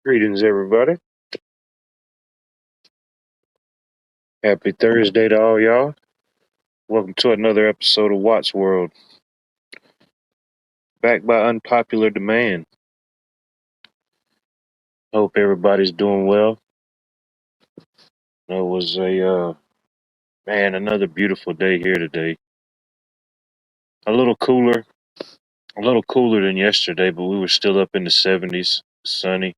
Greetings, everybody. Happy Thursday to all y'all. Welcome to another episode of Watts World, backed by Unpopular Demand. Hope everybody's doing well. It was another beautiful day here today. A little cooler, than yesterday, but we were still up in the 70s, sunny.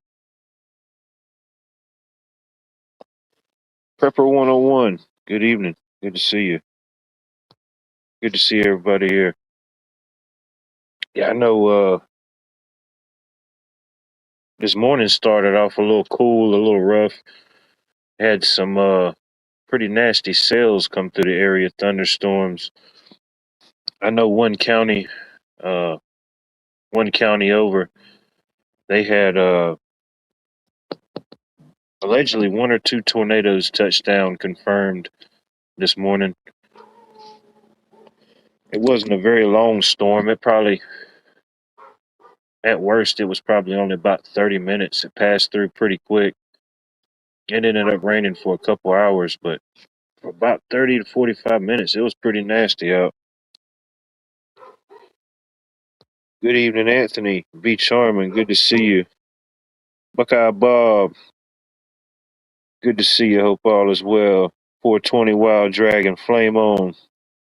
Prepper 101, good evening. Good to see you. Good to see everybody here. Yeah, I know this morning started off a little cool, a little rough. Had some pretty nasty sails come through the area, thunderstorms. I know uh, one county over, they had allegedly one or two tornadoes touch down confirmed this morning. It wasn't a very long storm. At worst, it was probably only about 30 minutes. It passed through pretty quick. It ended up raining for a couple hours, but for about 30 to 45 minutes, it was pretty nasty out. Good evening, Anthony. B. Charming, good to see you. Buckeye Bob, good to see you. Hope all is well. 420 Wild Dragon, flame on.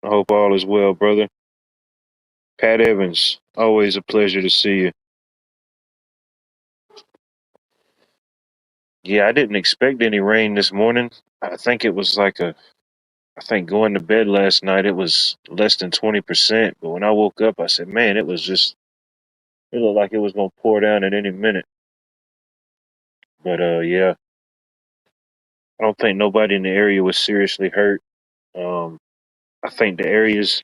I hope all is well, brother. Pat Evans, always a pleasure to see you. Yeah, I didn't expect any rain this morning. I think it was I think going to bed last night, it was less than 20%. But when I woke up, I said, man, it looked like it was going to pour down at any minute. But yeah, I don't think nobody in the area was seriously hurt. Um, I think the areas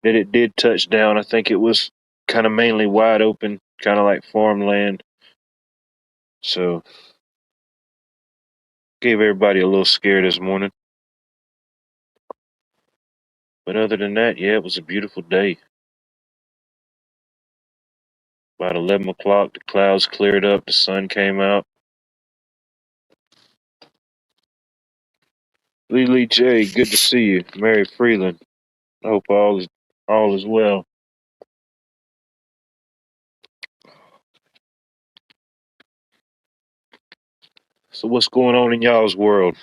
that it did touch down, I think it was kind of mainly wide open, kind of like farmland. So gave everybody a little scare this morning. But other than that, yeah, it was a beautiful day. About 11 o'clock, the clouds cleared up, the sun came out. Lee J, good to see you. Mary Freeland, I hope all is well. So what's going on in y'all's world?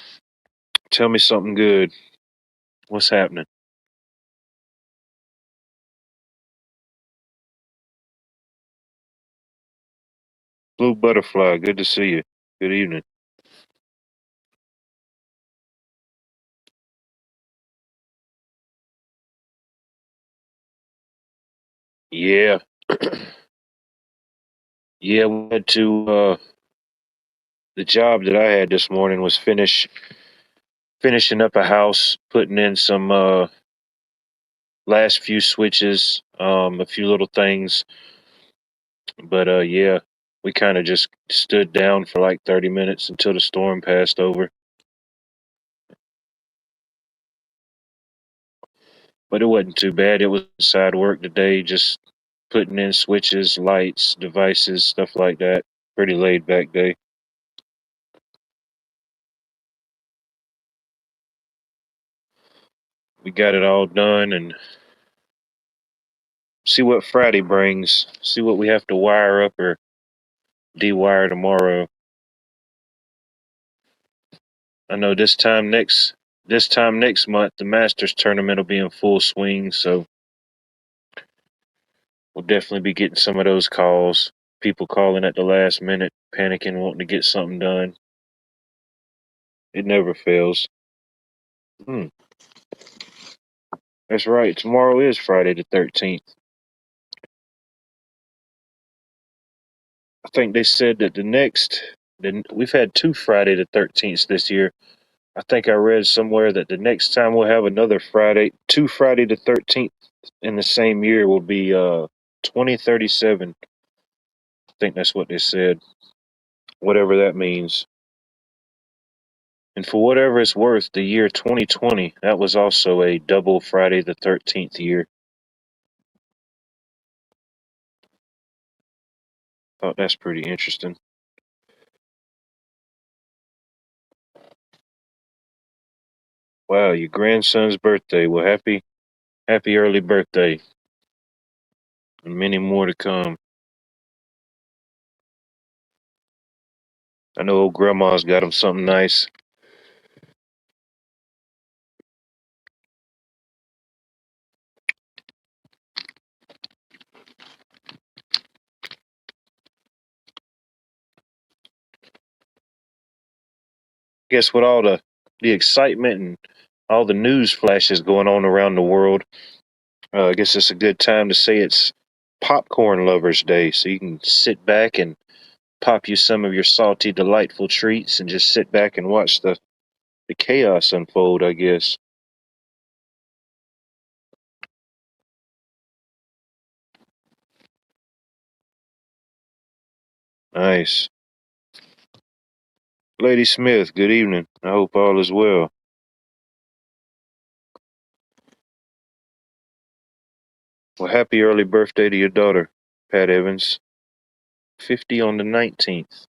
Tell me something good. What's happening? Blue Butterfly, good to see you. Good evening. Yeah. Yeah, we had to the job that I had this morning was finishing up a house, putting in some last few switches, a few little things. But yeah, we kind of just stood down for like 30 minutes until the storm passed over. But it wasn't too bad. It was side work today, just putting in switches, lights, devices, stuff like that. Pretty laid back day. We got it all done and see what Friday brings. See what we have to wire up or de-wire tomorrow. I know this time next month the Masters tournament will be in full swing, so we'll definitely be getting some of those calls. People calling at the last minute, panicking, wanting to get something done. It never fails. Hmm, that's right. Tomorrow is Friday the 13th. I think they said that we've had two Friday the 13th this year. I think I read somewhere that the next time we'll have another two Friday the 13th in the same year will be 2037. I think that's what they said, whatever that means. And for whatever it's worth, the year 2020, that was also a double Friday the 13th year. Thought that's pretty interesting. Wow, your grandson's birthday. Well, happy early birthday, and many more to come. I know old grandma's got him something nice. Guess with all the excitement and all the news flashes going on around the world, I guess it's a good time to say it's Popcorn Lovers Day, so you can sit back and pop you some of your salty, delightful treats and just sit back and watch the chaos unfold, I guess. Nice. Lady Smith, good evening. I hope all is well. Well, happy early birthday to your daughter, Pat Evans. 50 on the 19th.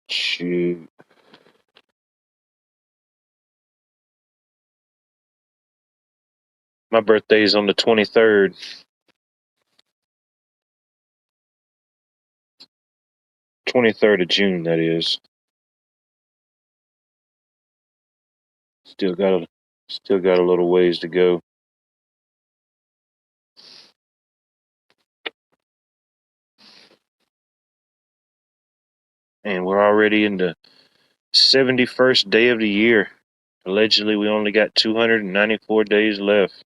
Shoot. My birthday is on the 23rd. 23rd of June, that is. Still got a still got a little ways to go. And we're already in the 71st day of the year. Allegedly, we only got 294 days left.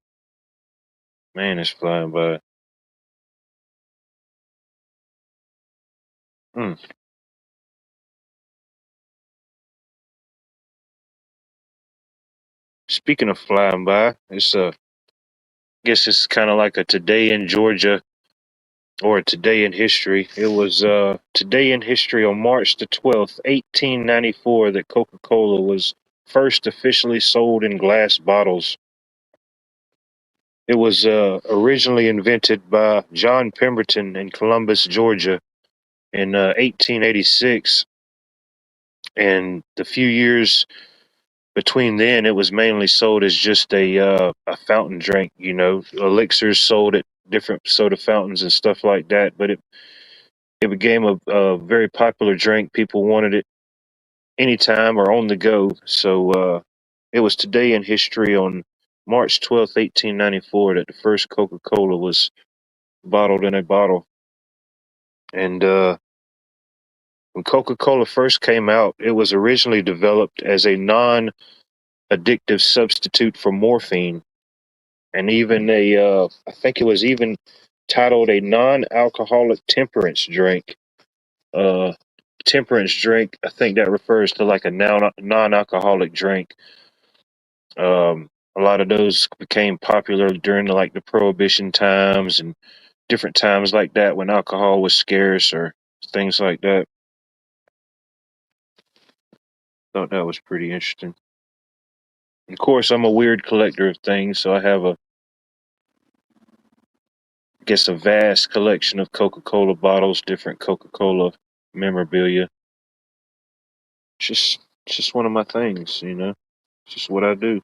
Man, it's flying by. Hmm. Speaking of flying by, it's guess it's kind of like a today in Georgia or a today in history. It was today in history on March the 12th, 1894, that Coca-Cola was first officially sold in glass bottles. It was originally invented by John Pemberton in Columbus, Georgia, in 1886, and the few years between then, it was mainly sold as just a fountain drink. You know, elixirs sold at different soda fountains and stuff like that. But it became a very popular drink. People wanted it anytime or on the go. So it was today in history on March 12th, 1894, that the first Coca Cola was bottled in a bottle. And when Coca Cola first came out, it was originally developed as a non addictive substitute for morphine, and even I think it was even titled a non-alcoholic temperance drink. Uh, Temperance drink, I think that refers to like a non-alcoholic drink. A lot of those became popular during like the Prohibition times and different times like that when alcohol was scarce or things like that. Thought that was pretty interesting. Of course, I'm a weird collector of things, so I have I guess a vast collection of Coca-Cola bottles, different Coca-Cola memorabilia. It's just one of my things, you know. It's just what I do.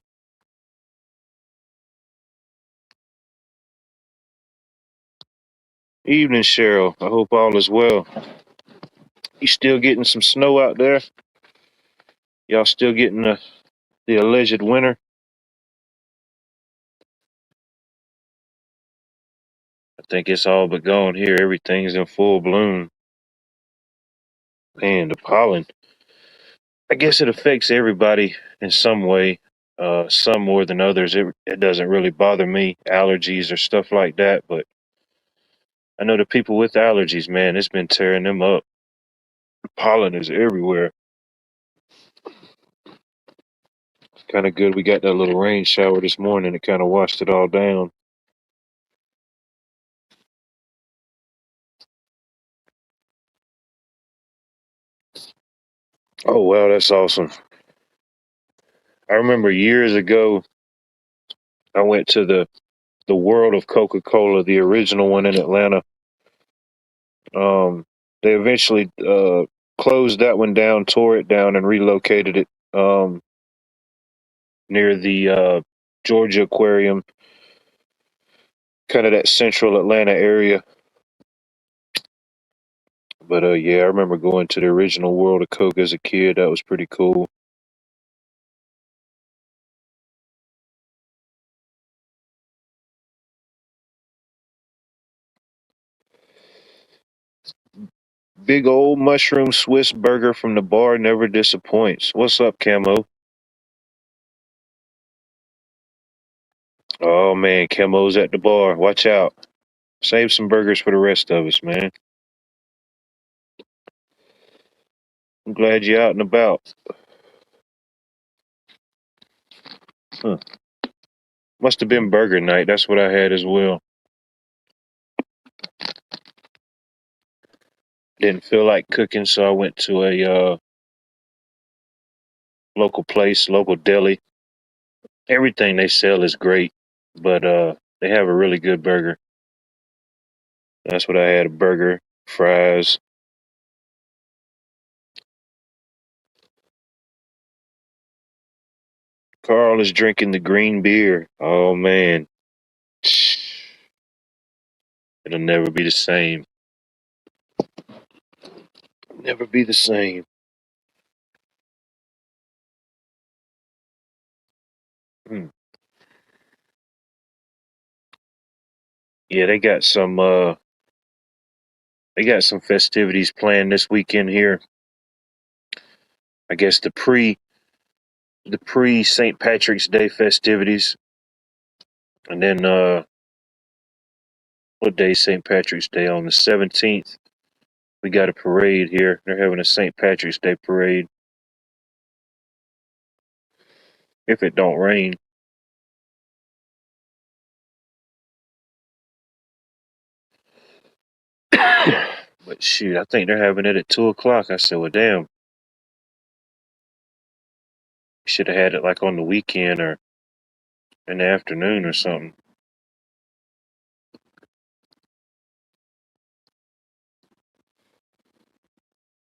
Evening, Cheryl. I hope all is well. You still getting some snow out there? Y'all still getting the alleged winter? I think it's all but gone here. Everything's in full bloom. Man, the pollen. I guess it affects everybody in some way. Some more than others. It doesn't really bother me, allergies or stuff like that. But I know the people with allergies, man, it's been tearing them up. Pollen is everywhere. Kind of good. We got that little rain shower this morning. It kind of washed it all down. Oh wow, that's awesome. I remember years ago, I went to the World of Coca-Cola, the original one in Atlanta. They eventually closed that one down, tore it down, and relocated it near the Georgia Aquarium, kind of that central Atlanta area. But yeah, I remember going to the original World of Coke as a kid. That was pretty cool. Big old mushroom Swiss burger from the bar never disappoints. What's up, Camo? Oh man, Camo's at the bar. Watch out. Save some burgers for the rest of us, man. I'm glad you're out and about. Huh. Must have been burger night. That's what I had as well. Didn't feel like cooking, so I went to a local place, local deli. Everything they sell is great, but they have a really good burger. That's what I had, a burger, fries. Carl is drinking the green beer. Oh man. It'll never be the same. Never be the same. Hmm. Yeah, they got some festivities planned this weekend here. I guess the pre St. Patrick's Day festivities. And then what day is St. Patrick's Day? On the 17th. We got a parade here. They're having a St. Patrick's Day parade. If it don't rain. But shoot, I think they're having it at 2 o'clock. I said, well damn, should have had it like on the weekend or in the afternoon or something.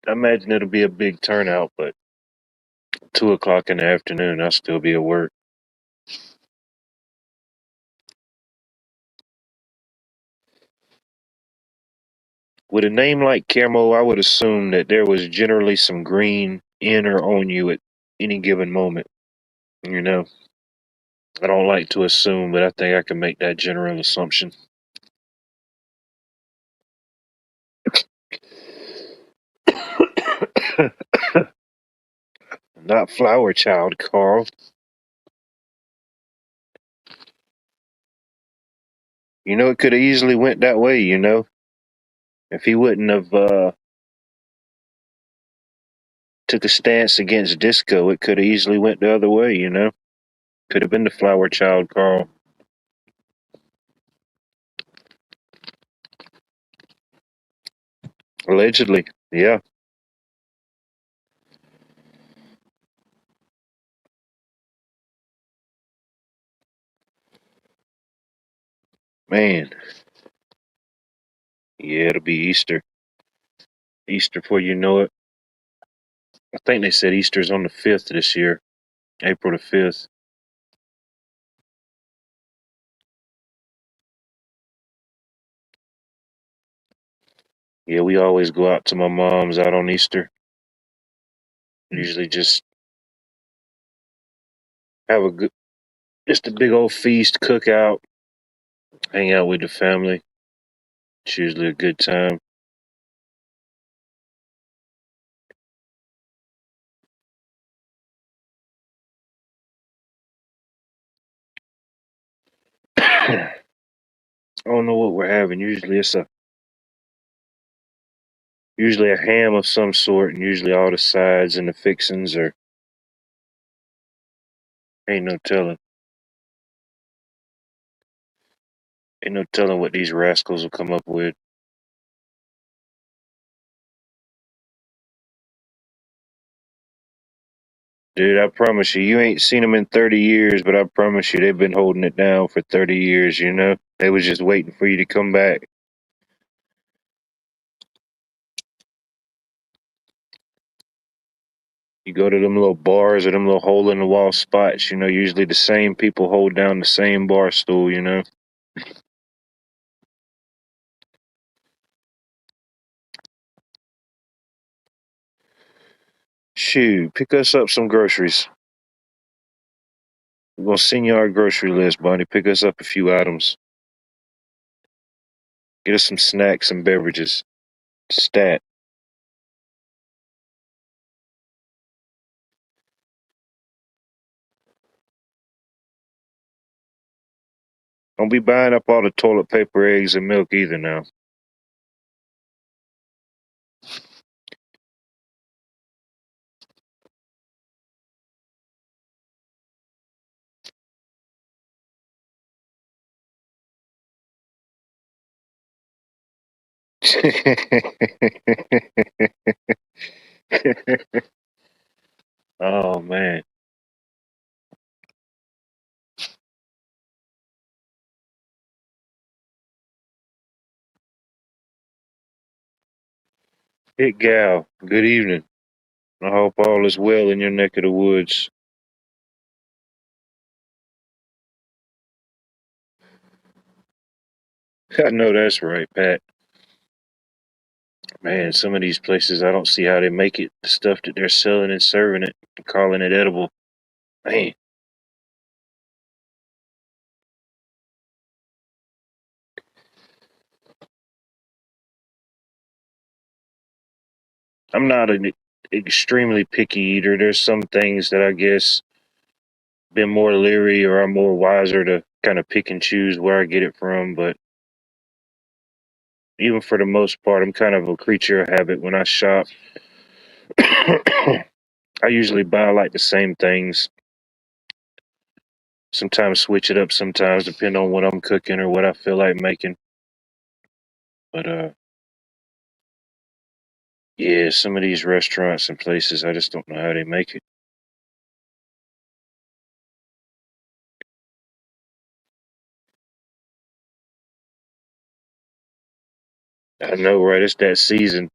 I imagine it'll be a big turnout, but 2 o'clock in the afternoon, I'll still be at work. With a name like Camo, I would assume that there was generally some green in or on you at any given moment. You know, I don't like to assume, but I think I can make that general assumption. Not Flower Child, Carl. You know, it could have easily went that way, you know. If he wouldn't have took a stance against disco, it could have easily went the other way, you know. Could have been the Flower Child, Carl. Allegedly, yeah. Man, yeah, it'll be Easter. Easter before you know it. I think they said Easter's on the 5th this year, April the 5th. Yeah, we always go out to my mom's out on Easter. Usually just have a good, just a big old feast, cookout, hang out with the family. It's usually a good time. I don't know what we're having. Usually a ham of some sort, and usually all the sides and the fixings are ain't no telling. Ain't no telling what these rascals will come up with. Dude, I promise you, you ain't seen them in 30 years, but I promise you, they've been holding it down for 30 years, you know? They was just waiting for you to come back. You go to them little bars or them little hole in the wall spots, usually the same people hold down the same bar stool. Shoot, pick us up some groceries. We're gonna send you our grocery list, Bunny. Pick us up a few items. Get us some snacks and beverages. Stat. Don't be buying up all the toilet paper, eggs, and milk either now. Oh man. Hit gal. Good evening. I hope all is well in your neck of the woods. I know that's right, Pat. Man, some of these places I don't see how they make it. The stuff that they're selling and serving it and calling it edible. Man, I'm not an extremely picky eater. There's some things that I guess been more leery or I'm more wiser to kind of pick and choose where I get it from. But even for the most part, I'm kind of a creature of habit. When I shop, I usually buy like the same things. Sometimes switch it up. Sometimes depend on what I'm cooking or what I feel like making. But yeah, some of these restaurants and places, I just don't know how they make it. I know, right? It's that season.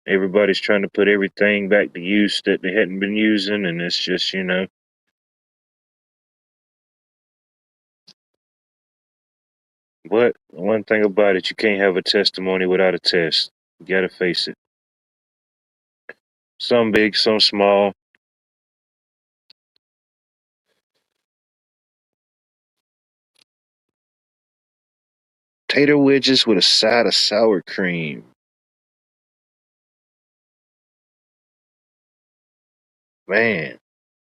Everybody's trying to put everything back to use that they hadn't been using, and it's just. But one thing about it, you can't have a testimony without a test. You gotta face it. Some big, some small. Tater wedges with a side of sour cream. Man,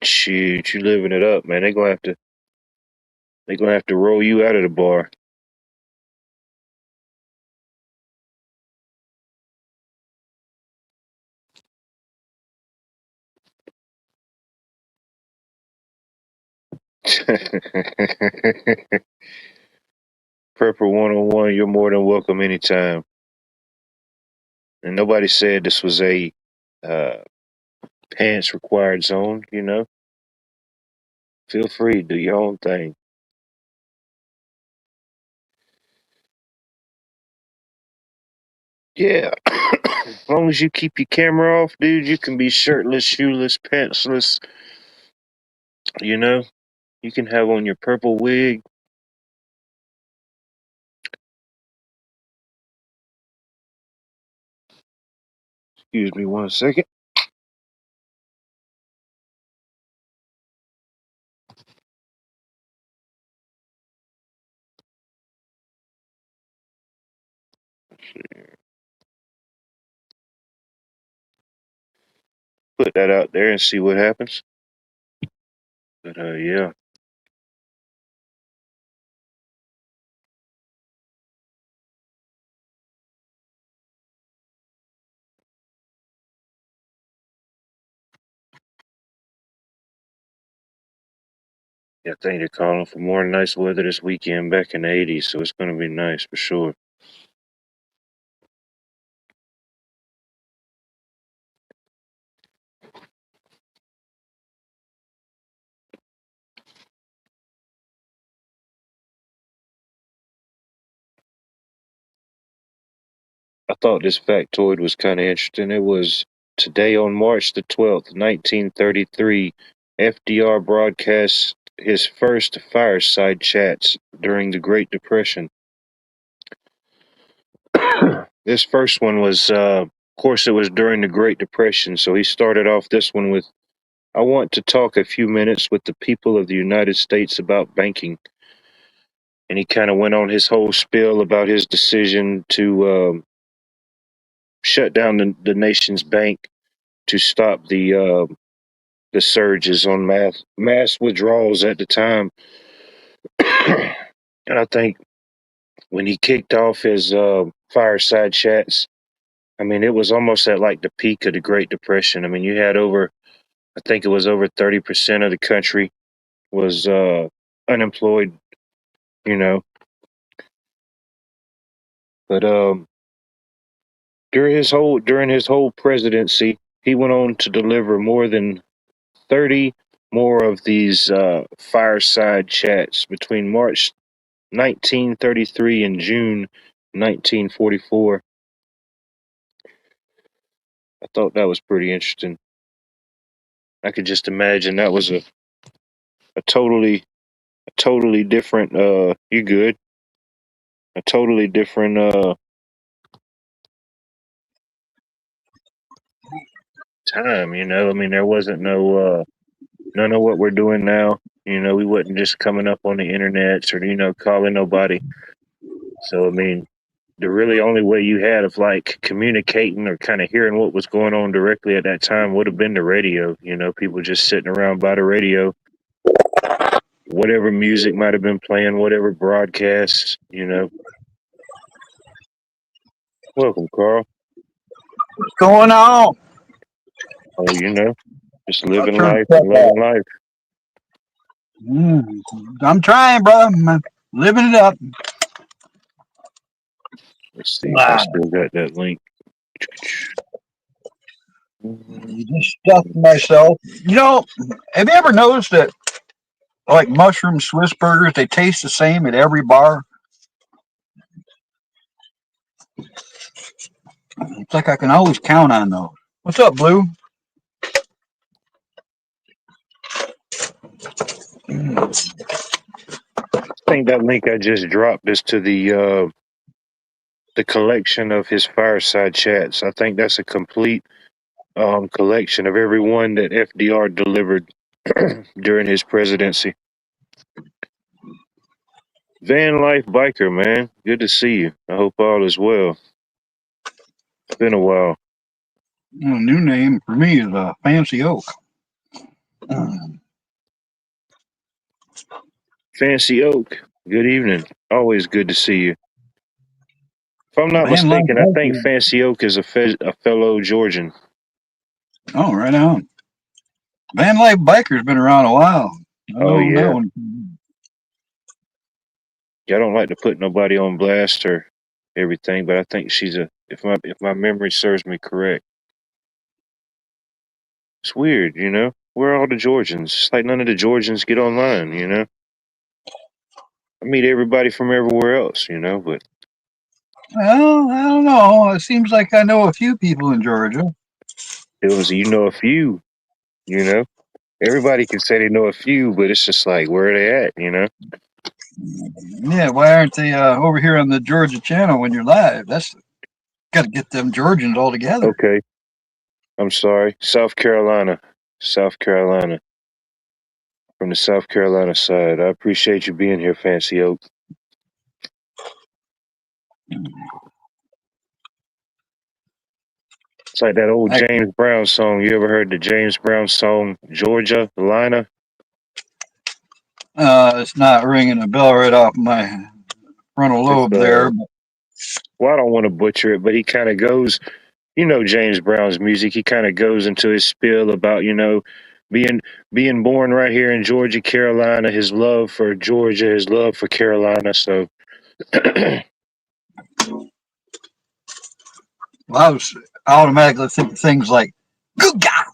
shoot, you living it up, man. They gonna have to roll you out of the bar. Prepper 101, you're more than welcome anytime. And nobody said this was a uh, pants required zone. Feel free, do your own thing. Yeah. As long as you keep your camera off, dude, you can be shirtless, shoeless, pantsless. You know, you can have on your purple wig. Excuse me 1 second. Put that out there and see what happens. But yeah, I think they're calling for more nice weather this weekend back in the 80s, so it's going to be nice for sure. I thought this factoid was kind of interesting. It was Today, on March the 12th, 1933, FDR broadcasts his first fireside chats during the Great Depression. This first one was, of course, it was during the Great Depression, so he started off this one with, I want to talk a few minutes with the people of the United States about banking. And he kind of went on his whole spiel about his decision to shut down the nation's bank to stop the surges on mass withdrawals at the time. And I think when he kicked off his fireside chats, I mean, it was almost at like the peak of the Great Depression. I mean, you had I think it was over 30% of the country was unemployed, you know. But during his whole presidency, he went on to deliver more than 30 more of these fireside chats between March 1933 and June 1944. I thought that was pretty interesting. I could just imagine that was a totally different you good. A totally different time, you know. I mean, there wasn't none of what we're doing now. You know, we wasn't just coming up on the internet or, calling nobody. So I mean, the really only way you had of like communicating or kind of hearing what was going on directly at that time would have been the radio. You know, people just sitting around by the radio, whatever music might have been playing, whatever broadcasts, you know. Welcome, Carl. What's going on? Oh, you know, just I'll living turn life the and stuff off. loving life. I'm trying, brother. I'm living it up. Let's see if I Ah, still got that link. you just stuffed myself. Have you ever noticed that, like mushroom Swiss burgers, they taste the same at every bar? It's like I can always count on those. What's up, Blue? I think that link I just dropped is to the collection of his fireside chats. I think that's a complete collection of every one that FDR delivered during his presidency. Van Life Biker, man, good to see you. I hope all is well. It's been a while. New name for me is Fancy Oak. Fancy Oak, good evening. Always good to see you. If I'm not Van Life mistaken, I think Biker. Fancy Oak is a fellow Georgian. Oh, right on. Van Life Biker's been around a while. I Oh know that yeah, one. I don't like to put nobody on blast or everything, but I think she's if my memory serves me correct. It's weird, you know. Where are all the Georgians? It's like none of the Georgians get online, you know. I meet everybody from everywhere else, you know, but Well, I don't know. It seems like I know a few people in Georgia. it was a few, you know. Everybody can say they know a few, but it's just like where are they at, you know? Yeah, why aren't they over here on the Georgia channel when you're live? That's got to get them Georgians all together. Okay, I'm sorry. South Carolina. South Carolina. From the South Carolina side. I appreciate you being here, Fancy Oak. It's like that old I, James Brown song. You ever heard the James Brown song Georgia Lina? it's not ringing a bell right off my frontal It's lobe there. But well, I don't want to butcher it, but he kind of goes, James Brown's music. He kind of goes into his spiel about, being being born right here in Georgia, Carolina, his love for Georgia, his love for Carolina. So well, I was automatically thinking things like, "Good God,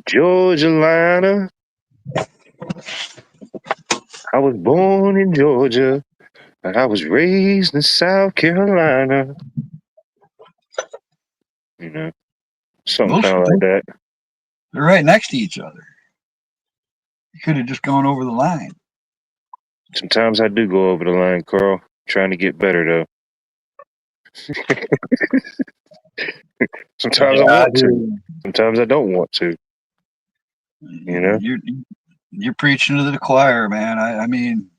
Georgia Lina, I was born in Georgia, but I was raised in South Carolina. You know. Something Those kind of like that. they're right next to each other. You could have just gone over the line. Sometimes I do go over the line, Carl. Trying to get better though. Sometimes I Yeah, I want to. do. Sometimes I don't want to. You know. You're preaching to the choir, man. I mean,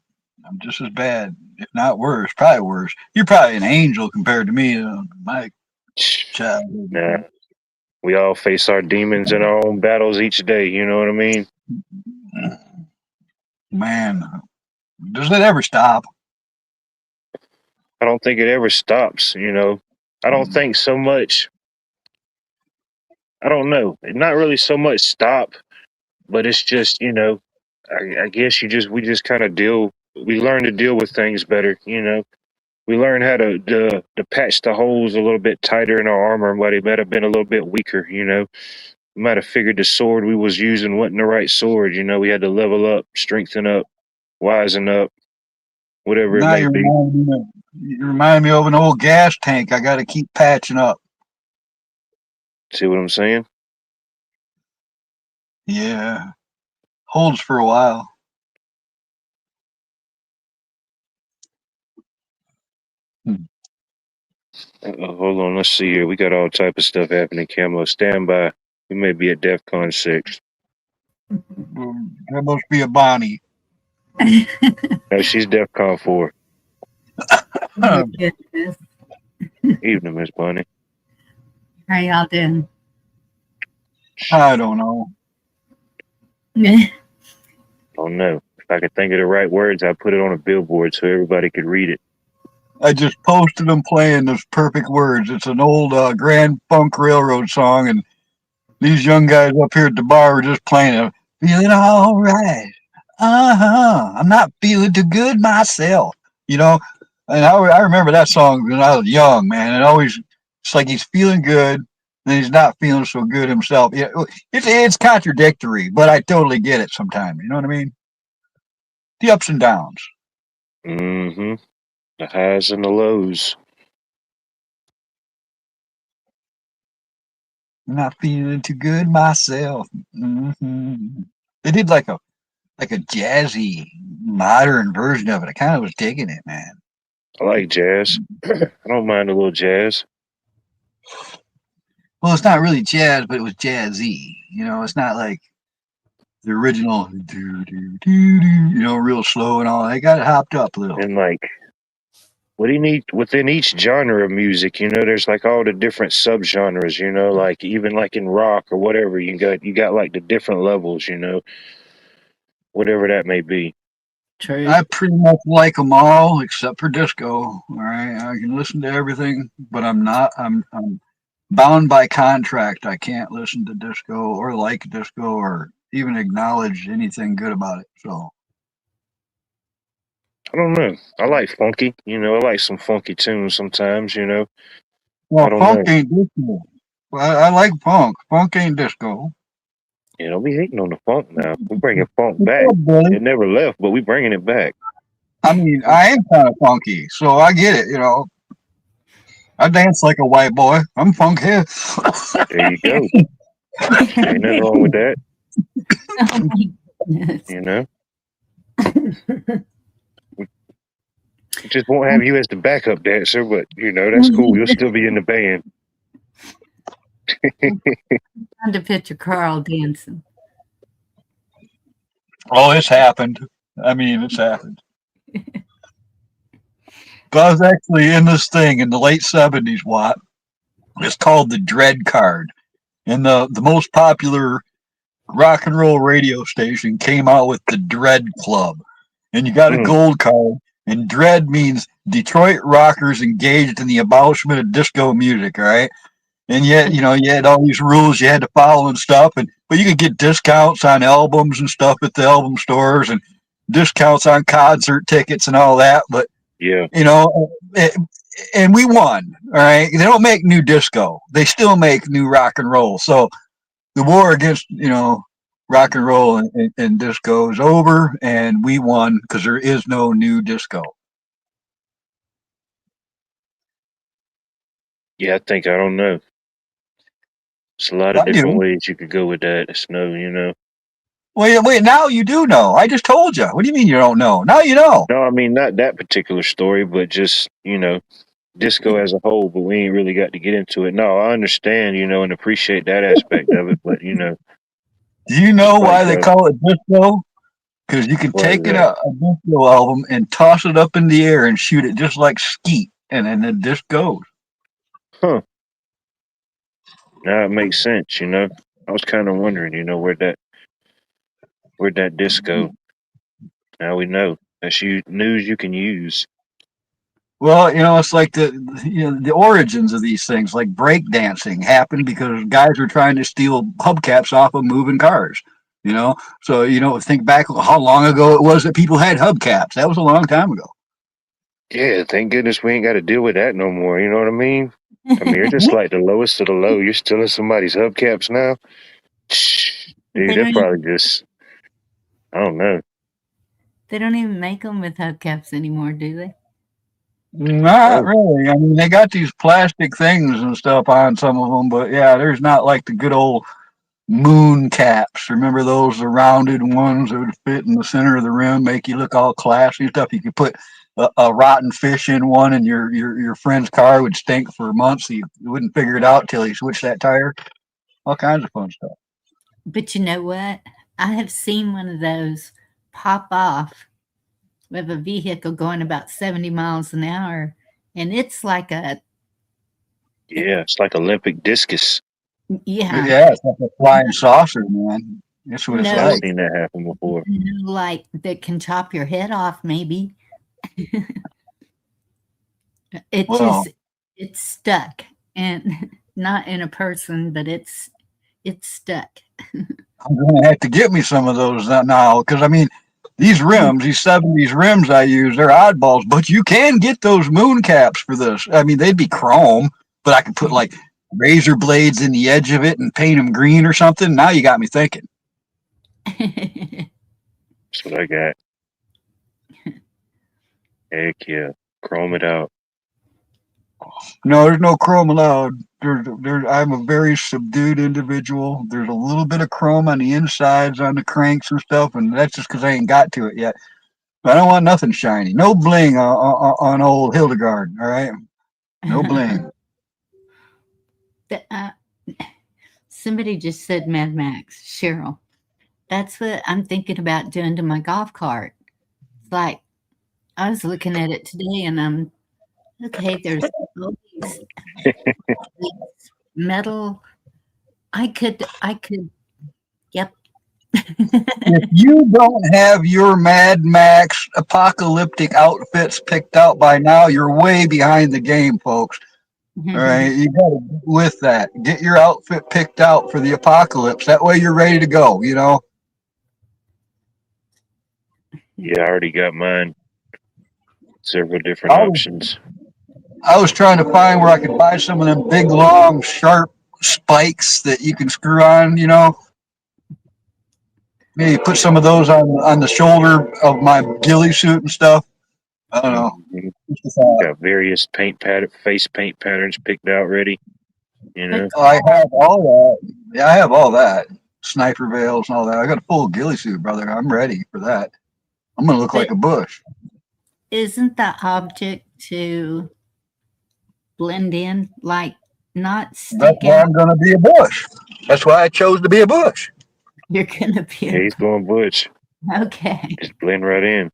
I'm just as bad, if not worse, probably worse. You're probably an angel compared to me, my childhood. Nah. We all face our demons in our own battles each day. You know what I mean? Man, does it ever stop? I don't think it ever stops. You know. I don't think so much. I don't know. Not really so much stop, but it's just I guess we just kind of deal. We learn to deal with things better. You know. We learn how to patch the holes a little bit tighter in our armor, but it might have been a little bit weaker. You know. We might have figured the sword we was using wasn't the right sword. You know, we had to level up, strengthen up, wisen up, whatever it Now may be. you remind me of an old gas tank. I got to keep patching up. See what I'm saying? Yeah, holds for a while. Hmm. Hold on, let's see here. We got all type of stuff happening. Camo, stand by. We may be at DEFCON 6. That must be a Bonnie. No, she's DEFCON 4. My goodness. Evening, Miss Bunny. How y'all doing? I don't know. Don't know. If I could think of the right words, I'd put it on a billboard so everybody could read it. I just posted them playing those perfect words. It's an old Grand Funk Railroad song, and these young guys up here at the bar were just playing it. Feeling all right. I'm not feeling too good myself. You know, and I remember that song when I was young, man. And always, it's like he's feeling good, and he's not feeling so good himself. Yeah, it's contradictory, but I totally get it sometimes. You know what I mean? The ups and downs. Mm-hmm. The highs and the lows. Not feeling too good myself. They did like a jazzy modern version of it. I kind of was digging it, man. I like jazz. I don't mind a little jazz. Well, it's not really jazz, but it was jazzy. You know, it's not like the original real slow and all. They got it hopped up a little. And like, what do you need within each genre of music? You know, there's like all the different subgenres. You know, like even like in rock or whatever, you got like the different levels. You know, whatever that may be. True. I pretty much like them all except for disco. All right, I can listen to everything, but I'm not. I'm bound by contract. I can't listen to disco or like disco or even acknowledge anything good about it. So, I don't know. I like funky. You know, I like some funky tunes sometimes. You know, I well, don't funk know. ain't disco. Well, I like funk. Funk ain't disco. You know, we hating on the funk now. We bringing funk What's back. up, Billy? It never left, but we bringing it back. I mean, I am kind of funky, so I get it. You know, I dance like a white boy. I'm funky. There you go. Ain't nothing wrong with that. Oh my goodness. You know, we just won't have you as the backup dancer, but you know that's cool. You'll still be in the band. Trying to picture Carl dancing. Oh, it's happened. I mean, it's happened. But I was actually in this thing in the late '70s. What? It's called the Dread Card, and the most popular rock and roll radio station came out with the Dread Club, and you got a Mm, gold card. And Dread means Detroit rockers engaged in the abolishment of disco music. All right. And yet, you had all these rules you had to follow and stuff, and but you could get discounts on albums and stuff at the album stores, and discounts on concert tickets and all that. But yeah. you know, and we won. All right, they don't make new disco; they still make new rock and roll. So the war against rock and roll and disco is over, and we won because there is no new disco. Yeah, I don't know. There's a lot of I different do. ways you could go with that. It's no, Wait, now you do know. I just told you. What do you mean you don't know? Now you know. No, I mean not that particular story, but just disco as a whole. But we ain't really got to get into it. No, I understand, and appreciate that aspect of it. But Do you it's know like why they call it disco? Because you can what is take that? a disco album and toss it up in the air and shoot it just like skeet, and then it just goes. Huh? Now it makes sense. I was kind of wondering, where'd that disco? Now we know. That's news you can use. Well, it's like the origins of these things, like break dancing, happened because guys were trying to steal hubcaps off of moving cars. So think back how long ago it was that people had hubcaps. That was a long time ago. Yeah, thank goodness we ain't got to deal with that no more. You know what I mean? I mean, you're just like the lowest of the low. You're stealing somebody's hubcaps now. They Dude, they're don't probably even, just, I don't know. they don't even make them with hubcaps anymore, do they? Not Oh, really. I mean, they got these plastic things and stuff on some of them, but yeah, there's not like the good old moon caps. Remember those, the rounded ones that would fit in the center of the rim, make you look all classy and stuff. You could put a rotten fish in one, and your friend's car would stink for months. So you wouldn't figure it out till he switched that tire. All kinds of fun stuff. But you know what? I have seen one of those pop off with a vehicle going about 70 miles an hour. And it's like yeah, it's like Olympic discus. yeah, Yeah, it's like a flying saucer, man. That's what it's Yeah, I've no, like. seen that happen before. no light that can chop your head off, maybe. It Well, just, it's stuck and not in a person, but it's stuck. I'm going to have to get me some of those now because I mean, these rims, these 70s rims I use, they're oddballs, but you can get those moon caps for this. I mean, they'd be chrome, but I could put like razor blades in the edge of it and paint them green or something. Now you got me thinking. That's what I got. Heck yeah. Chrome it out. No, there's no chrome allowed. I'm a very subdued individual. There's a little bit of chrome on the insides, on the cranks and stuff, and that's just because I ain't got to it yet. I don't want nothing shiny. No bling on old Hildegard. All right, no bling. Uh, somebody just said Mad Max, Cheryl. That's what I'm thinking about doing to my golf cart. It's like I was looking at it today, and I'm okay. There's all these metal. I could. Yep. If you don't have your Mad Max apocalyptic outfits picked out by now, you're way behind the game, folks. All right, you got to with that. Get your outfit picked out for the apocalypse. That way, you're ready to go. Yeah, I already got mine. Several different I was, options. I was trying to find where I could buy some of them big, long, sharp spikes that you can screw on. Maybe put some of those on the shoulder of my ghillie suit and stuff. I don't know. Hmm. Just a thought. Got various face paint patterns picked out ready. You But know, I have all that. Yeah, I have all that. Sniper veils and all that. I got a full ghillie suit, brother. I'm ready for that. I'm gonna look like but a bush. isn't the object to blend in, like not That's stick why out? I'm gonna be a bush. That's why I chose to be a bush. You're gonna be yeah, he's going butch. okay. Just blend right in.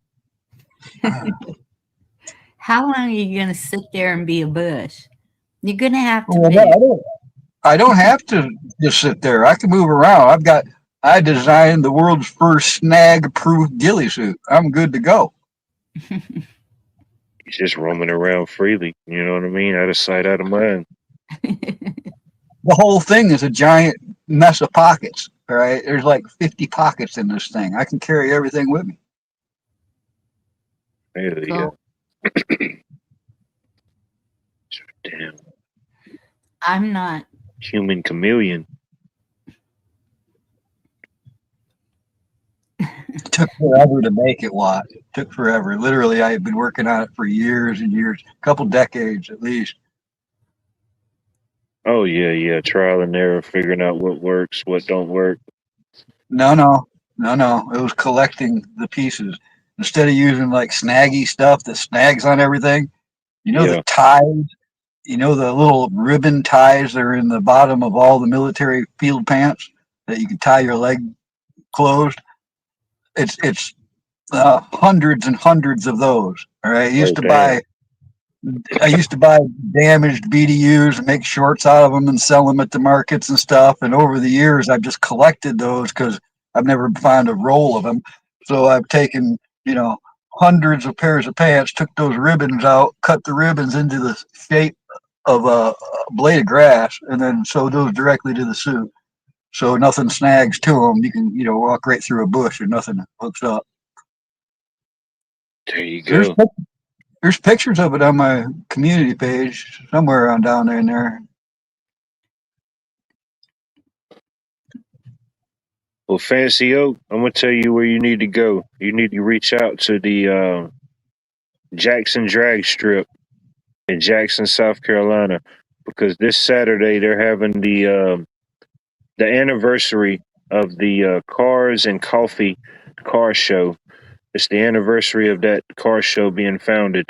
How long are you gonna sit there and be a bush? You're gonna have to Well, no, move. I don't have to just sit there. I can move around. I designed the world's first snag-proof ghillie suit. I'm good to go. He's just roaming around freely. You know what I mean? Out of sight, out of mind. The whole thing is a giant mess of pockets. All right, there's like 50 pockets in this thing. I can carry everything with me. Hell yeah. Cool. Damn. I'm not. Human chameleon. It took forever to make it, Watt. It took forever. Literally, I had been working on it for years and years, a couple decades at least. Oh yeah. Trial and error, figuring out what works, what don't work. No. It was collecting the pieces instead of using like snaggy stuff that snags on everything. You know the Yeah. ties. You know the little ribbon ties that are in the bottom of all the military field pants that you can tie your leg closed. It's hundreds and hundreds of those. All right, Oh damn. I used to buy damaged BDUs and make shorts out of them and sell them at the markets and stuff. And over the years, I've just collected those because I've never found a roll of them. So I've taken, hundreds of pairs of pants, took those ribbons out, cut the ribbons into the shape of a blade of grass, and then sewed those directly to the suit. So nothing snags to them. You can, walk right through a bush and nothing hooks up. There you There's go. there's pictures of it on my community page somewhere around down there in there. Well, Fancy Oak, I'm gonna tell you where you need to go. You need to reach out to the Jackson Drag Strip in Jackson, South Carolina, because this Saturday they're having the anniversary of the Cars and Coffee car show. It's the anniversary of that car show being founded.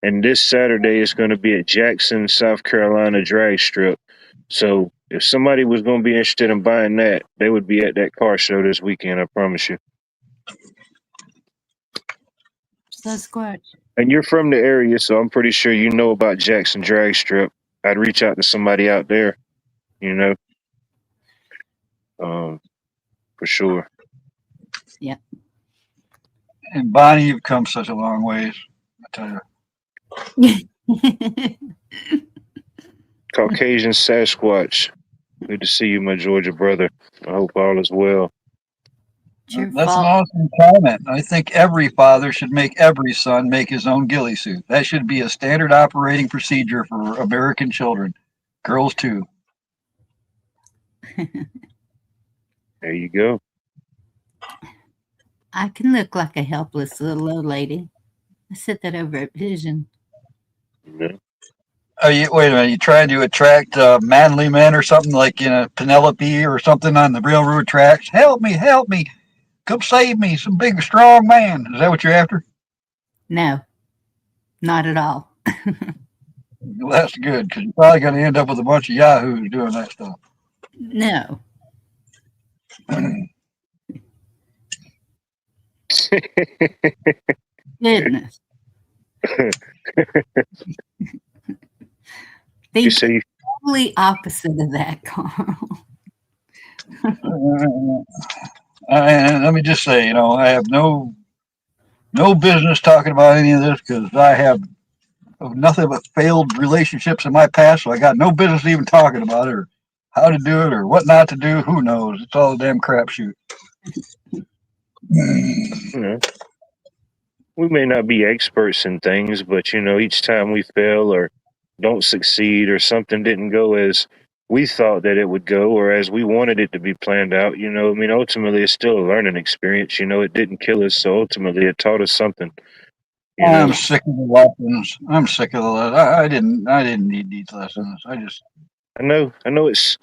And this Saturday is going to be at Jackson, South Carolina drag strip. So if somebody was going to be interested in buying that, they would be at that car show this weekend, I promise you. Sasquatch. And you're from the area, so I'm pretty sure you know about Jackson drag strip. I'd reach out to somebody out there, you know, um, for sure. Yeah. And Bonnie, you've come such a long ways. I tell you. Caucasian Sasquatch. Good to see you, my Georgia brother. I hope all is well. It's your That's an fault. awesome comment. I think every father should make every son make his own ghillie suit. That should be a standard operating procedure for American children, girls too. There you go. I can look like a helpless little old lady. I said that over at Vision. Yeah. Wait a minute. You trying to attract manly men or something like Penelope or something on the railroad tracks? Help me! Help me! Come save me! Some big strong man. Is that what you're after? No, not at all. Well, that's good because you're probably going to end up with a bunch of yahoos doing that stuff. No. Goodness. You Think say totally opposite of that, Carl. And let me just say, I have no business talking about any of this because I have nothing but failed relationships in my past, so I got no business even talking about it or how to do it or what not to do. Who knows? It's all a damn crapshoot. you know, we may not be experts in things, but each time we fail or don't succeed or something didn't go as we thought that it would go or as we wanted it to be planned out, I mean, ultimately it's still a learning experience. It didn't kill us, so ultimately it taught us something. You I'm know, Yes. sick of the lessons. I'm sick of the lessons. I didn't need these lessons. I know it's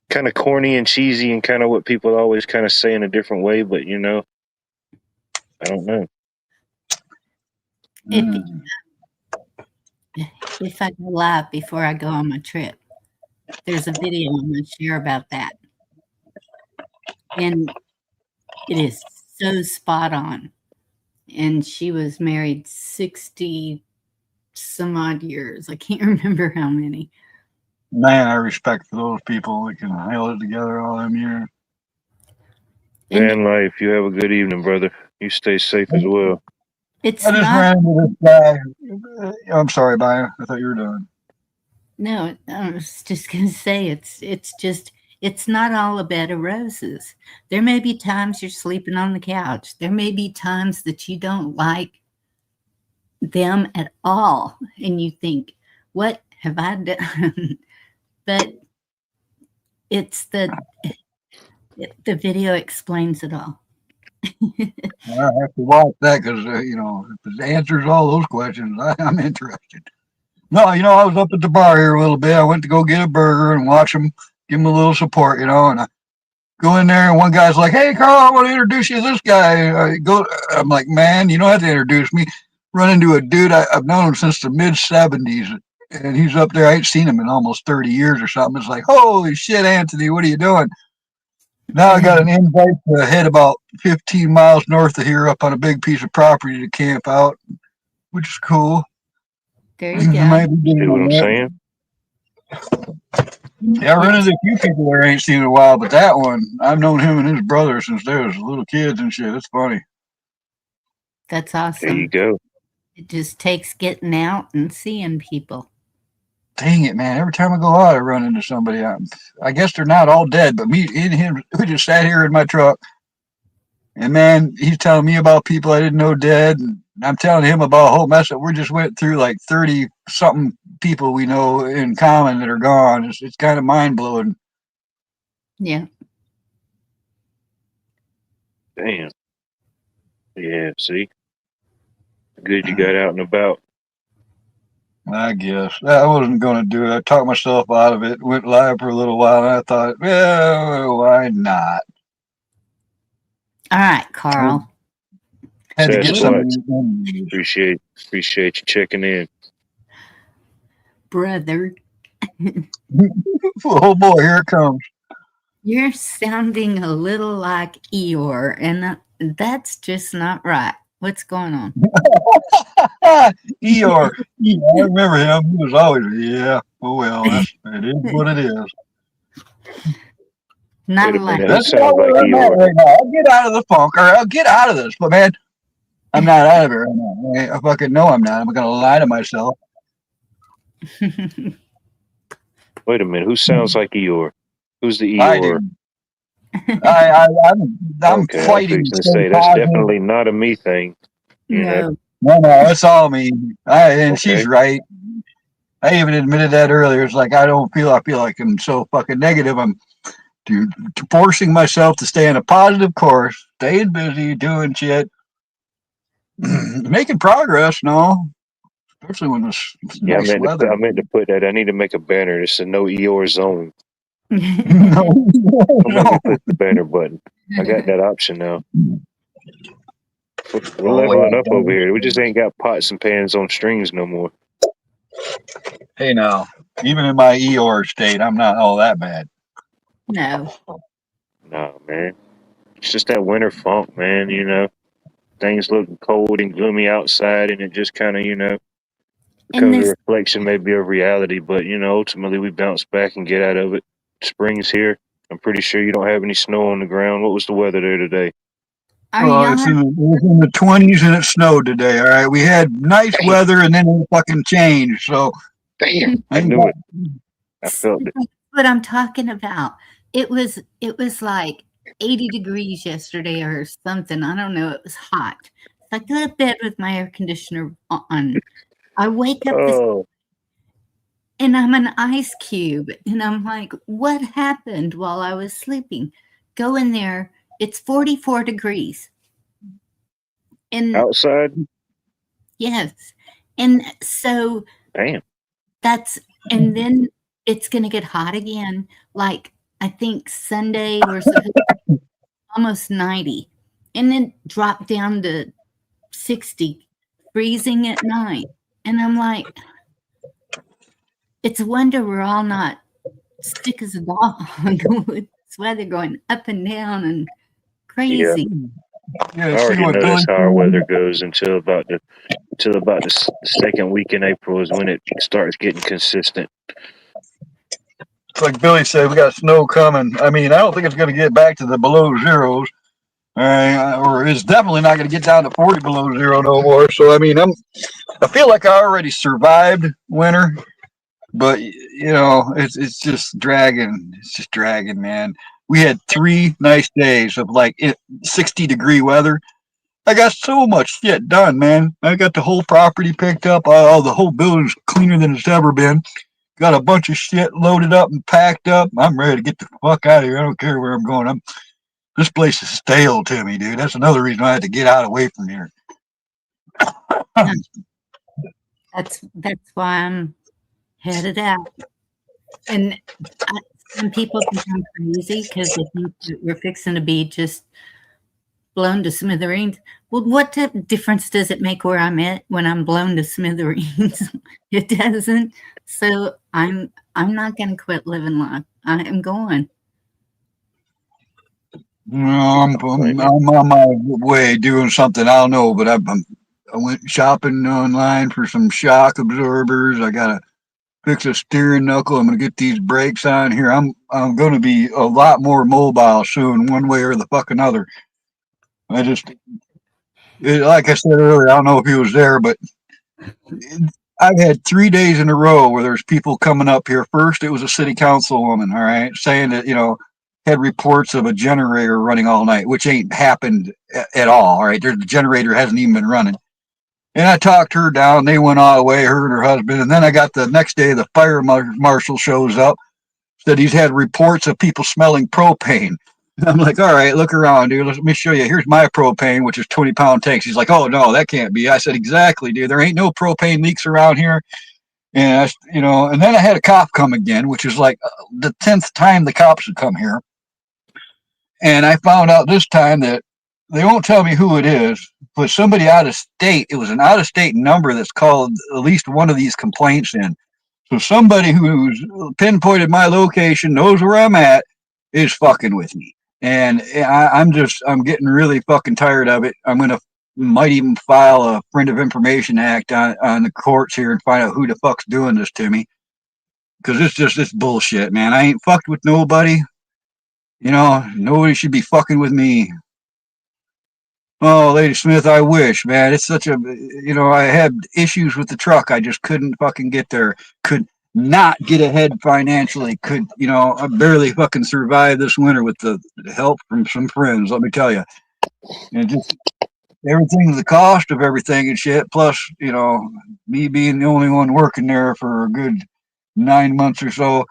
kind of corny and cheesy and kind of what people always kind of say in a different way, but I don't know. If Mm, if I go live before I go on my trip, there's a video I'm going to share about that, and it is so spot on. And she was married 60 some odd years. I can't remember how many. man, I respect those people that can held it together all them years. And Van life, you have a good evening, brother. You stay safe as well. it's I just not, ran into this guy. I'm sorry, Byron. I thought you were done. no, I was just going to say it's not all a bed of roses. There may be times you're sleeping on the couch. There may be times that you don't like them at all. And you think, what have I done? But it's the video explains it all. I have to watch that because if it answers all those questions, I'm interested. No, I was up at the bar here a little bit. I went to go get a burger and watch them, give them a little support, and I go in there and one guy's like, "Hey, Carl, I want to introduce you to this guy." I'm like, "Man, you don't have to introduce me." Run into a dude I've known him since the mid '70s, and he's up there. I ain't seen him in almost 30 years or something. It's like, holy shit, Anthony, what are you doing? Now I got an invite to head about 15 miles north of here up on a big piece of property to camp out, which is cool. There I you go. might be See what doing I'm that. saying? Yeah, I run into a few people there I ain't seen in a while, but that one, I've known him and his brother since they was little kids and shit. It's funny. That's There you awesome. go. It just takes getting out and seeing people. Dang it, man. Every time I go out, I run into somebody. I guess they're not all dead, but me and him, we just sat here in my truck. And man, he's telling me about people I didn't know dead. And I'm telling him about a whole mess that we just went through like 30 something people we know in common that are gone. It's kind of mind blowing. Yeah. Damn. Yeah, see? Good you got out and about. I guess I wasn't going to do it. I talked myself out of it. Went live for a little while, and I thought, well, why not? All right, Carl. Had to get What, some. Sasquatch. Appreciate you checking in. brother, Oh boy, here it comes. you're sounding a little like Eeyore, and that's just not right. What's going on? Eeyore. Yeah, I remember him. He was always, yeah. Oh well, it is what it is. Not Wait a a lot. minute, who That's sounds about like where I'm at Eeyore? right now. I'll get out of the funk, or I'll get out of this. But man, I'm not out of it right now. I fucking know I'm not. I'm gonna lie to myself. Wait a minute, who sounds like Eeyore? Who's the I Eeyore? do. I'm Okay, I was fighting to fixing to stay say that's positive. definitely not a me thing. You know? No. No, it's all me. And she's Okay. right. I even admitted that earlier. It's like I feel like I'm so fucking negative. I'm forcing myself to stay on a positive course, staying busy, doing shit, making progress. No, especially when it's Yeah, nice weather. I meant to put that. I need to make a banner. It's a no Eeyore zone. No, Don't make me no. click the banner button. I got that option now. We're Oh leveling well. up over here. We just ain't got pots and pans on strings no more. Hey now, even in my Eeyore state, I'm not all that bad. No. Nah, man. It's just that winter funk, man. Things look cold and gloomy outside, and it just kind of, And becomes a this, reflection maybe of reality. But, ultimately we bounce back and get out of it. Spring's here. I'm pretty sure you don't have any snow on the ground. What was the weather there today? are Well, y'all, it was in the 20s and it snowed today. All right, we had nice Damn, weather and then it fucking changed. So damn. I I knew it. I felt it. that's what I'm talking about. It was like 80 degrees yesterday or something. I don't know. It was hot. So I go to bed with my air conditioner on. I wake up this Oh, and I'm an ice cube. And I'm like, what happened while I was sleeping? Go in there. It's 44 degrees. And outside? yes. And so Damn. that's, and then it's going to get hot again. Like, I think Sunday we're supposed to almost 90 and then drop down to 60, freezing at night. And I'm like, it's a wonder we're all not sick as a dog with this weather going up and down and Yeah. crazy. yeah, I see already what know Billy that's how our weather said. goes until about the second week in April is when it starts getting consistent. Like Billy said, we got snow coming. I mean, I don't think it's going to get back to the below zeros. Or it's definitely not going to get down to 40 below zero no more. So I mean, I feel like I already survived winter, but it's just dragging. It's just dragging, man. We had 3 nice days of like 60-degree weather. I got so much shit done, man. I got the whole property picked up. The whole building's cleaner than it's ever been. Got a bunch of shit loaded up and packed up. I'm ready to get the fuck out of here. I don't care where I'm going. This place is stale to me, dude. That's another reason I had to get out away from here. That's why I'm headed out. And some people think I'm crazy because they think that we're fixing to be just blown to smithereens. Well, what difference does it make where I'm at when I'm blown to smithereens? It doesn't. So I'm not going to quit living life. I am going. I'm on my way doing something. I don't know, but I went shopping online for some shock absorbers. I gotta fix a steering knuckle. I'm gonna get these brakes on here. I'm gonna be a lot more mobile soon, one way or the fuck another. I just like I said earlier, I don't know if he was there, but I've had 3 days in a row where there's people coming up here. First, it was a city councilwoman, all right, saying that had reports of a generator running all night, which ain't happened at all. All right, the generator hasn't even been running. And I talked her down. They went all the way, her and her husband. And then I got the next day, the fire marshal shows up, said he's had reports of people smelling propane. I'm like, all right, look around, dude. Let me show you. Here's my propane, which is 20-pound tanks. He's like, oh, no, that can't be. I said, exactly, dude. There ain't no propane leaks around here. And, and then I had a cop come again, which is like the 10th time the cops had come here. And I found out this time that they won't tell me who it is, but somebody out of state. It was an out of state number that's called at least one of these complaints in. So somebody who's pinpointed my location, knows where I'm at, is fucking with me. And I'm getting really fucking tired of it. Might even file a Friend of Information Act on the courts here and find out who the fuck's doing this to me. Because it's bullshit, man. I ain't fucked with nobody. Nobody should be fucking with me. Oh, Lady Smith, I wish, man. It's such a, I had issues with the truck. I just couldn't fucking get there. Could not get ahead financially. I barely fucking survived this winter with the help from some friends, let me tell you. And just everything, the cost of everything and shit, plus, me being the only one working there for a good 9 months or so.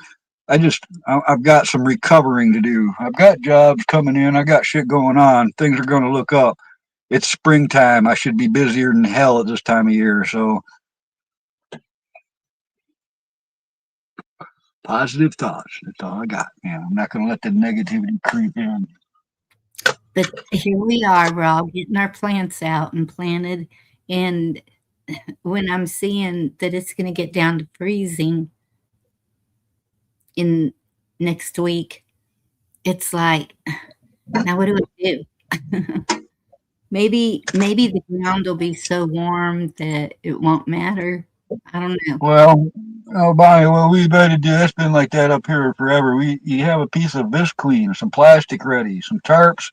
I've got some recovering to do. I've got jobs coming in. I got shit going on. Things are going to look up. It's springtime. I should be busier than hell at this time of year. So positive thoughts. That's all I got, man. I'm not going to let the negativity creep in. But here we are. We're all getting our plants out and planted. And when I'm seeing that it's going to get down to freezing in next week, it's like, now what do I do? Maybe the ground will be so warm that it won't matter. I don't know. Well, Bonnie, what we better do, it's been like that up here forever. You have a piece of Visqueen, some plastic ready, some tarps,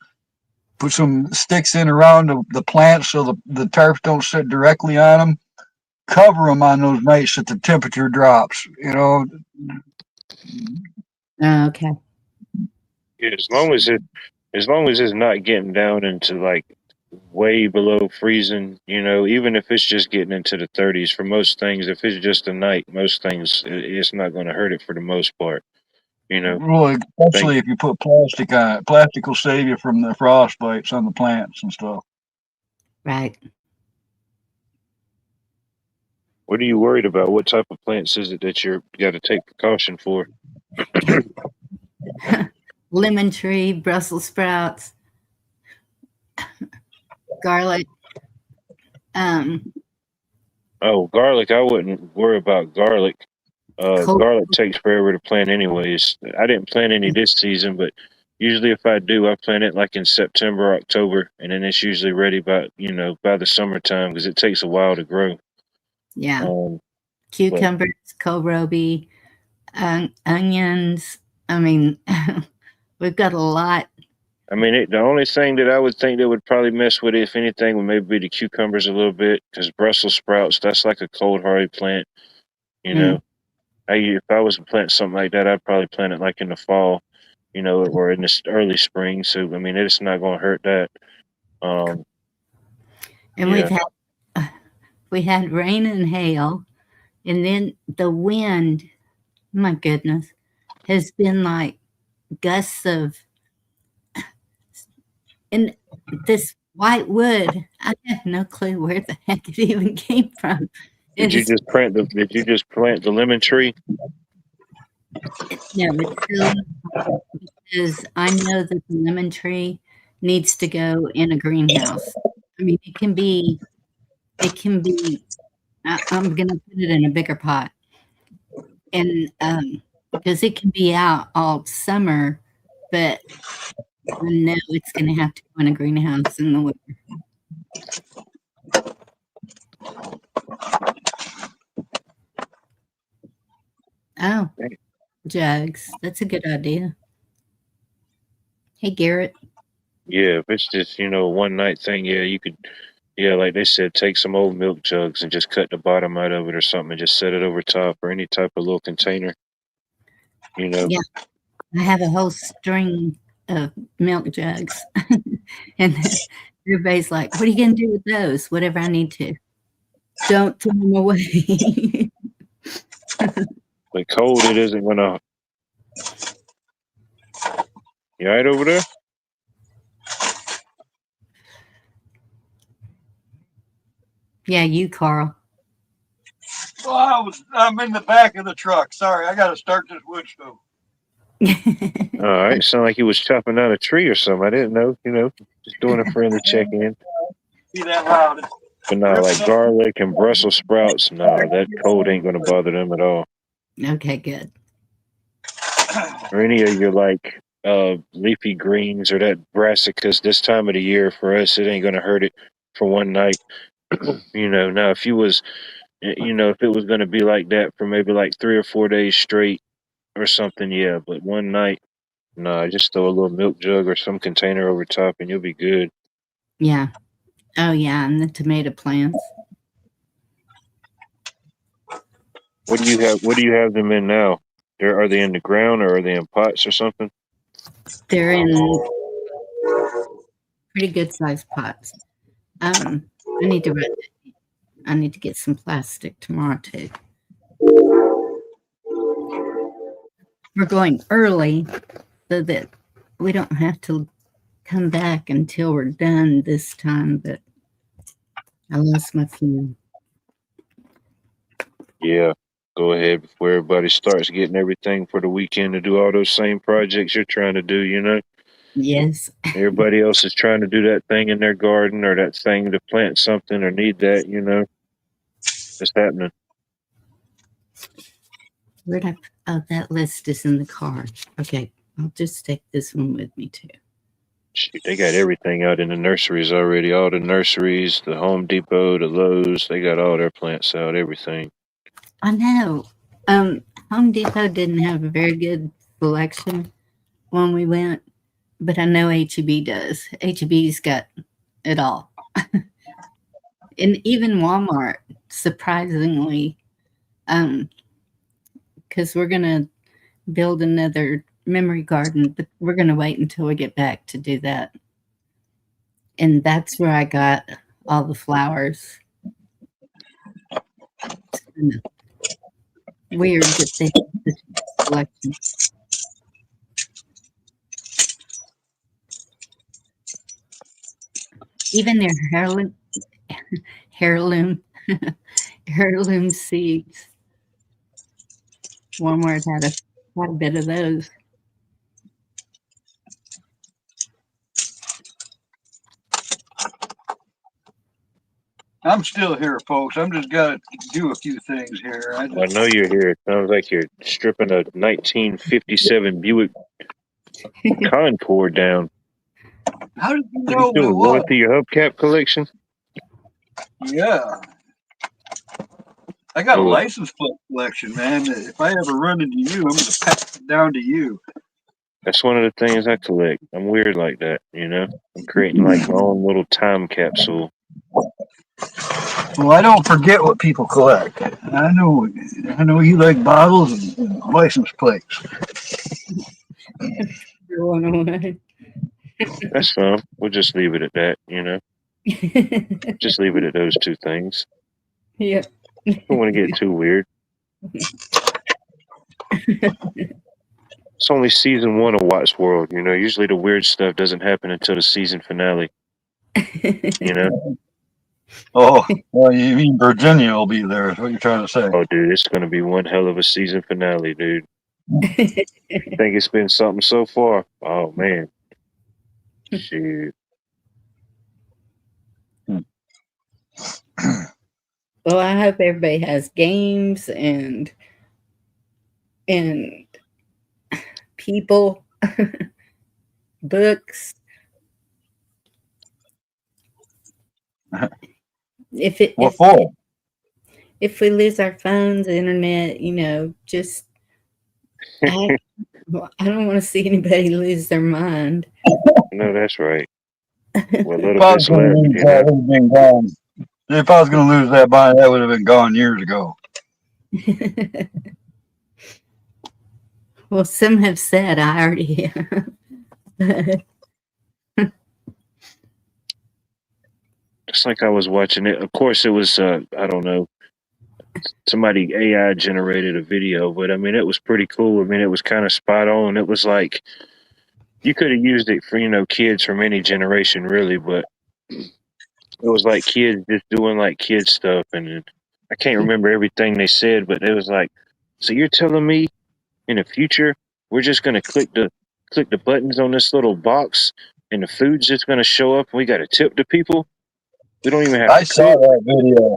put some sticks in around the plants so the tarps don't sit directly on them. Cover them on those nights that the temperature drops. Okay. Yeah, as long as it's not getting down into like way below freezing, even if it's just getting into the 30s for most things, if it's just a night, most things it's not going to hurt it for the most part. Well, Think, especially if you put plastic on it. Plastic will save you from the frost bites on the plants and stuff. Right. what are you worried about? What type of plants is it that you got to take precaution for? Lemon tree, Brussels sprouts, garlic. Oh, garlic. I wouldn't worry about garlic. Cold. Garlic takes forever to plant anyways. I didn't plant any this season, but usually if I do, I plant it like in September, October, and then it's usually ready by the summertime because it takes a while to grow. Yeah. But Cucumbers, kohlrabi, onions. I mean, we've got a lot. I mean, the only thing that I would think that would probably mess with it, if anything, would maybe be the cucumbers a little bit because Brussels sprouts, that's like a cold hardy plant. You know, if I was to plant something like that, I'd probably plant it like in the fall, or in the early spring. So I mean, it's not going to hurt that. And Yeah. we had rain and hail, and then the wind, my goodness, has been like gusts of, and this white wood, I have no clue where the heck it even came from. It is, Did you just plant the lemon tree? no, it's still because I know that the lemon tree needs to go in a greenhouse. I mean, it can be, I'm gonna put it in a bigger pot, and, because it can be out all summer, but I know it's gonna have to go in a greenhouse in the winter. Oh, jugs, that's a good idea. Hey, Garrett. Yeah, if it's just, a one night thing, yeah, you could, yeah, like they said, take some old milk jugs and just cut the bottom out of it or something and just set it over top or any type of little container, you know. Yeah, I have a whole string of milk jugs, and everybody's like, "What are you gonna do with those?" "Whatever I need to. Don't throw them away." But cold, it isn't gonna. You all right over there? Yeah, you, Carl. Well, I'm in the back of the truck. Sorry, I got to start this wood stove. All right, sound like he was chopping down a tree or something. I didn't know, just doing a friendly check in. Be that loud. But nah, like garlic and Brussels sprouts, nah, that cold ain't gonna bother them at all. Okay, good. Or any of your like leafy greens or that brassicas this time of the year for us, it ain't gonna hurt it for one night. Now if you was if it was gonna be like that for maybe like 3 or 4 days straight or something, yeah. But one night, nah, just throw a little milk jug or some container over top and you'll be good. Yeah. Oh, yeah, and the tomato plants. What do you have them in now? Are they in the ground or are they in pots or something? They're in pretty good sized pots. I need to write that. I need to get some plastic tomorrow too. We're going early so that we don't have to come back until we're done this time, but I lost my fuel. Yeah. Go ahead before everybody starts getting everything for the weekend to do all those same projects you're trying to do. Yes. Everybody else is trying to do that thing in their garden or that thing to plant something or need that. It's happening. Where'd I? Oh, that list is in the car. Okay, I'll just take this one with me too. Shoot, they got everything out in the nurseries already. All the nurseries, the Home Depot, the Lowe's, they got all their plants out, everything. I know. Home Depot didn't have a very good selection when we went, but I know HEB does. HEB's got it all. And even Walmart, surprisingly, because we're gonna build another memory garden, but we're gonna wait until we get back to do that. And that's where I got all the flowers. It's kinda weird that they have such a selection. Even their heirloom heirloom seeds. Walmart had quite a bit of those. I'm still here, folks. I'm just got to do a few things here. I know you're here. It sounds like you're stripping a 1957 Buick Concord down. How did you What are you know it doing? Going was? through your hubcap collection? Yeah. I got a Oh, license plate collection, man. If I ever run into you, I'm going to pass it down to you. that's one of the things I collect. I'm weird like that. I'm creating like my own little time capsule. Well, I don't forget what people collect. I know you like bottles and license plates. That's fine. We'll just leave it at that. Just leave it at those two things. Yep. Don't want to get too weird. It's only season one of Watts World. Usually the weird stuff doesn't happen until the season finale. Oh, well, you mean Virginia will be there? Is what you're trying to say? Oh, dude, it's gonna be one hell of a season finale, dude. You think it's been something so far? Oh man, shoot. Well, I hope everybody has games and people, books. If it What for? if we lose our phones, internet, just act. Well, I don't want to see anybody lose their mind. No, that's right. What If little I was bit's going to left, lose you that, know. it would have been gone. If I was going to lose that bond, that would have been gone years ago. Well, some have said I already have. It's like I was watching it. Of course, it was I don't know, somebody AI generated a video, but I mean, it was pretty cool. I mean, it was kind of spot on. It was like you could have used it for kids from any generation, really, but it was like kids just doing like kid stuff, and I can't remember everything they said, but it was like, so you're telling me in the future we're just gonna click the buttons on this little box, and the food's just gonna show up, and we got to tip the people. We don't even have I to saw cook. that video.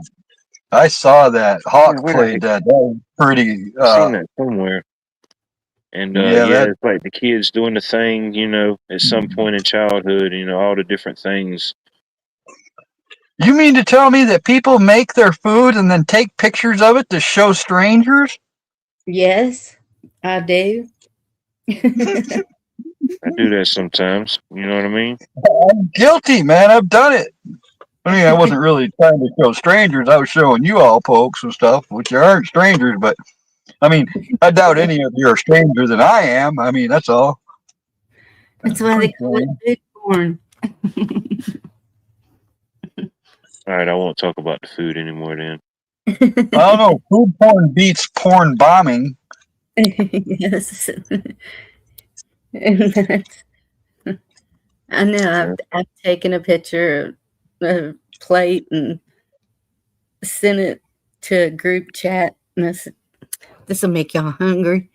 I saw that. Yeah, Hawk where did played that. That was pretty. I seen that somewhere? And Yeah, yeah, that. it's like the kids doing the thing, at some point in childhood, all the different things. You mean to tell me that people make their food and then take pictures of it to show strangers? Yes, I do. I do that sometimes. You know what I mean? I'm guilty, man. I've done it. I mean, I wasn't really trying to show strangers. I was showing you all folks and stuff, which aren't strangers. But I mean, I doubt any of you are stranger than I am. I mean, that's all. That's why they call it food porn. All right, I won't talk about the food anymore then. I don't know. Food porn beats porn bombing. Yes. And that's, I know Yeah. I've taken a picture of a plate and sent it to a group chat, and I said, "This will make y'all hungry."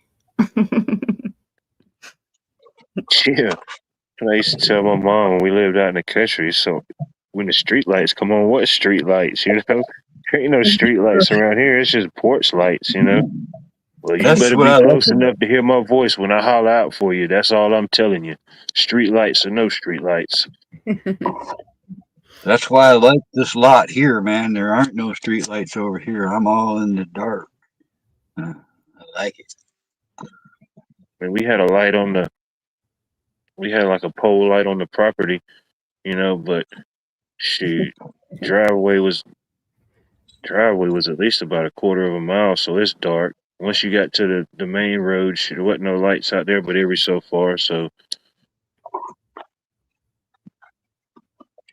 Yeah. I used to tell my mom when we lived out in the country, so when the street lights come on, what street lights, There ain't no street lights around here. It's just porch lights. Well, you That's better what be I like. close enough to hear my voice when I holler out for you. That's all I'm telling you. Street lights or no street lights. That's why I like this lot here, man. There aren't no street lights over here. I'm all in the dark. I like it. I mean, we had like a pole light on the property, but shoot, driveway was driveway was at least about a quarter of a mile, so it's dark. Once you got to the main road, there wasn't no lights out there, but every so far. So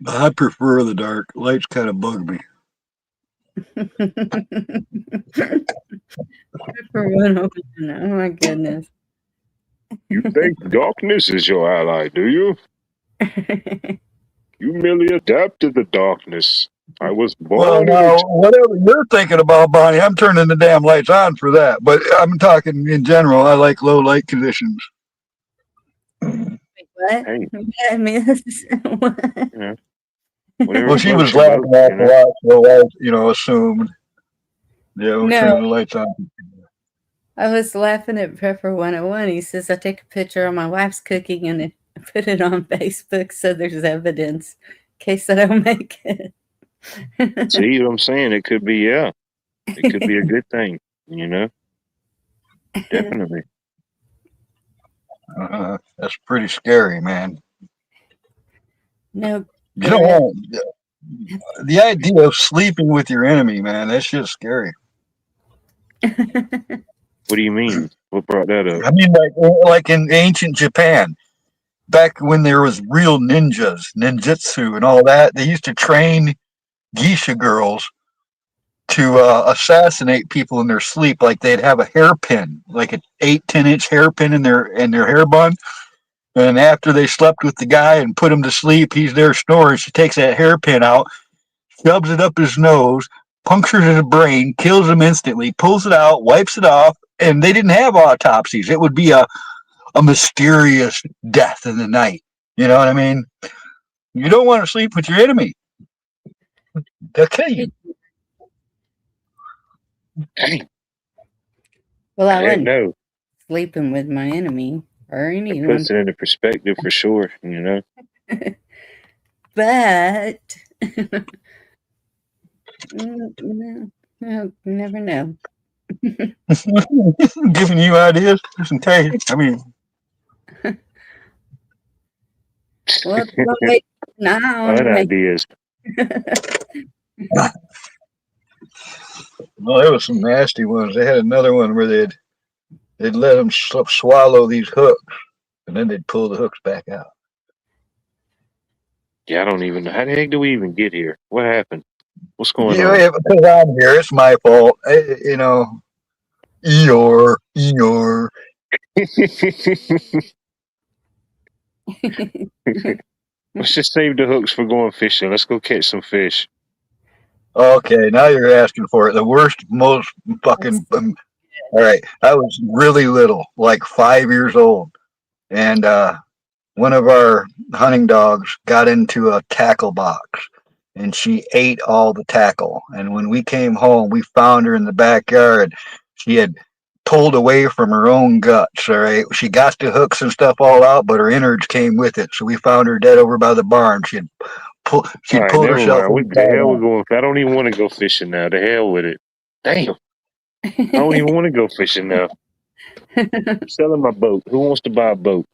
I prefer the dark. Lights kind of bug me. Oh my goodness. you think darkness is your ally, do you? You merely adapt to the darkness. I was Well, born in now, it. whatever you're thinking about, Bonnie, I'm turning the damn lights on for that. But I'm talking in general. I like low light conditions. What? Hey, I miss what? you know, whatever Well, she floats was your laughing boat. off a lot, so I, assumed. Yeah, we're No, turning the lights on. I was laughing at Prepper 101. He says, I take a picture of my wife's cooking and then put it on Facebook so there's evidence in case I don't make it. See what I'm saying? It could be, yeah. It could be a good thing. Definitely. That's pretty scary, man. No, You don't want the idea of sleeping with your enemy, man. That's just scary. What do you mean? What brought that up? I mean, like in ancient Japan, back when there was real ninjas, ninjutsu, and all that, they used to train geisha girls to assassinate people in their sleep. Like they'd have a hairpin, like an 8-10 inch hairpin in their hair bun. And after they slept with the guy and put him to sleep, he's there snoring. She takes that hairpin out, shoves it up his nose, punctures his brain, kills him instantly, pulls it out, wipes it off, and they didn't have autopsies. It would be a mysterious death in the night. You know what I mean? You don't want to sleep with your enemy. They'll kill you. Dang, Well, I heck wasn't no. sleeping with my enemy or It anyone, puts it into perspective for sure, but no, never know. Giving you ideas just in case. I mean, Well, don't wait an eye on Fun me. ideas. well, there was some nasty ones. They had another one where they'd let them swallow these hooks, and then they'd pull the hooks back out. Yeah, I don't even know. How the heck do we even get here? What happened? What's going You know, on? yeah, because I'm here, it's my fault. You know, Eeyore. Let's just save the hooks for going fishing. Let's go catch some fish. Okay, now you're asking for it. The worst, most fucking. All right, I was really little, like 5 years old, and one of our hunting dogs got into a tackle box, and she ate all the tackle. And when we came home, we found her in the backyard. She had pulled away from her own guts. All right, she got the hooks and stuff all out, but her innards came with it. So we found her dead over by the barn. All She'd right, pulled never herself mind. The inside hell we're out. going. I don't even want to go fishing now. The hell with it. Damn, I don't even want to go fishing now. I'm selling my boat. Who wants to buy a boat?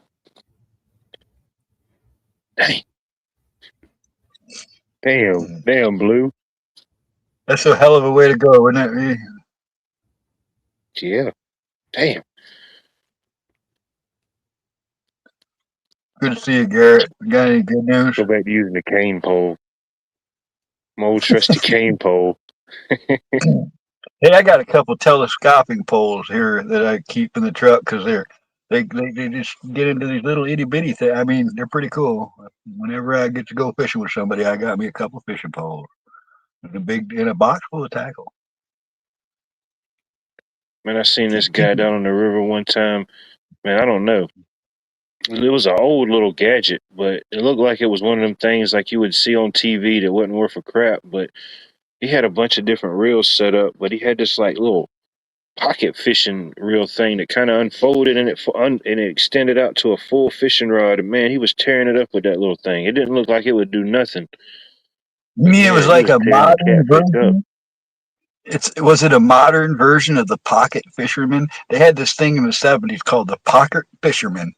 Dang, damn, Blue. That's a hell of a way to go, isn't it? Yeah, damn. Good to see you, Garrett. Got any good news? Go back to using the cane pole. My old trusty cane pole. Hey, I got a couple telescoping poles here that I keep in the truck because they just get into these little itty bitty things. I mean, they're pretty cool. Whenever I get to go fishing with somebody, I got me a couple fishing poles in a box full of tackle. Man, I seen this guy down on the river one time. Man, I don't know. It was an old little gadget, but it looked like it was one of them things like you would see on TV that wasn't worth a crap. But he had a bunch of different reels set up, but he had this like little pocket fishing reel thing that kind of unfolded and it extended out to a full fishing rod. And man, he was tearing it up with that little thing. It didn't look like it would do nothing, You but mean it was man, he like was a tearing the modern catfish up. version? Was it a modern version of the pocket fisherman? They had this thing in the '70s called the pocket fisherman.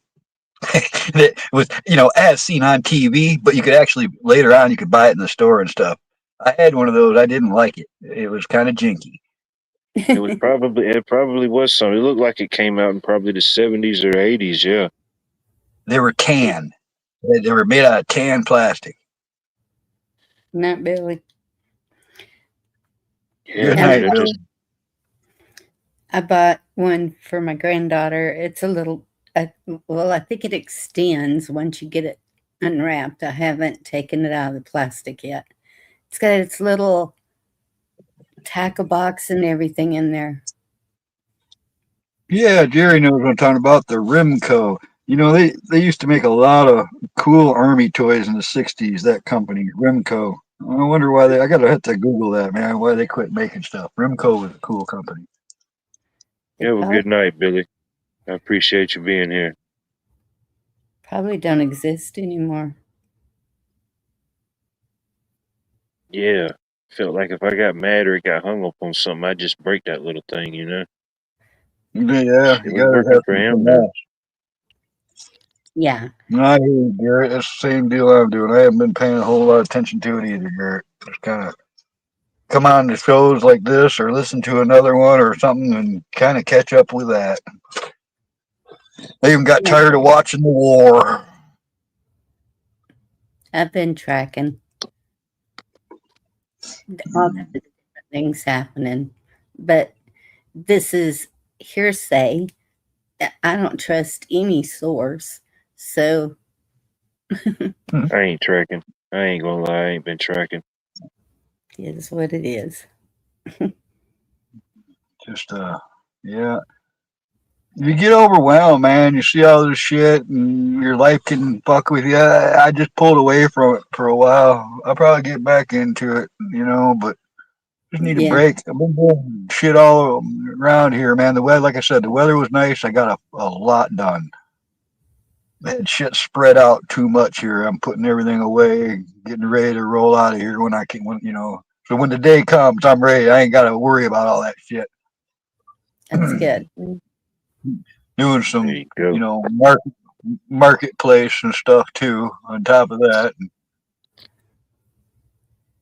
That was, as seen on TV, but you could actually later on you could buy it in the store and stuff. I had one of those. I didn't like it. It was kind of jinky. It probably was something. It looked like it came out in probably the 70s or 80s. Yeah, They were tan. They were made out of tan plastic. Not Billy. yeah, Good man. night, It Bill. just I bought one for my granddaughter. It's a little, well, I think it extends once you get it unwrapped. I haven't taken it out of the plastic yet. It's got its little tackle box and everything in there. Yeah, Jerry knows what I'm talking about. The Rimco. They used to make a lot of cool army toys in the '60s. That company, Rimco. I wonder why I gotta have to Google that, man. Why they quit making stuff? Rimco was a cool company. They have a good night, Billy. I appreciate you being here. probably don't exist anymore. Yeah, felt like if I got mad or got hung up on something, I'd just break that little thing. Yeah, It you was gotta working have for some him though. finesse. Yeah. No, I hear you, Garrett. That's the same deal I'm doing. I haven't been paying a whole lot of attention to it either, Garrett. Just kind of come on to shows like this or listen to another one or something and kind of catch up with that. I even got tired of watching the war. I've been tracking all the different things happening, but this is hearsay. I don't trust any source. So I ain't tracking. I ain't gonna lie, I ain't been tracking. is what it is. Just yeah. You get overwhelmed, man. You see all this shit, and your life can fuck with you. I just pulled away from it for a while. I'll probably get back into it, but just need a Yeah, break. I've been doing shit all around here, man. The weather, like I said, the weather was nice. I got a lot done. Man, shit spread out too much here. I'm putting everything away, getting ready to roll out of here when I can, So when the day comes, I'm ready. I ain't got to worry about all that shit. that's good. Doing There some, you go. marketplace and stuff too. On top of that,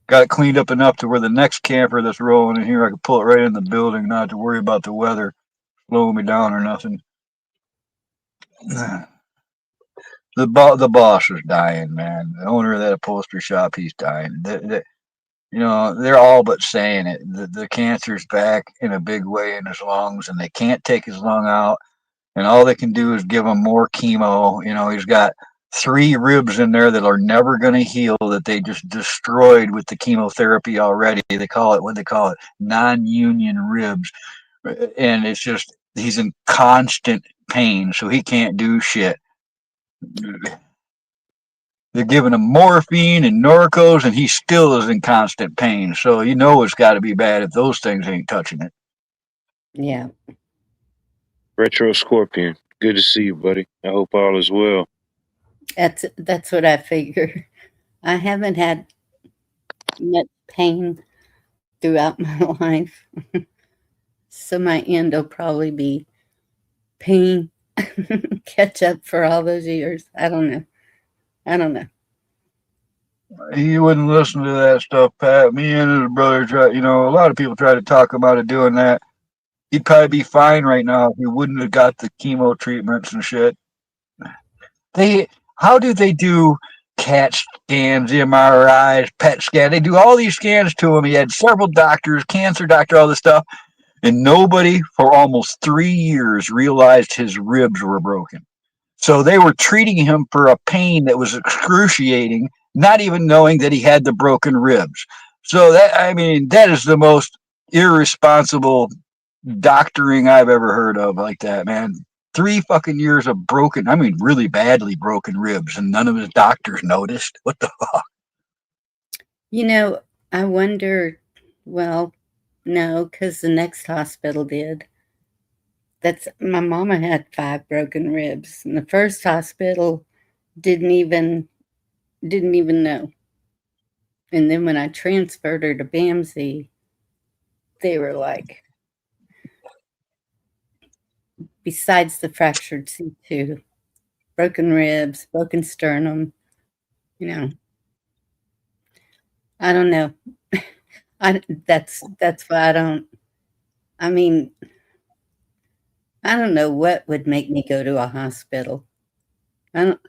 got it cleaned up enough to where the next camper that's rolling in here, I can pull it right in the building, not have to worry about the weather slowing me down or nothing. The boss is dying, man. The owner of that upholstery shop, he's dying. They're all but saying it. The cancer's back in a big way in his lungs, and they can't take his lung out. And all they can do is give him more chemo. He's got 3 ribs in there that are never going to heal, that they just destroyed with the chemotherapy already. They call it, what they call it, non-union ribs. And it's just, he's in constant pain, so he can't do shit. They're giving him morphine and Norcos, and he still is in constant pain. So it's got to be bad if those things ain't touching it. Yeah, Retro Scorpion. Good to see you, buddy. I hope all is well. that's what I figure. I haven't had much pain throughout my life, so my end will probably be pain catch up for all those years. I don't know. I don't know. He wouldn't listen to that stuff, Pat. Me and his brother try. A lot of people try to talk him out of doing that. He'd probably be fine right now if he wouldn't have got the chemo treatments and shit. How do they do CAT scans, MRIs, PET scans? They do all these scans to him. He had several doctors, cancer doctor, all this stuff, and nobody for almost 3 years realized his ribs were broken. So they were treating him for a pain that was excruciating, not even knowing that he had the broken ribs. So that is the most irresponsible doctoring I've ever heard of like that, man. 3 fucking years of really badly broken ribs, and none of his doctors noticed. What the fuck? I wonder, well, no, because the next hospital did. That's my mama had 5 broken ribs, and the first hospital didn't even know. And then when I transferred her to Bamsey, they were like, besides the fractured C2, broken ribs, broken sternum, you know. I don't know. That's why I don't. I mean, I don't know what would make me go to a hospital. I don't.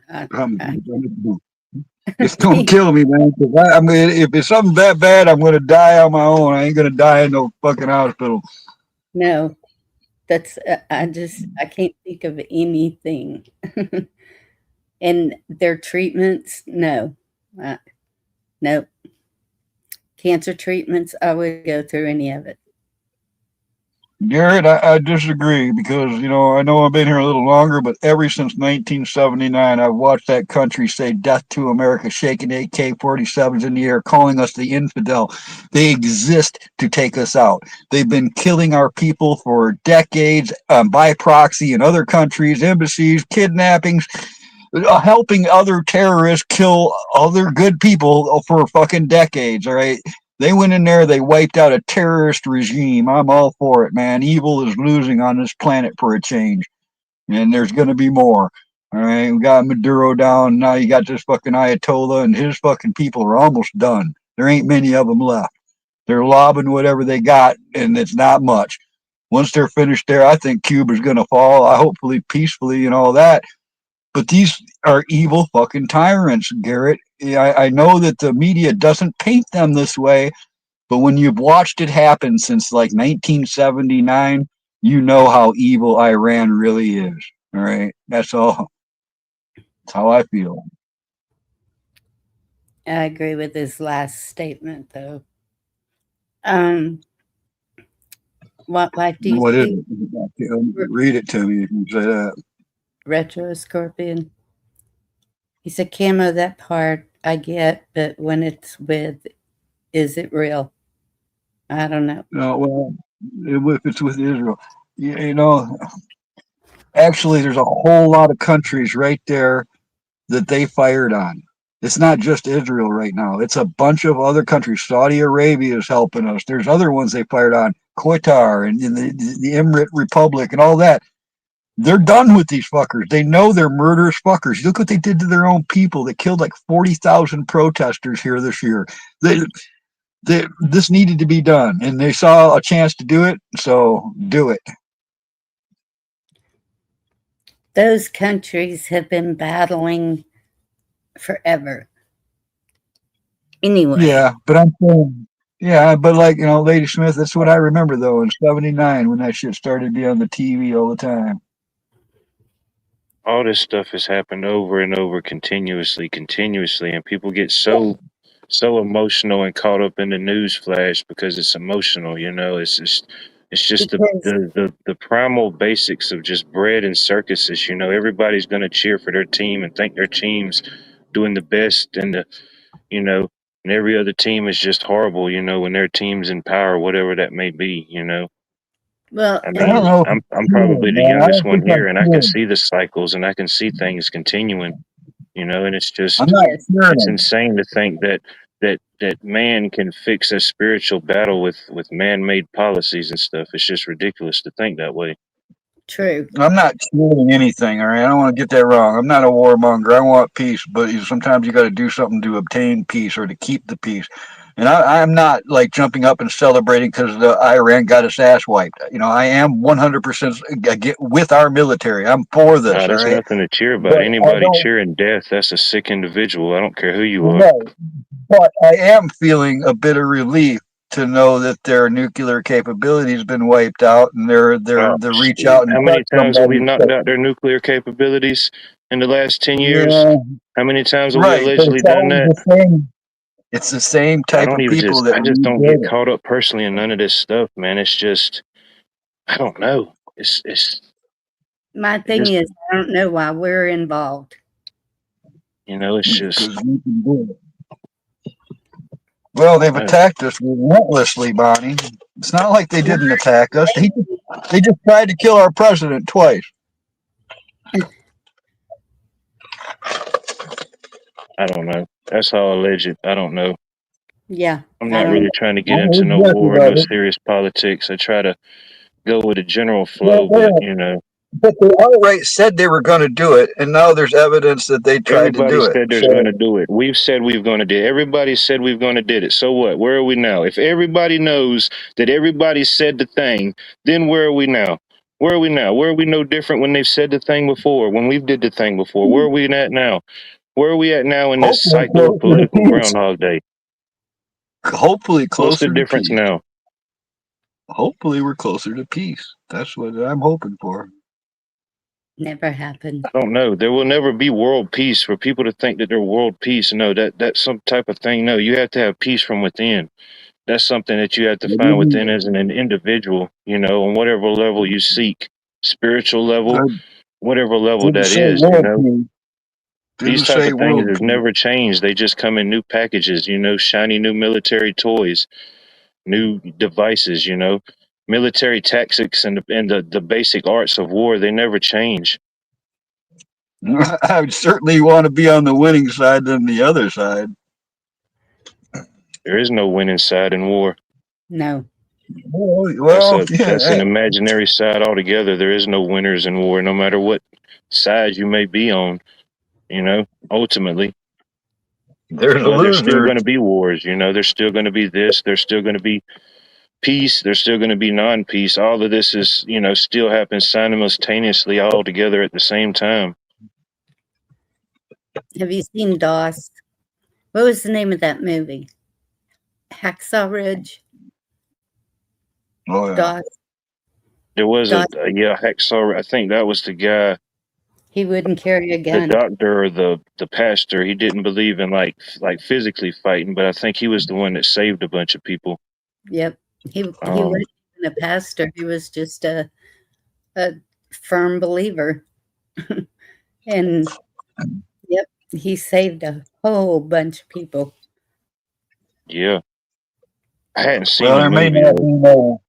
It's gonna kill me, man. If it's something that bad, I'm gonna die on my own. I ain't gonna die in no fucking hospital. No, that's I can't think of anything. And their treatments, no, nope. Cancer treatments, I would go through any of it. Garrett, I disagree because, I know I've been here a little longer, but ever since 1979, I've watched that country say death to America, shaking AK-47s in the air, calling us the infidel. They exist to take us out. They've been killing our people for decades by proxy in other countries, embassies, kidnappings, helping other terrorists kill other good people for fucking decades, all right? They went in there, they wiped out a terrorist regime. I'm all for it, man. Evil is losing on this planet for a change. And there's going to be more. All right. We got Maduro down. Now you got this fucking Ayatollah, and his fucking people are almost done. There ain't many of them left. They're lobbing whatever they got, and it's not much. Once they're finished there, I think Cuba's going to fall, hopefully peacefully and all that. But these are evil fucking tyrants, Garrett. I know that the media doesn't paint them this way, but when you've watched it happen since like 1979, you know how evil Iran really is. All right. That's all. That's how I feel. I agree with his last statement, though. What life do you What is see? it? Read it to me if you say that. Retro Scorpion. He said, Camo, that part I get, but when it's with, is it real? I don't know. No, well, if it's with Israel, you know, actually, there's a whole lot of countries right there that they fired on. It's not just Israel right now. It's a bunch of other countries. Saudi Arabia is helping us. There's other ones they fired on, Qatar and the Emirate Republic and all that. They're done with these fuckers. They know they're murderous fuckers. Look what they did to their own people. They killed like 40,000 protesters here this year. This needed to be done, and they saw a chance to do it, so do it. Those countries have been battling forever. Anyway. Yeah, but I'm saying, yeah, but like, Lady Smith, that's what I remember though in '79 when that shit started to be on the TV all the time. All this stuff has happened over and over continuously, and people get so emotional and caught up in the news flash because it's emotional. It's just Because the primal basics of just bread and circuses. Everybody's going to cheer for their team and think their team's doing the best, and every other team is just horrible. When their team's in power, whatever that may be. well, I I don't mean, know if I'm it's I'm pure, probably the man. I youngest don't one think I'm here, and I can pure. see the cycles, and I can see things continuing. And it's I'm just not yes, it's pure. insane to think that man can fix a spiritual battle with man-made policies and stuff. It's just ridiculous to think that way. true. I'm not cheating anything. All right, I don't want to get that wrong. I'm not a warmonger. I want peace, but sometimes you got to do something to obtain peace or to keep the peace. And I'm not like jumping up and celebrating because the Iran got its ass wiped. I am 100% with our military. I'm for No, this. All there's right, nothing to cheer about. but I Anybody don't. cheering death, that's a sick individual. I don't care who you are. Right. But I am feeling a bit of relief to know that their nuclear capability has been wiped out, and Well, the reach shit. out and How touch many times have we somebody. knocked out their nuclear capabilities in the last 10 years? Yeah, How many times have we right. But allegedly it's done always that? the same. It's the same type of people that I just don't redid get it. caught up personally in none of this stuff, man. It's just, I don't know. My It thing just, is, I don't know why we're involved. it's just, Because we can do it. Well, they've uh, attacked us relentlessly, Bonnie. It's not like they didn't attack us. They just tried to kill our president twice. I don't know. That's all alleged. I don't know. Yeah, I'm I not don't. really trying to get Well, into where's no the war, record no of it? serious politics. I try to go with the general Well, flow, but but they outright said they were going to do it, and now there's evidence that they tried to everybody do it. said there's going So to do it. We've said we've going to do it. Everybody said we've going to did it. So what? Where are we now? If everybody knows that everybody said the thing, then where are we now? Where are we now? Where are we no different when they've said the thing before, when we've did the thing before? Where are we at now? Where are we at now in this hopefully cycle of closer to political peace. Groundhog Day? Hopefully What's the closer to difference peace. now? Hopefully we're closer to peace. That's what I'm hoping for. Never happened. I don't know. There will never be world peace for people to think that they're world peace. No, that's some type of thing. No, you have to have peace from within. That's something that you have to It find didn't, within as an individual, on whatever level you seek, spiritual level, it whatever level didn't that say is. world peace. These Didn't type say of things world have peace. never changed. They just come in new packages, shiny new military toys, new devices, military tactics and the basic arts of war. They never change. I would certainly want to be on the winning side than the other side. There is no winning side in war. No. That's Well, a yeah, that's an imaginary side altogether. There is no winners in war, no matter what side you may be on. Ultimately, there's but there's still losers. going to be wars. There's still going to be this. There's still going to be peace. There's still going to be non-peace. All of this is, still happens simultaneously, all together at the same time. Have you seen DOS? What was the name of that movie? Hacksaw Ridge? Oh yeah. DOS. There was DOS. Hacksaw. I think that was the guy, He wouldn't carry a the gun. doctor or the pastor. He didn't believe in like physically fighting, but I think he was the one that saved a bunch of people. Yep. He Um, wasn't even a pastor. He was just a firm believer. And yep, he saved a whole bunch of people. yeah, I hadn't seen Well, the there may movie not be though. no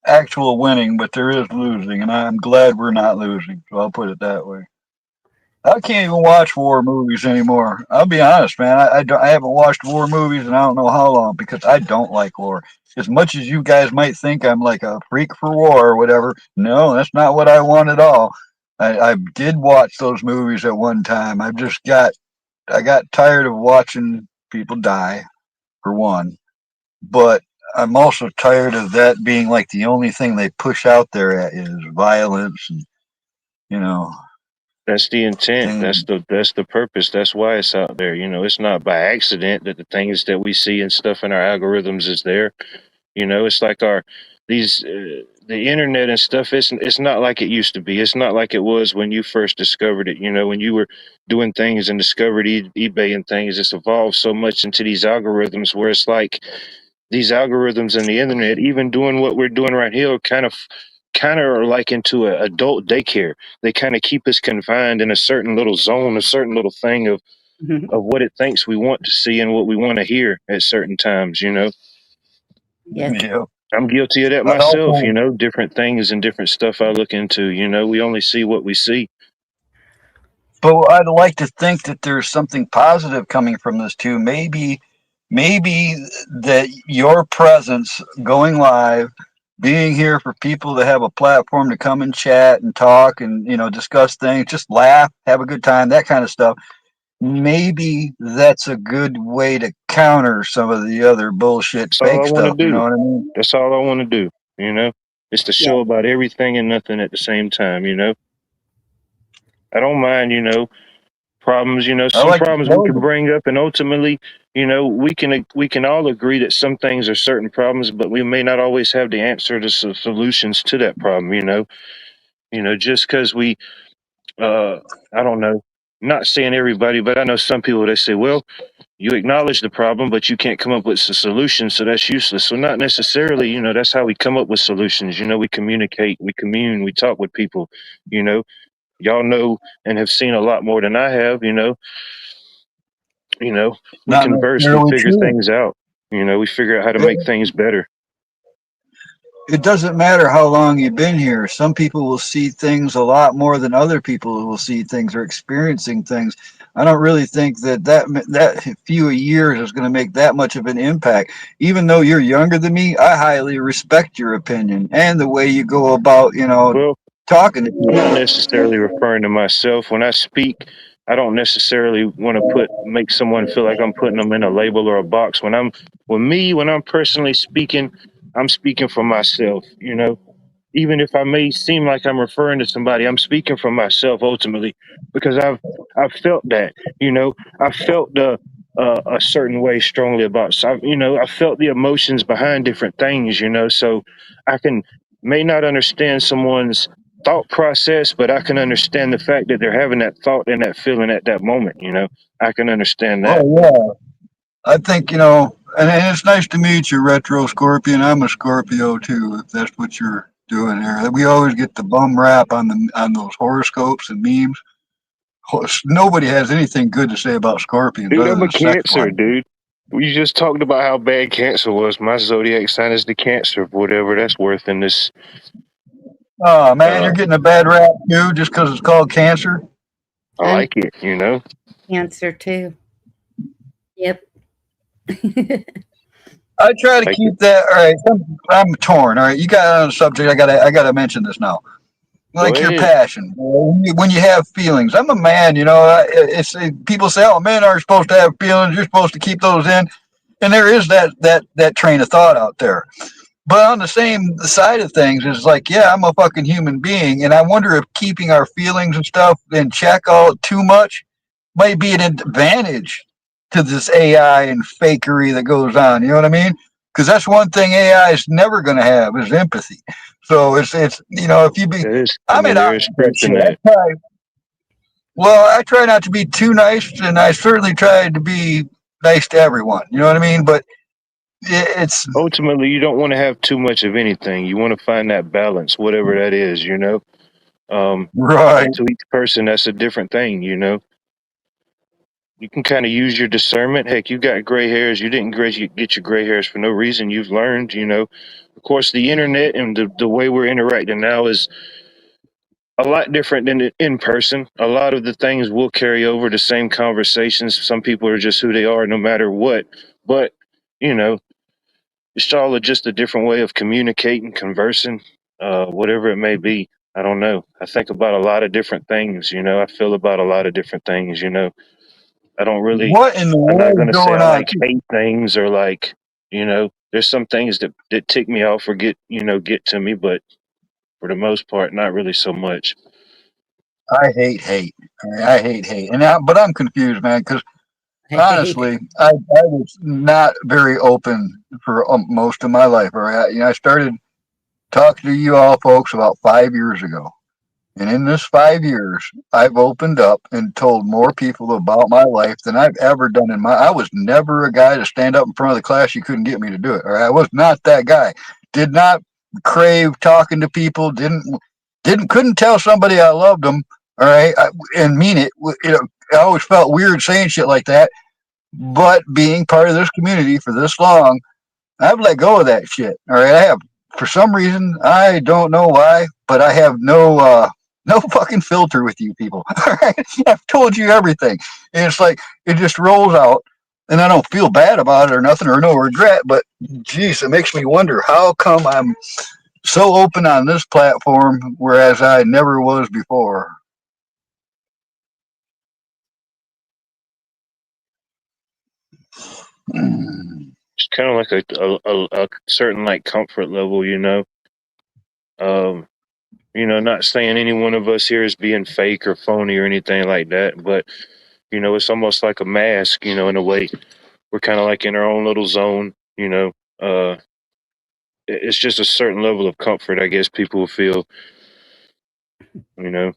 actual winning, but there is losing, and I'm glad we're not losing. So I'll put it that way. I can't even watch war movies anymore. I'll be honest, man. I haven't watched war movies in I don't know how long because I don't like war. As much as you guys might think I'm like a freak for war or whatever, no, that's not what I want at all. I did watch those movies at one time. I got tired of watching people die, for one. But I'm also tired of that being like the only thing they push out there at is violence and, you know, That's the intent. things. That's the purpose. That's why it's out there. It's not by accident that the things that we see and stuff in our algorithms is there. It's like the internet and stuff. It's not like it used to be. It's not like it was when you first discovered it. When you were doing things and discovered eBay and things. It's evolved so much into these algorithms where it's like these algorithms and the internet, even doing what we're doing right here, kind of are like into a adult daycare. They kind of keep us confined in a certain little zone, a certain little thing of what it thinks we want to see and what we want to hear at certain times. Yes. Yeah. I'm guilty of that And myself, also, different things and different stuff I look into. We only see what we see. but I'd like to think that there's something positive coming from this too. Maybe that your presence going live, being here for people to have a platform to come and chat and talk and discuss things, just laugh, have a good time, that kind of stuff. Maybe that's a good way to counter some of the other bullshit That's all fake I want to stuff. You know do. what I mean? That's all I want to do. It's to Yeah. show about everything and nothing at the same time. I don't mind, problems, I some like to problems we tell can you. bring up, and ultimately, we can all agree that some things are certain problems, but we may not always have the answer to solutions to that problem. Just because we, uh, I don't know, not saying everybody, but I know some people they say, well, you acknowledge the problem, but you can't come up with a solution, so that's useless. So not necessarily, that's how we come up with solutions. We communicate, we commune, we talk with people. You know, y'all know and have seen a lot more than I have. You know, we Not converse, we necessarily figure true. things out. We figure out how to It, make things better. it doesn't matter how long you've been here. Some people will see things a lot more than other people who will see things or experiencing things. I don't really think that few years is going to make that much of an impact. Even though you're younger than me, I highly respect your opinion and the way you go about, Well, talking to I'm not people. necessarily referring to myself when I speak. I don't necessarily want to make someone feel like I'm putting them in a label or a box. When I'm personally speaking, I'm speaking for myself. Even if I may seem like I'm referring to somebody, I'm speaking for myself ultimately because I've felt that. I felt a certain way strongly about. So I felt the emotions behind different things. So I can may not understand someone's thought process, but I can understand the fact that they're having that thought and that feeling at that moment. I can understand that. Oh yeah, I think and it's nice to meet you, Retro Scorpion. I'm a Scorpio too, if that's what you're doing here. We always get the bum rap on those horoscopes and memes. Nobody has anything good to say about scorpions Dude, other I'm a than sex Cancer, life. dude. We just talked about how bad Cancer was. My zodiac sign is the Cancer, whatever that's worth in this. Oh man, Uh, you're getting a bad rap too, just because it's called cancer. I I'm like it. Cancer too. Yep. I try to Like it. keep that. All right, I'm torn. All right, you got on the subject. I gotta mention this now. Go Like your ahead. passion when you have feelings. I'm a man. It's people say, "Oh, men aren't supposed to have feelings. You're supposed to keep those in." And there is that train of thought out there. But on the same side of things, it's like, yeah, I'm a fucking human being, and I wonder if keeping our feelings and stuff in check all too much might be an advantage to this AI and fakery that goes on. You know what I mean? Because that's one thing AI is never going to have is empathy. So it's if you be, There is. I I'm mean, at there odds is with that truth shit. in that. I try not to be too nice, and I certainly try to be nice to everyone. You know what I mean? But it's Ultimately, you don't want to have too much of anything. You want to find that balance, whatever that is, you know. right. And to each person, that's a different thing, you know. You can kind of use your discernment. Heck, you got gray hairs. You didn't get your gray hairs for no reason. You've learned, you know. Of course, the internet and the way we're interacting now is a lot different than in person. A lot of the things will carry over the same conversations. Some people are just who they are no matter what. But, you know, it's all just a different way of communicating, conversing, whatever it may be. I don't know. I think about a lot of different things, you know. I feel about a lot of different things, you know. I don't really, What in the I'm not world going is to say going I on? like hate things or like, you know, there's some things that tick me off or get to me, but for the most part, not really so much. I hate hate. I hate hate. But I'm confused, man, because I hate. honestly, I was not very open for most of my life. All right, I started talking to you all folks about 5 years ago. And in this 5 years, I've opened up and told more people about my life than I've ever done in my. I was never a guy to stand up in front of the class. You couldn't get me to do it. All right, I was not that guy. Did not crave talking to people. Couldn't tell somebody I loved them. All right, and mean it. I always felt weird saying shit like that. But being part of this community for this long, I've let go of that shit. All right, I have for some reason I don't know why, but I have no fucking filter with you people. All right, I've told you everything, and it's like it just rolls out, and I don't feel bad about it or nothing or no regret. But geez, it makes me wonder how come I'm so open on this platform, whereas I never was before. It's kind of like a certain like comfort level, you know. Um, not saying any one of us here is being fake or phony or anything like that, but it's almost like a mask, in a way. We're kind of like in our own little zone, you know. Uh, it's just a certain level of comfort, I guess people will feel, you know.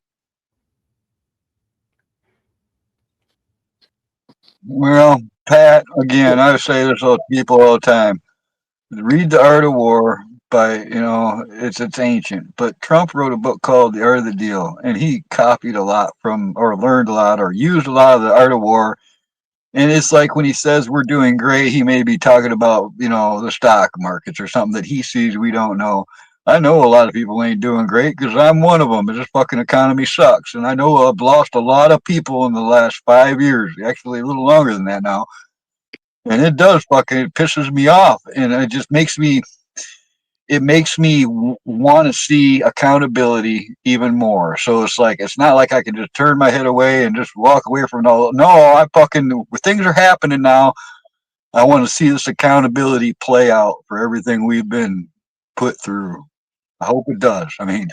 Well, Pat, again, I say this to people all the time. Read The Art of War by, it's ancient, but Trump wrote a book called The Art of the Deal, and he copied a lot from, or learned a lot, or used a lot of The Art of War. And it's like when he says we're doing great, he may be talking about, the stock markets or something that he sees we don't know. I know a lot of people ain't doing great because I'm one of them. This fucking economy sucks. And I know I've lost a lot of people in the last 5 years, actually a little longer than that now. And it does fucking, it pisses me off. And it just makes me want to see accountability even more. So it's like it's not like I can just turn my head away and just walk away from it all. No, I fucking things are happening now. I want to see this accountability play out for everything we've been put through. I hope it does. I mean,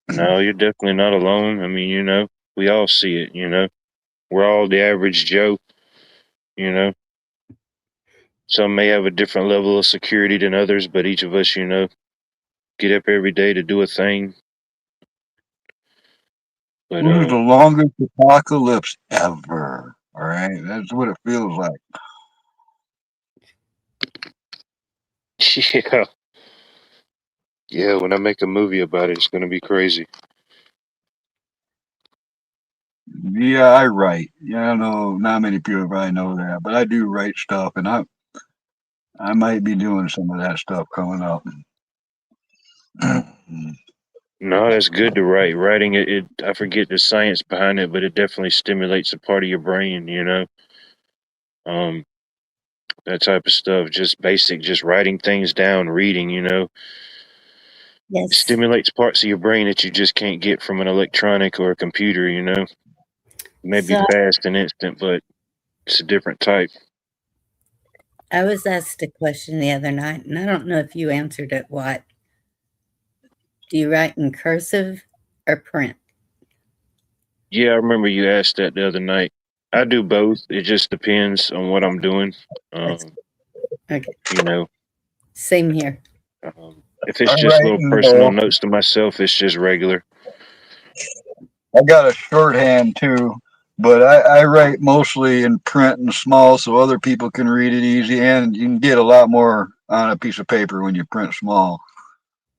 No, you're definitely not alone. I mean, we all see it, We're all the average Joe, you know. Some may have a different level of security than others, but each of us, get up every day to do a thing. But it was the longest apocalypse ever. All right, that's what it feels like. yeah, yeah. When I make a movie about it, it's gonna be crazy. Yeah, I write. Yeah, I know not many people probably know that, but I do write stuff, and I might be doing some of that stuff coming up. No, that's good to write. Writing it, I forget the science behind it, but it definitely stimulates a part of your brain. Um, that type of stuff. Just basic, just writing things down, reading. It Yes. stimulates parts of your brain that you just can't get from an electronic or a computer. It may be So fast and instant, but it's a different type. I was asked a question the other night, and I don't know if you answered it. What do you write in cursive or print? Yeah, I remember you asked that the other night. I do both. It just depends on what I'm doing. That's Um, okay. you know, Same here. if it's I'm just little writing. personal notes to myself, it's just regular. I got a shorthand too. But I write mostly in print and small so other people can read it easy, and you can get a lot more on a piece of paper when you print small.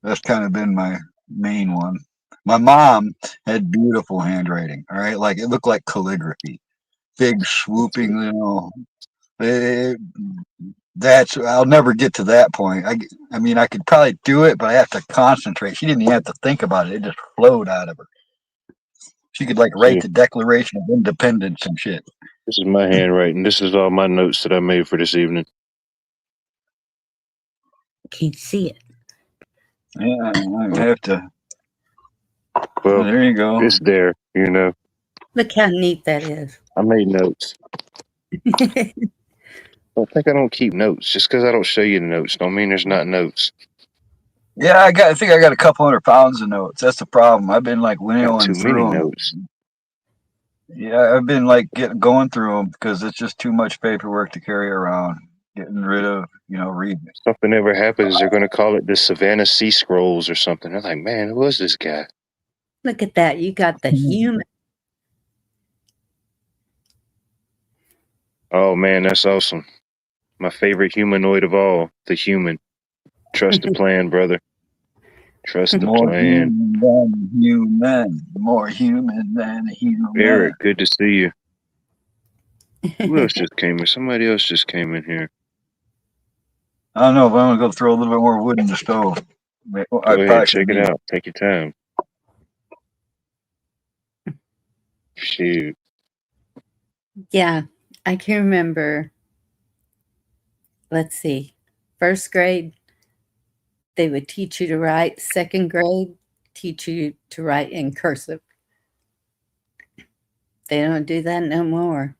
That's kind of been my main one. My mom had beautiful handwriting, all right? Like it looked like calligraphy. Big swooping, eh, that's I'll never get to that point. I mean, I could probably do it, but I have to concentrate. She didn't even have to think about it. It just flowed out of her. She could like write See, the Declaration of Independence and shit. this is my handwriting. This is all my notes that I made for this evening. Can't see it. Yeah, I have to. Well, There you go. it's there, you know. Look how neat that is. I made notes. I think I don't keep notes. Just because I don't show you the notes don't mean there's not notes. Yeah, I think I got a couple 100 pounds of notes. That's the problem. I've been like Got winnowing too many through them. notes. Yeah, I've been like going through them because it's just too much paperwork to carry around. Getting rid of, reading. Something ever happens, they're going to call it the Savannah Sea Scrolls or something. They're like, man, who was this guy? Look at that. You got the human. Oh, man, that's awesome. My favorite humanoid of all, the human. Trust the plan, brother. Trust the More plan. human than a human. More human than a human. Eric, good to see you. Who else just came in? Somebody else just came in here. I don't know if I'm gonna go throw a little bit more wood in the stove. I Go probably ahead, should check it be. out. Take your time. Shoot. Yeah, I can remember. Let's see. First grade, they would teach you to write. Second grade, teach you to write in cursive. They don't do that no more.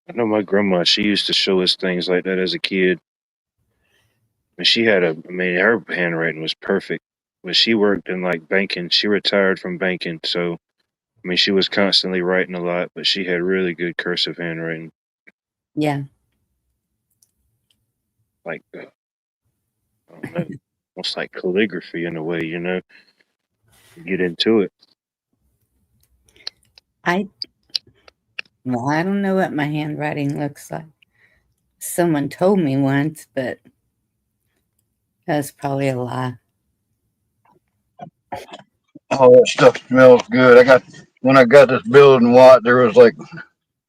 I know my grandma, she used to show us things like that as a kid. And she had her handwriting was perfect. But she worked in like banking. She retired from banking. So, she was constantly writing a lot, but she had really good cursive handwriting. Yeah. Like, I don't know, almost like calligraphy in a way, Get into it. I don't know what my handwriting looks like. Someone told me once, but that's probably a lie. Oh, that stuff smells good. When I got this building, there was like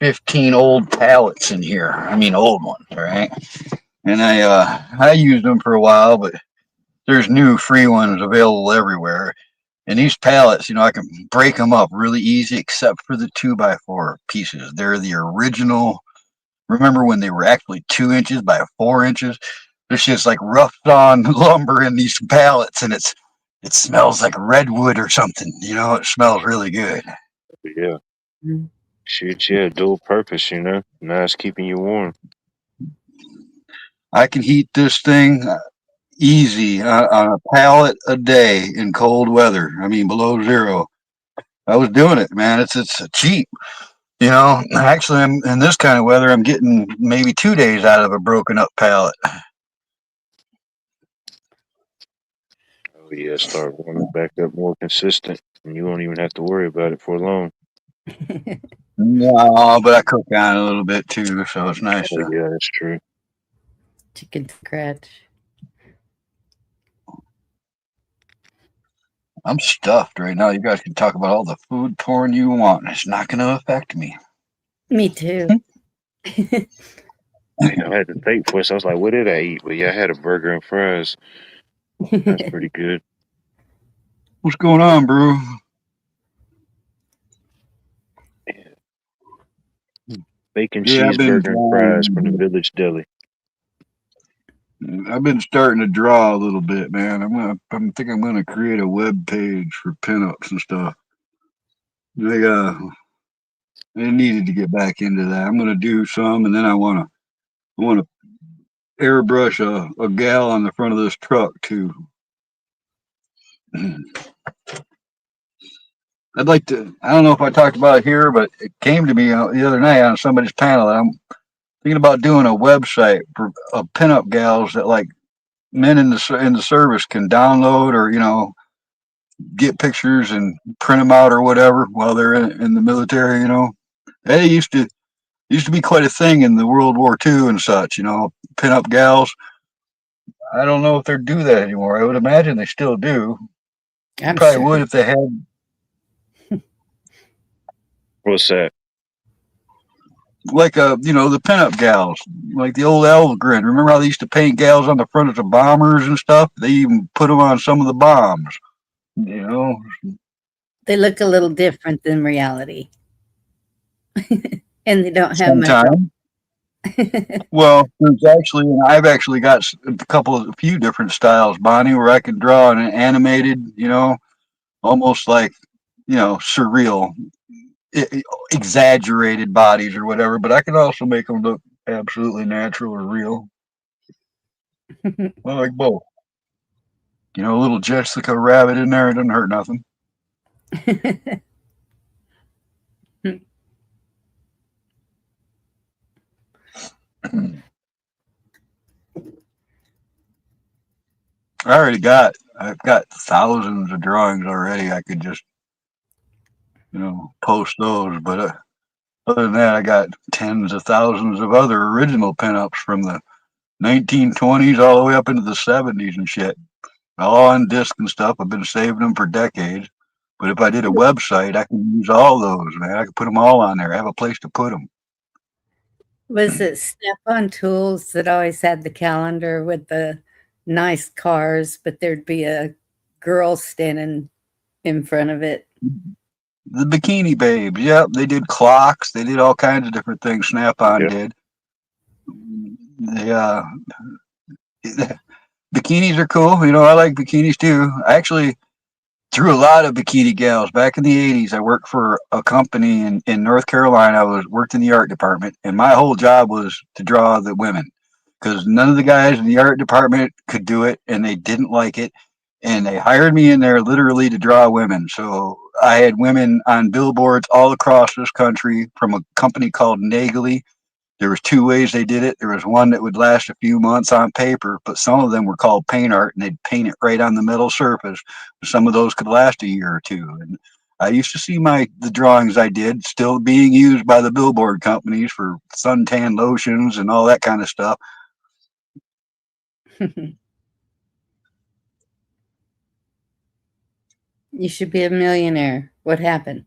15 old pallets in here. I mean, old ones, right? And I used them for a while, but there's new free ones available everywhere. And these pallets, I can break them up really easy, except for the 2x4 pieces. They're the original. Remember when they were actually 2 inches by 4 inches? There's just like rough sawn lumber in these pallets, and it smells like redwood or something. It smells really good. Yeah. Mm. Shoot, yeah, dual purpose, Now it's keeping you warm. I can heat this thing easy on a pallet a day in cold weather. I mean, below zero. I was doing it, man. It's cheap. Actually, in this kind of weather, I'm getting maybe 2 days out of a broken up pallet. Oh yeah, start warming back up more consistent, and you won't even have to worry about it for long. No, but I cook on it a little bit too, so it's nice Oh to. yeah, that's true. Chicken scratch. I'm stuffed right now. You guys can talk about all the food porn you want. It's not going to affect me. Me too. I had to think for us. I was like, what did I eat? But yeah, I had a burger and fries. That's pretty good. What's going on, bro? Bacon, Yeah, cheeseburger, and fries from the Village Deli. I've been starting to draw a little bit, man. I'm gonna create a web page for pinups and stuff. I needed to get back into that. I'm gonna do some, and then I wanna airbrush a gal on the front of this truck too. I'd like to. I don't know if I talked about it here, but it came to me the other night on somebody's panel that I'm thinking about doing a website for pinup gals that like men in the service can download or get pictures and print them out or whatever while they're in the military. They used to be quite a thing in the World War II and such. Pin-up gals. I don't know if they do that anymore. I would imagine they still do. I'm Probably sure. would if they had What's that? like the pinup gals, like the old Elgrin. Remember how they used to paint gals on the front of the bombers and stuff? They even put them on some of the bombs. You know, They look a little different than reality. And they don't have much sometimes. Well, and I've actually got a few different styles, Bonnie, where I can draw an animated, almost like, surreal, exaggerated bodies or whatever. But I can also make them look absolutely natural or real. I like both. A little Jessica Rabbit in there, it doesn't hurt nothing. I've got thousands of drawings already. I could just, post those. But other than that, I got tens of thousands of other original pinups from the 1920s all the way up into the 70s and shit. All on disc and stuff. I've been saving them for decades. But if I did a website, I can use all those, man. I could put them all on there. I have a place to put them. Was it Snap-on Tools that always had the calendar with the nice cars, but there'd be a girl standing in front of it? The Bikini Babes, yep. They did clocks. They did all kinds of different things. Snap-on did. They, bikinis are cool. I like bikinis too. I actually drew a lot of bikini gals back in the 80s. I worked for a company in North Carolina. I worked in the art department, and my whole job was to draw the women because none of the guys in the art department could do it, and they didn't like it. And they hired me in there literally to draw women. So I had women on billboards all across this country from a company called Nagely. There was two ways they did it. There was one that would last a few months on paper, but some of them were called paint art, and they'd paint it right on the metal surface. Some of those could last a year or two. And I used to see the drawings I did still being used by the billboard companies for suntan lotions and all that kind of stuff. You should be a millionaire. What happened?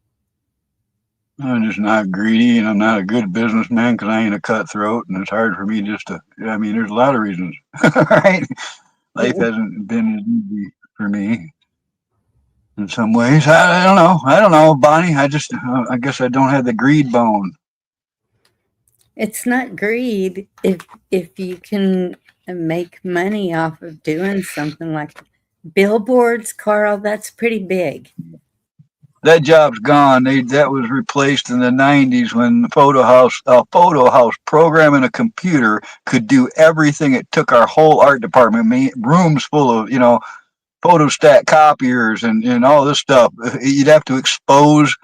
I'm just not greedy, and I'm not a good businessman because I ain't a cutthroat, and it's hard for me just to. I mean, there's a lot of reasons, right? Life hasn't been as easy for me in some ways. I don't know. I don't know, Bonnie. I guess I don't have the greed bone. It's not greed if you can make money off of doing something like billboards, Carl. That's pretty big. That job's gone. That was replaced in the 90s when a photo house program in a computer could do everything. It took our whole art department, rooms full of, photostat copiers and all this stuff. You'd have to expose,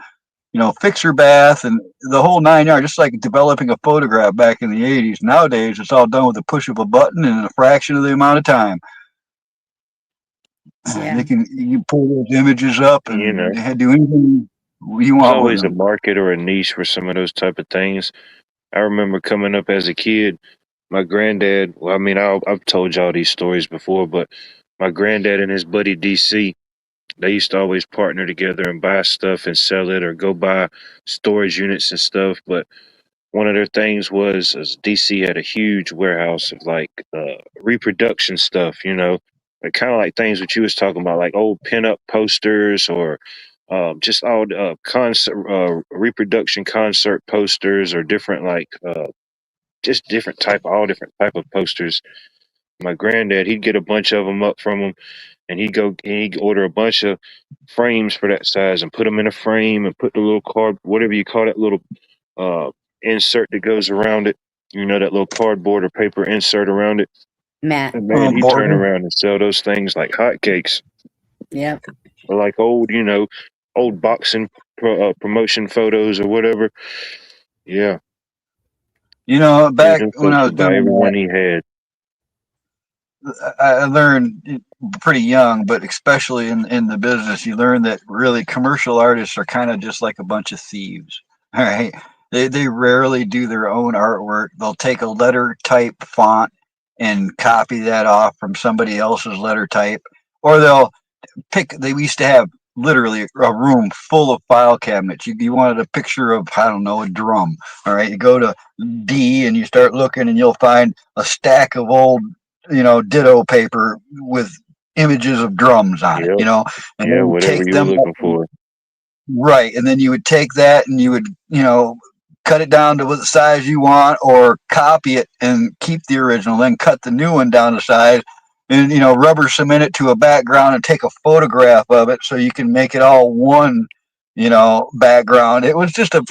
fix your bath and the whole 9 yards, just like developing a photograph back in the 80s. Nowadays, it's all done with the push of a button and in a fraction of the amount of time. Yeah. You pull those images up and do anything you want. There's always a market or a niche for some of those type of things. I remember coming up as a kid, my granddad, well, I mean, I've told y'all these stories before, but my granddad and his buddy DC, they used to always partner together and buy stuff and sell it or go buy storage units and stuff. But one of their things was DC had a huge warehouse of like reproduction stuff, like kind of like things that you was talking about, like old pinup posters or just all concert reproduction concert posters or different like just all different type of posters. My granddad, he'd get a bunch of them up from him, and he'd order a bunch of frames for that size and put them in a frame and put the little card, whatever you call that little uh, insert that goes around it. That little cardboard or paper insert around it. Matt. And man, he'd turn around and sell those things like hotcakes. Yep. Or like old boxing promotion photos or whatever. Yeah. Back when I was doing everyone he had. I learned pretty young, but especially in the business, you learn that really commercial artists are kind of just like a bunch of thieves. All right. They rarely do their own artwork. They'll take a letter type font and copy that off from somebody else's letter type, or they'll they used to have literally a room full of file cabinets. You wanted a picture of, I don't know, a drum. All right, you go to D and you start looking, and you'll find a stack of old, ditto paper with images of drums on it. Yep. And Yeah, then you whatever take you were them looking for. right, and then you would take that and you would, cut it down to what size you want, or copy it and keep the original, then cut the new one down to size, and rubber cement it to a background and take a photograph of it so you can make it all one, background. It was just a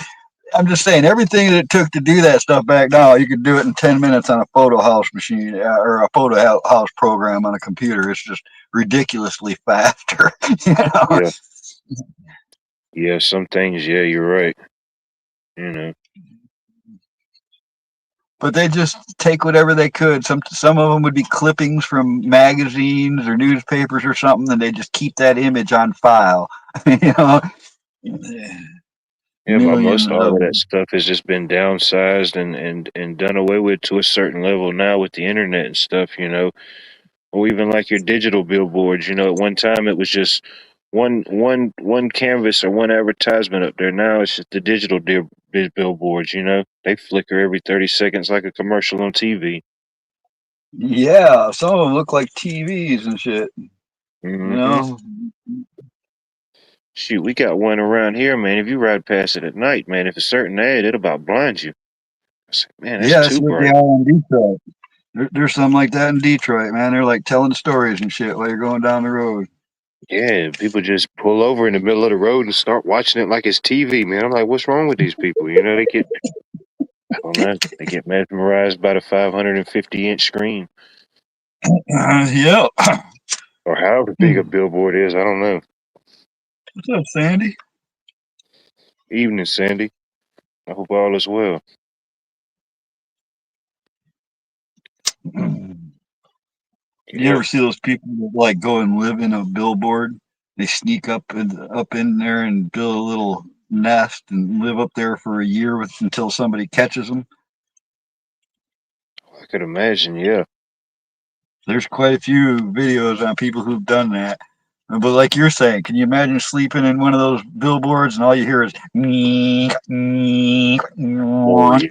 I'm just saying, everything that it took to do that stuff back now, you could do it in 10 minutes on a photo house machine, or a photo house program on a computer. It's just ridiculously faster. you know? Yeah. Yeah, some things, yeah, you're right. You know. But they just take whatever they could. Some of them would be clippings from magazines or newspapers or something, and they just keep that image on file. you know, Yeah, but millions most of all of that them. stuff has just been downsized and done away with to a certain level now with the internet and stuff, or even like your digital billboards. At one time it was just one canvas or one advertisement up there. Now it's just the digital billboards. They flicker every 30 seconds like a commercial on TV. Yeah, some of them look like TVs and shit. You Hmm. know, Shoot, we got one around here, man. If you ride past it at night, man, if it's a certain ad, it about blind you. I said, man, that's yeah, that's too what they bright. are in Detroit. There's some like that in Detroit, man. They're like telling stories and shit while you're going down the road. Yeah, people just pull over in the middle of the road and start watching it like it's TV, man. I'm like, what's wrong with these people? I don't know, they get mesmerized by the 550-inch screen Yeah. or however big a What's billboard is. I don't know. up, Sandy? Evening, Sandy. I hope all is well. You Yeah, ever see those people that like go and live in a billboard? They sneak up in there and build a little nest and live up there for a year until somebody catches them. I could imagine. Yeah, There's quite a few videos on people who've done that. But like you're saying, can you imagine sleeping in one of those billboards and all you hear is oh yeah,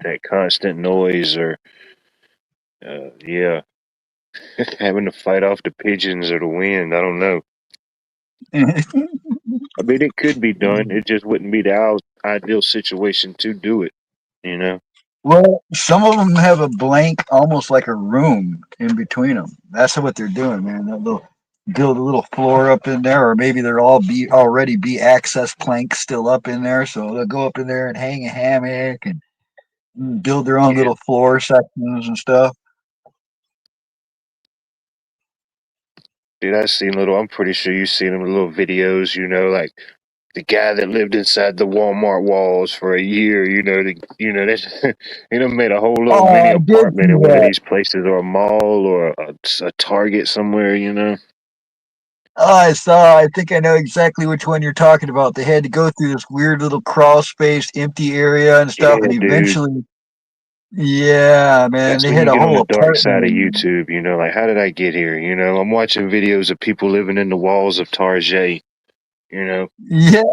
that constant noise, or yeah, having to fight off the pigeons or the wind. I don't know. I mean, it could be done. It just wouldn't be the ideal situation to do it. You know. Well, some of them have a blank, almost like a room in between them. That's what they're doing, man. They'll build a little floor up in there, or maybe they're all be already be access planks still up in there. So they'll go up in there and hang a hammock and build their own Yeah, little floor sections and stuff. dude, I seen little. I'm pretty sure you seen them little videos. Like the guy that lived inside the Walmart walls for a year. That made a whole little mini Oh, I did apartment see in one of that. these places, or a mall, or a Target somewhere. Oh, I saw. I think I know exactly which one you're talking about. They had to go through this weird little crawl space, empty area and stuff, Yeah, and dude. eventually, yeah, man, That's they when had you a get on whole the dark side of apartment. YouTube. Like how did I get here? I'm watching videos of people living in the walls of Target. You know, Yeah,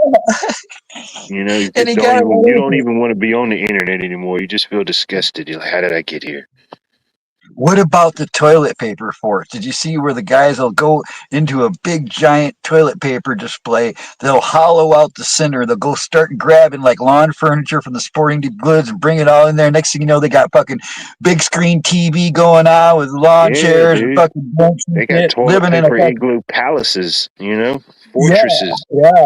you and just he don't got even you away with don't it. even want to be on the internet anymore. You just feel disgusted. You're like, how did I get here? What about the toilet paper force? Did you see where the guys will go into a big giant toilet paper display? They'll hollow out the center. They'll go start grabbing like lawn furniture from the sporting goods and bring it all in there. Next thing you know, they got fucking big screen TV going on with lawn Yeah, chairs and dude. fucking bench and They got shit, toilet living in a paper fucking igloo palaces, yeah, fortresses, yeah.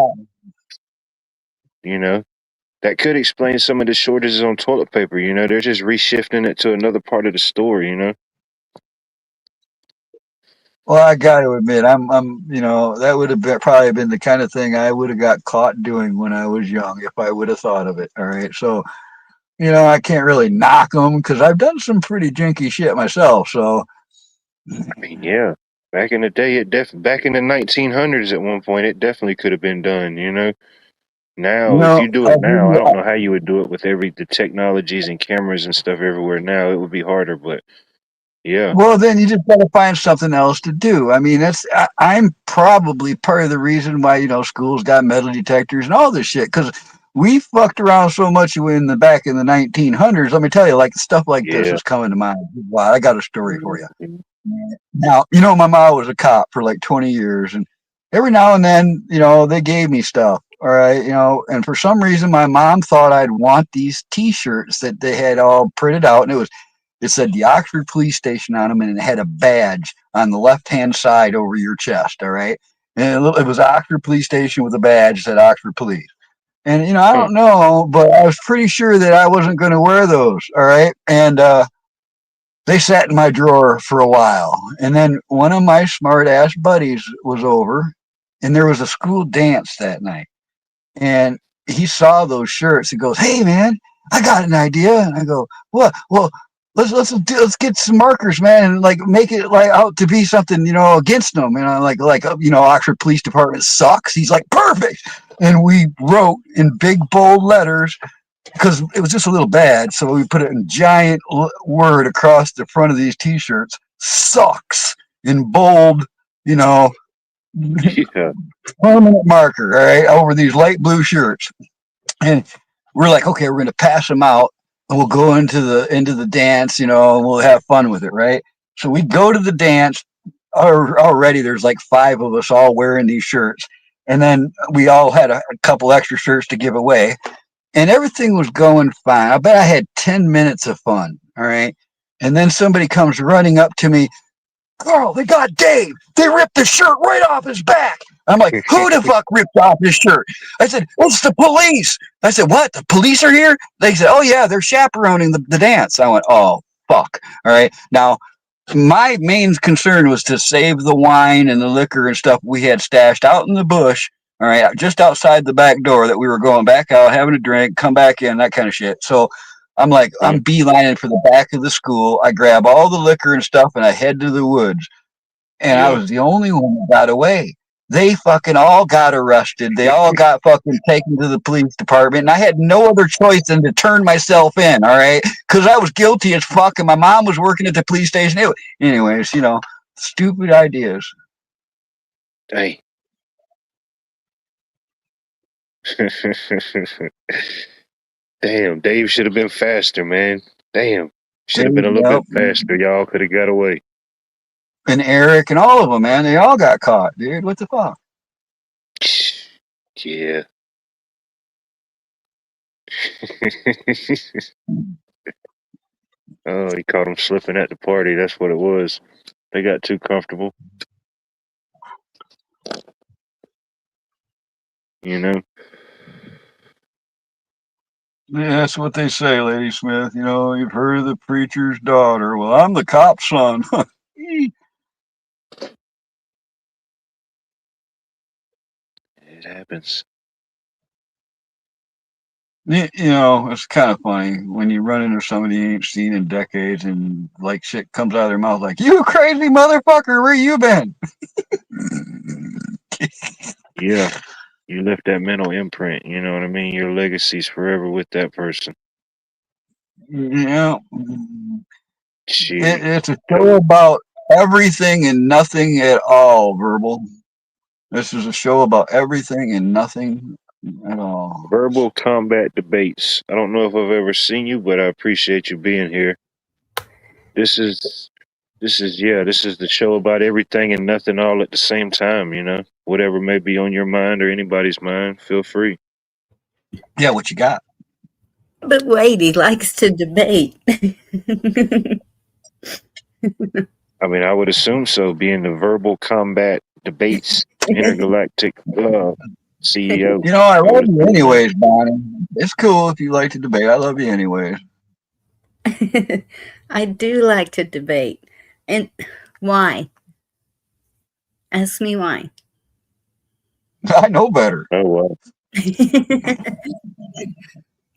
you know. That could explain some of the shortages on toilet paper, They're just reshifting it to another part of the store. Well, I got to admit, that would have probably been the kind of thing I would have got caught doing when I was young if I would have thought of it. All right, so I can't really knock them because I've done some pretty jinky shit myself. So I mean, yeah. Back in the day, back in the 1900s, at one point, it definitely could have been done. Now, if you do it now, I don't know how you would do it with the technologies and cameras and stuff everywhere now. It would be harder, but yeah, Well, then you just got to find something else to do. I mean, I'm probably part of the reason why schools got metal detectors and all this shit because we fucked around so much in the back in the 1900s. Let me tell you, like stuff like this yeah. is coming to mind. Wow, I got a story for you. Mhm. Now, my mom was a cop for like 20 years, and every now and then, they gave me stuff. All right, and for some reason, my mom thought I'd want these T-shirts that they had all printed out, and it said the Oxford Police Station on them, and it had a badge on the left-hand side over your chest. All right, and it was Oxford Police Station with a badge that said Oxford Police. And I Huh. don't know, but I was pretty sure that I wasn't going to wear those. All right, and they sat in my drawer for a while. And then one of my smart ass buddies was over, and there was a school dance that night. And he saw those shirts. He goes, "Hey man, I got an idea." And I go, "What?" "Well, let's get some markers, man, and like make it like out to be something, against them. Oxford Police Department sucks." He's like, "Perfect." And we wrote in big bold letters, because it was just a little bad. So we put it in giant word across the front of these T-shirts, "sucks," in bold, you know, Yeah. permanent marker, all right, over these light blue shirts. And we're like, okay, we're going to pass them out, and we'll go into the dance, and we'll have fun with it, right? So we go to the dance. Already, there's like 5 of us all wearing these shirts, and then we all had a couple extra shirts to give away, and everything was going fine. I bet I had 10 minutes of fun. All right. And then somebody comes running up to me, "Carl, they got Dave. They ripped the shirt right off his back." I'm like, "Who the fuck ripped off his shirt?" I said, "It's the police." I said, "What? The police are here?" They said, "Oh, yeah, they're chaperoning the dance." I went, "Oh, fuck." All right. Now, my main concern was to save the wine and the liquor and stuff we had stashed out in the bush. All right, just outside the back door that we were going back out, having a drink, come back in, that kind of shit. So I'm like, I'm beelining for the back of the school. I grab all the liquor and stuff and I head to the woods. And I Yeah. was the only one that got away. They fucking all got arrested. They all got fucking taken to the police department. And I had no other choice than to turn myself in, all right? Because I was guilty as fuck and my mom was working at the police station. Anyways, stupid ideas. Dang. Damn, Dave should have been faster, man. Damn. Should have been a little bit Yep. faster. Y'all could have got away. And Eric and all of them, man, they all got caught, dude. What the fuck? Yeah. Oh, he caught him slipping at the party. That's what it was. They got too comfortable. You know? Yeah, that's what they say, Lady Smith. You've heard of the preacher's daughter. Well, I'm the cop's son. It happens. It's kind of funny when you run into somebody you ain't seen in decades and like shit comes out of their mouth like, "You crazy motherfucker, where you been?" Yeah. You left that mental imprint. You know what I mean? Your legacy's forever with that person. Yeah. Shit. It's a show about everything and nothing at all, Verbal. This is a show about everything and nothing at all. Verbal combat debates. I don't know if I've ever seen you, but I appreciate you being here. This is this is the show about everything and nothing all at the same time. Whatever may be on your mind or anybody's mind, feel free. Yeah, what you got? But wait, he likes to debate. I mean, I would assume so, being the Verbal Combat Debates Intergalactic CEO. I I love would you assume that. anyways, Bonnie. It's cool if you like to debate. I love you anyways. I do like to debate. And why? Ask me why. I know better. Oh, well.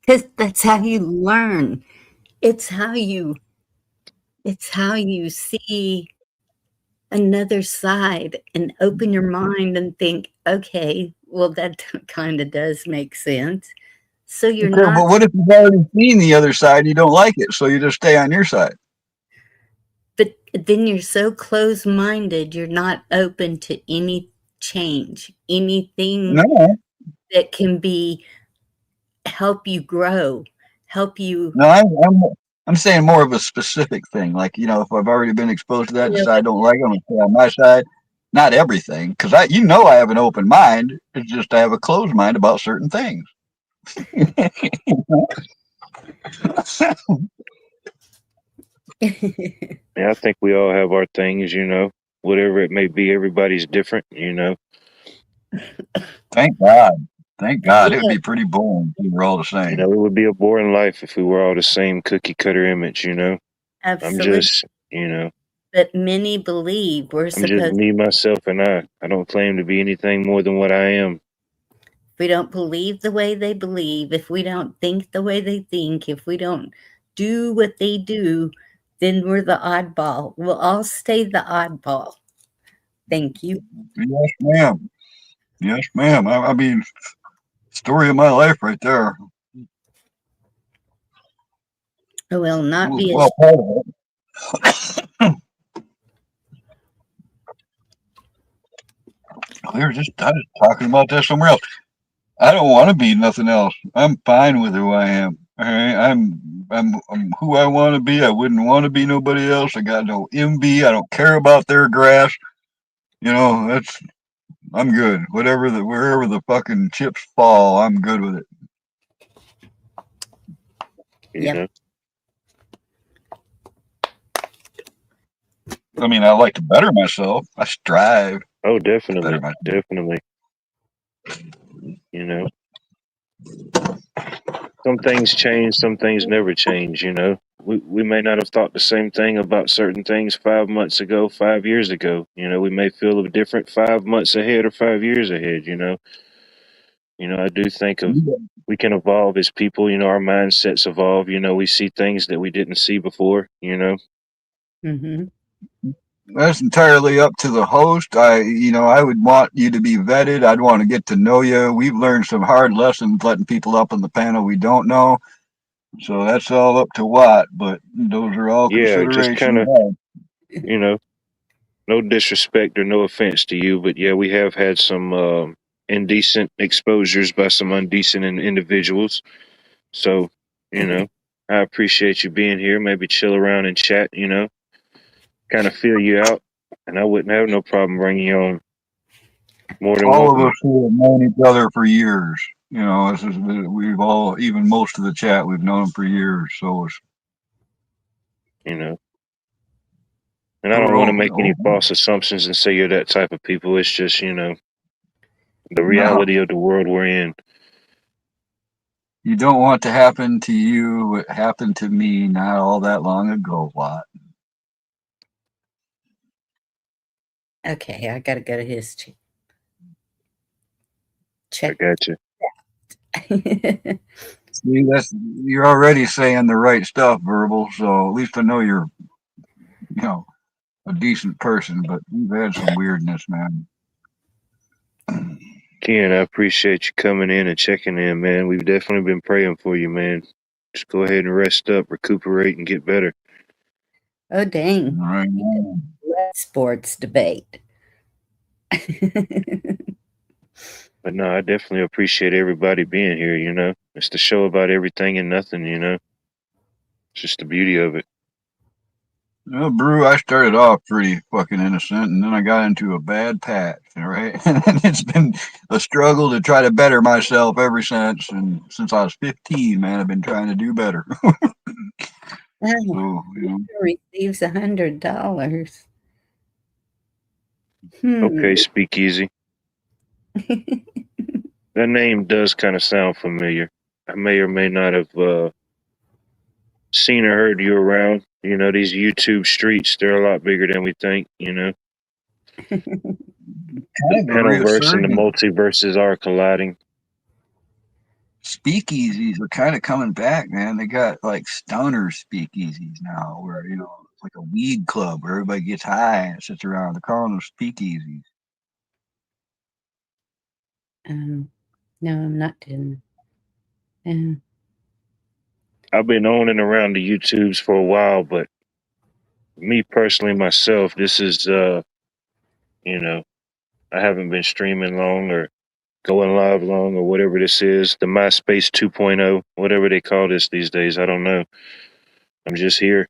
Because that's how you learn. It's how you see another side and open your mind and think, okay, well, that kind of does make sense. So you're Okay, not, but what if you've already seen the other side and you don't like it, so you just stay on your side? but then you're so close minded, you're not open to any change, anything No, that can be help you grow, help you, no, I'm saying more of a specific thing. Like, if I've already been exposed to that, you know, decide I don't like it, I'm gonna stay on my side. Not everything, because I have an open mind. It's just I have a closed mind about certain things. Yeah, I think we all have our things, whatever it may be. Everybody's different, Thank God. Thank God. It would yeah, be pretty boring if we were all the same. It would be a boring life if we were all the same cookie cutter image, I'm absolutely. just, But many believe we're I'm just supposed, me, myself, and I. I don't claim to be anything more than what I am. if we don't believe the way they believe, if we don't think the way they think, if we don't do what they do, then we're the oddball. We'll all stay the oddball. Thank you. Yes, ma'am. Yes, ma'am. I mean, story of my life right there. I will not be Well, part of it. I was talking about that somewhere else. I don't want to be nothing else. I'm fine with who I am. All right? I'm who I want to be. I wouldn't want to be nobody else. I got no envy. I don't care about their grass. That's I'm good. Wherever the fucking chips fall, I'm good with it. You Yep. know. I mean, I like to better myself. I strive Oh, to better definitely, myself. definitely. You know, some things change, some things never change. We may not have thought the same thing about certain things 5 months ago, 5 years ago. We may feel different 5 months ahead or 5 years ahead. I do think of we can evolve as people. Our mindsets evolve. We see things that we didn't see before. Mm-hmm. That's entirely up to the host. I would want you to be vetted. I'd want to get to know you. We've learned some hard lessons letting people up on the panel we don't know. So that's all up to Watt, but those are all Yeah, just kind considerations. of, you know, no disrespect or no offense to you, but yeah, we have had some indecent exposures by some undecent individuals. So, you know, I appreciate you being here. Maybe chill around and chat. Kind of feel you out, and I wouldn't have no problem bringing you on more than All of welcome. us who have known each other for years. We've all, even most of the chat, we've known them for years. You know, and I So don't we're want to all, make any false assumptions and say you're that type of people. It's just the no, reality of the world we're in. you don't want to happen to you what happened to me not all that long ago, Watt. Okay, I gotta go to his I check. got you. See, you're already saying the right stuff, verbal. So at least I know you're, you know, a decent person. But you've had some weirdness, man. Ken, I appreciate you coming in and checking in, man. We've definitely been praying for you, man. Just go ahead and rest up, recuperate, and get better. Oh, dang. All right. Sports debate. But no, I definitely appreciate everybody being here, It's the show about everything and nothing, It's just the beauty of it. Well, Brew, I started off pretty fucking innocent, and then I got into a bad patch. All right, and it's been a struggle to try to better myself ever since. And since I was 15, man, I've been trying to do better. Oh, So, receives $100. Okay, Speakeasy. That name does kind of sound familiar. I may or may not have seen or heard you around. These YouTube streets, they're a lot bigger than we think, kind The of a Panoverse and the resurgence. multiverses are colliding. Speakeasies are kind of coming back, man. They got like stoner speakeasies now, where It's like a weed club where everybody gets high and sits around. They're calling them speakeasies. No, I'm not doing. I've been on and around the YouTubes for a while, but me personally, myself, this is, you know, I haven't been streaming long or going live long or whatever this is. The MySpace 2.0, whatever they call this these days. I don't know. I'm just here,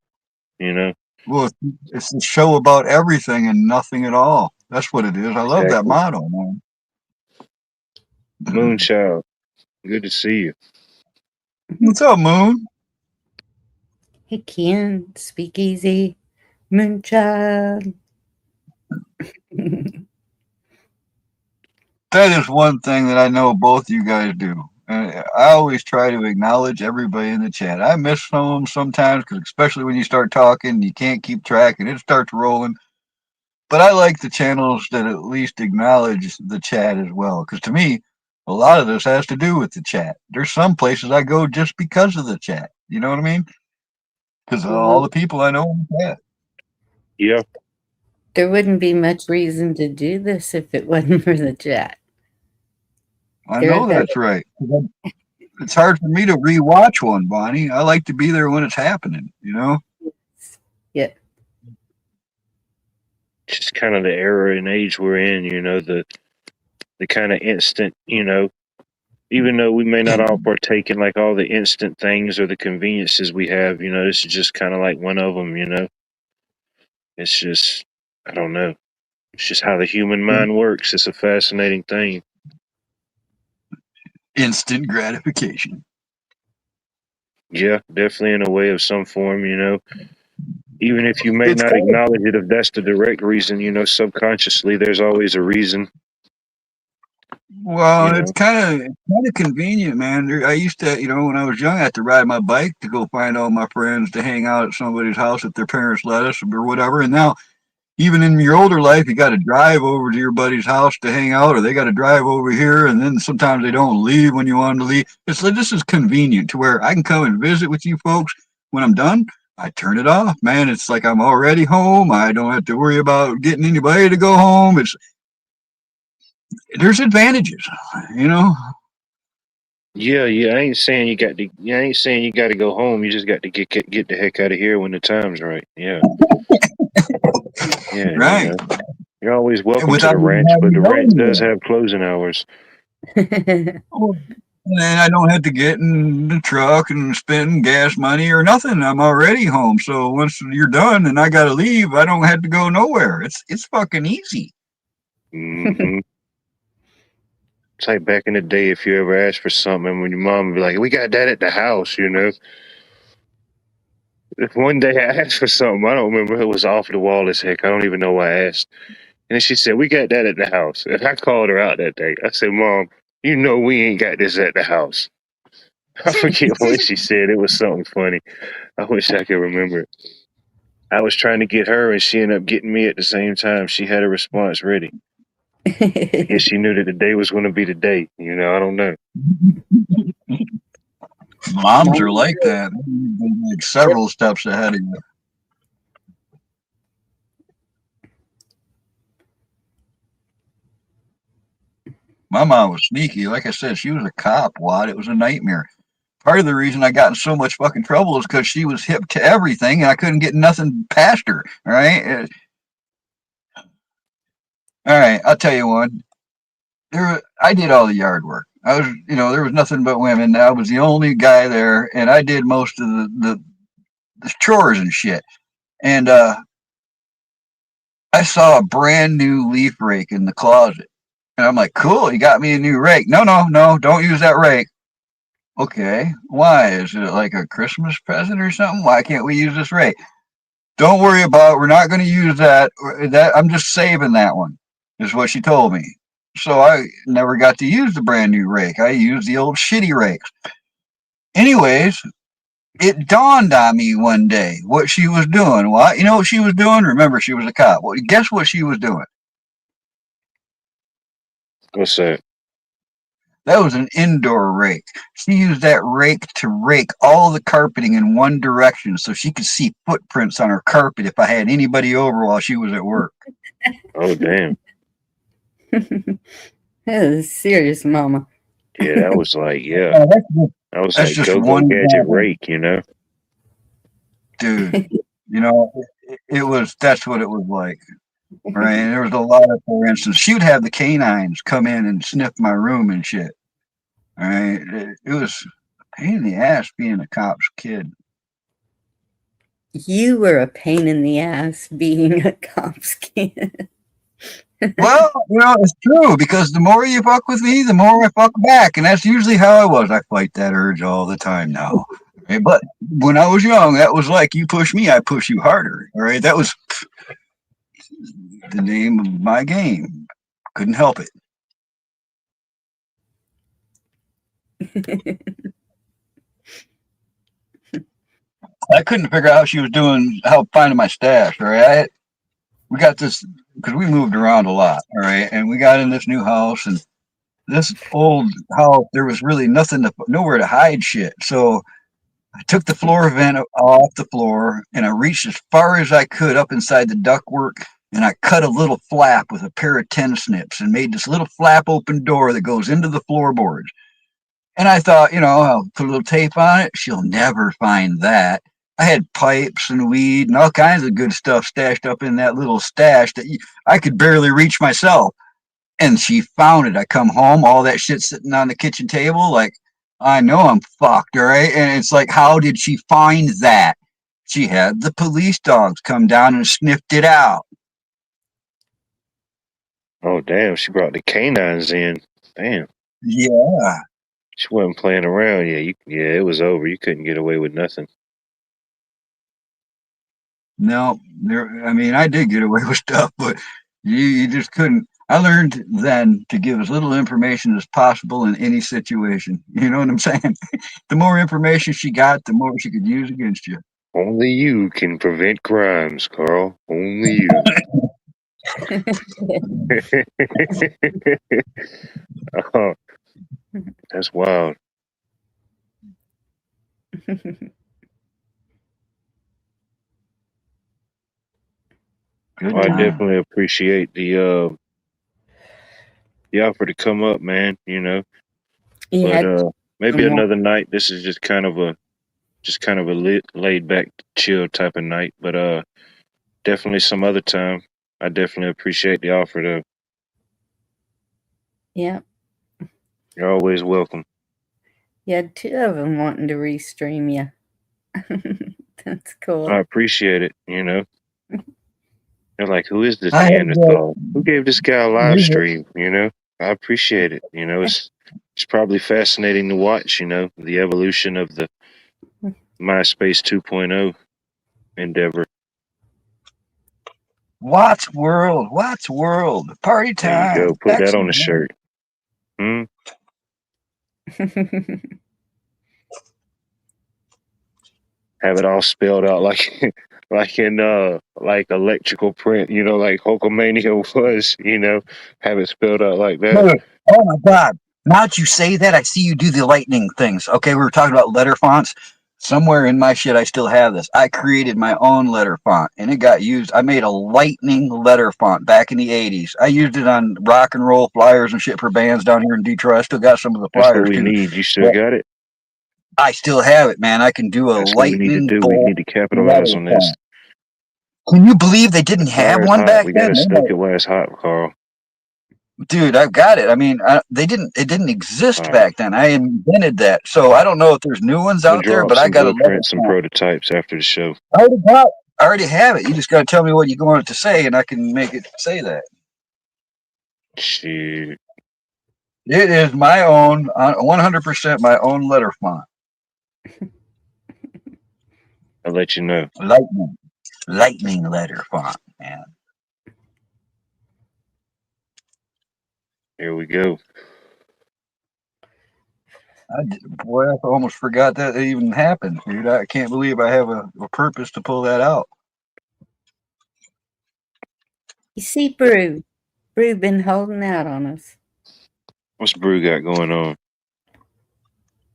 you know. Well, it's a show about everything and nothing at all. That's what it is. I love that Exactly. motto, man. Moonchild, good to see you. What's up, Moon? Hey, Ken, speakeasy, Moonchild. That is one thing that I know both you guys do. I always try to acknowledge everybody in the chat. I miss some of them sometimes, because especially when you start talking, you can't keep track and it starts rolling. But I like the channels that at least acknowledge the chat as well, because to me, a lot of this has to do with the chat. There's some places I go just because of the chat. You know what I mean? Because of all the people I know in the chat. Yeah. There wouldn't be much reason to do this if it wasn't for the chat. I know that's right. It's hard for me to rewatch one, Bonnie. I like to be there when it's happening, you know? Yeah. Just kind of the era and age we're in, you know, the kind of instant, you know, even though we may not all partake in like all the instant things or the conveniences we have, you know, this is just kind of like one of them, you know. It's just, I don't know. It's just how the human mind works. It's a fascinating thing. Instant gratification. Yeah, definitely in a way of some form, you know. Even if you may It's not kind of, acknowledge it, if that's the direct reason, you know, subconsciously, there's always a reason, you well, know. it's kind of convenient, man. I used to, when I was young, I had to ride my bike to go find all my friends to hang out at somebody's house if their parents let us or whatever. And now, even in your older life, you got to drive over to your buddy's house to hang out, or they got to drive over here, and then sometimes they don't leave when you want them to leave. It's like this is convenient to where I can come and visit with you folks. When I'm done, I turn it off, man. It's like I'm already home. I don't have to worry about getting anybody to go home. There's advantages, you know. Yeah, yeah. I ain't saying you got to. Yeah, I ain't saying you got to go home. You just got to get the heck out of here when the time's right. Yeah, yeah. You Right. know, you're always welcome to Without the even ranch, but having to the go ranch does anywhere. have closing hours. And I don't have to get in the truck and spend gas money or nothing. I'm already home. So once you're done and I gotta leave, I don't have to go nowhere. It's fucking easy. Hmm. It's like back in the day, if you ever asked for something, and when your mom would be like, "We got that at the house," you know. If one day I asked for something, I don't remember. It was off the wall as heck. I don't even know why I asked. And she said, "We got that at the house." And I called her out that day. I said, "Mom, you know we ain't got this at the house." I forget what she said. It was something funny. I wish I could remember it. I was trying to get her, and she ended up getting me at the same time. She had a response ready. I guess she knew that the day was going to be the day. You know, I don't know. Moms are like that. They're like several steps ahead of you. My mom was sneaky. Like I said, she was a cop. What? It was a nightmare. Part of the reason I got in so much fucking trouble is because she was hip to everything and I couldn't get nothing past her. All right. All right. I'll tell you one. I did all the yard work. I was, there was nothing but women. I was the only guy there, and I did most of the chores and shit. And I saw a brand new leaf rake in the closet, and I'm like, "Cool, you got me a new rake." No, no, no, don't use that rake. Okay, why? Is it like a Christmas present or something? Why can't we use this rake? Don't worry about it. We're not going to use that. That I'm just saving that one, is what she told me. So I never got to use the brand new rake. I used the old shitty rakes. Anyways, it dawned on me one day what she was doing. What? You know what she was doing? Remember, she was a cop. Well, guess what she was doing? What's that? That was an indoor rake. She used that rake to rake all the carpeting in one direction so she could see footprints on her carpet if I had anybody over while she was at work. Oh, damn. That is serious, Mama. Yeah, that was like, yeah. Oh, That was that's like just go-go one gadget example. rake, you know? Dude, it was, that's what it was like. Right. And there was a lot of, for instance, she would have the canines come in and sniff my room and shit. All right. It was a pain in the ass being a cop's kid. You were a pain in the ass being a cop's kid. Well, it's true because the more you fuck with me, the more I fuck back. And that's usually how I was. I fight that urge all the time now. Right? But when I was young, that was like you push me, I push you harder. All right. That was the name of my game. Couldn't help it. I couldn't figure out how she was doing, how finding my stash. All right. We got this because we moved around a lot. All right. And we got in this new house, and this old house, there was really nowhere to hide shit. So I took the floor vent off the floor and I reached as far as I could up inside the ductwork, and I cut a little flap with a pair of tin snips and made this little flap open door that goes into the floorboards. And I thought, I'll put a little tape on it. She'll never find that. I had pipes and weed and all kinds of good stuff stashed up in that little stash that I could barely reach myself. And she found it. I come home, all that shit sitting on the kitchen table. Like, I know I'm fucked, all right? And it's like, how did she find that? She had the police dogs come down and sniffed it out. Oh, damn. She brought the canines in. Damn. Yeah. She wasn't playing around. Yeah, it was over. You couldn't get away with nothing. No, I did get away with stuff, but you just couldn't. I learned then to give as little information as possible in any situation. You know what I'm saying? The more information she got, the more she could use against you. Only you can prevent crimes, Carl. Only you. Oh, that's wild. Good I time. definitely appreciate the offer to come up, man. But maybe another night. This is just kind of a laid back, chill type of night. But definitely some other time. I definitely appreciate the offer, though. Yeah. You're always welcome. You had two of them wanting to restream you. That's cool. I appreciate it. They're like, who is this Neanderthal? Who gave this guy a live stream? I appreciate it. It's probably fascinating to watch. The evolution of the MySpace 2.0 endeavor. Watts World, party time. There you go. Put that on the shirt. Have it all spelled out like like in like electrical print, like Hulkamania was, have it spelled out like that. Oh my God. Now that you say that, I see you do the lightning things. Okay, we were talking about letter fonts. Somewhere in my shit, I still have this. I created my own letter font, and it got used. I made a lightning letter font back in the 80s. I used it on rock and roll flyers and shit for bands down here in Detroit. I still got some of the flyers. That's what we need. You still got it? I still have it, man. I can do a That's what we need to do. We need to capitalize on this. Can you believe they didn't have one back We then? gotta stoke it while it's hot, Carl. Dude, I've got it. I mean, it didn't exist back then. I invented that. So I don't know if there's new ones out there, but I got some prototypes after the show. I already have it. You just got to tell me what you want it to say, and I can make it say that. Shit. It is my own, 100% my own letter font. I'll let you know. Lightning letter font, man. Here we go. Boy, I almost forgot that even happened, dude. I can't believe I have a purpose to pull that out. You see, Brew been holding out on us. What's Brew got going on?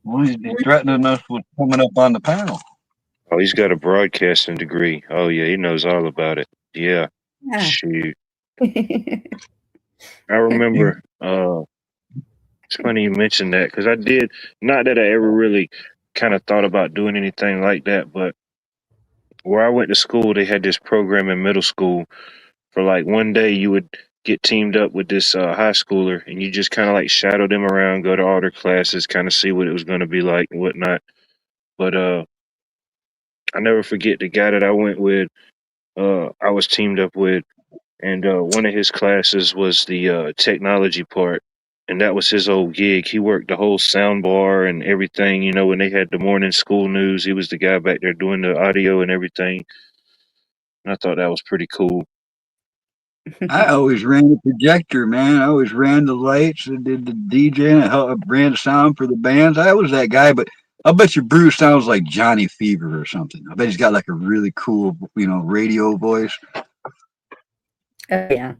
Well, he's threatening us with coming up on the panel. Oh, he's got a broadcasting degree. Oh yeah, he knows all about it. Yeah. Yeah. Shoot. I remember. It's funny you mentioned that because I did. Not that I ever really kind of thought about doing anything like that, but where I went to school, they had this program in middle school for like one day you would get teamed up with this high schooler and you just kind of like shadow them around, go to all their classes, kind of see what it was going to be like and whatnot. But I never forget the guy that I went with. I was teamed up with, and one of his classes was the technology part, and that was his old gig. He worked the whole sound bar and everything. You know, when they had the morning school news, he was the guy back there doing the audio and everything. And I thought that was pretty cool. I always ran the projector, man. I always ran the lights and did the DJ and I ran the sound for the bands. I was that guy, but I'll bet you Bruce sounds like Johnny Fever or something. I bet he's got like a really cool, radio voice. Oh, yeah.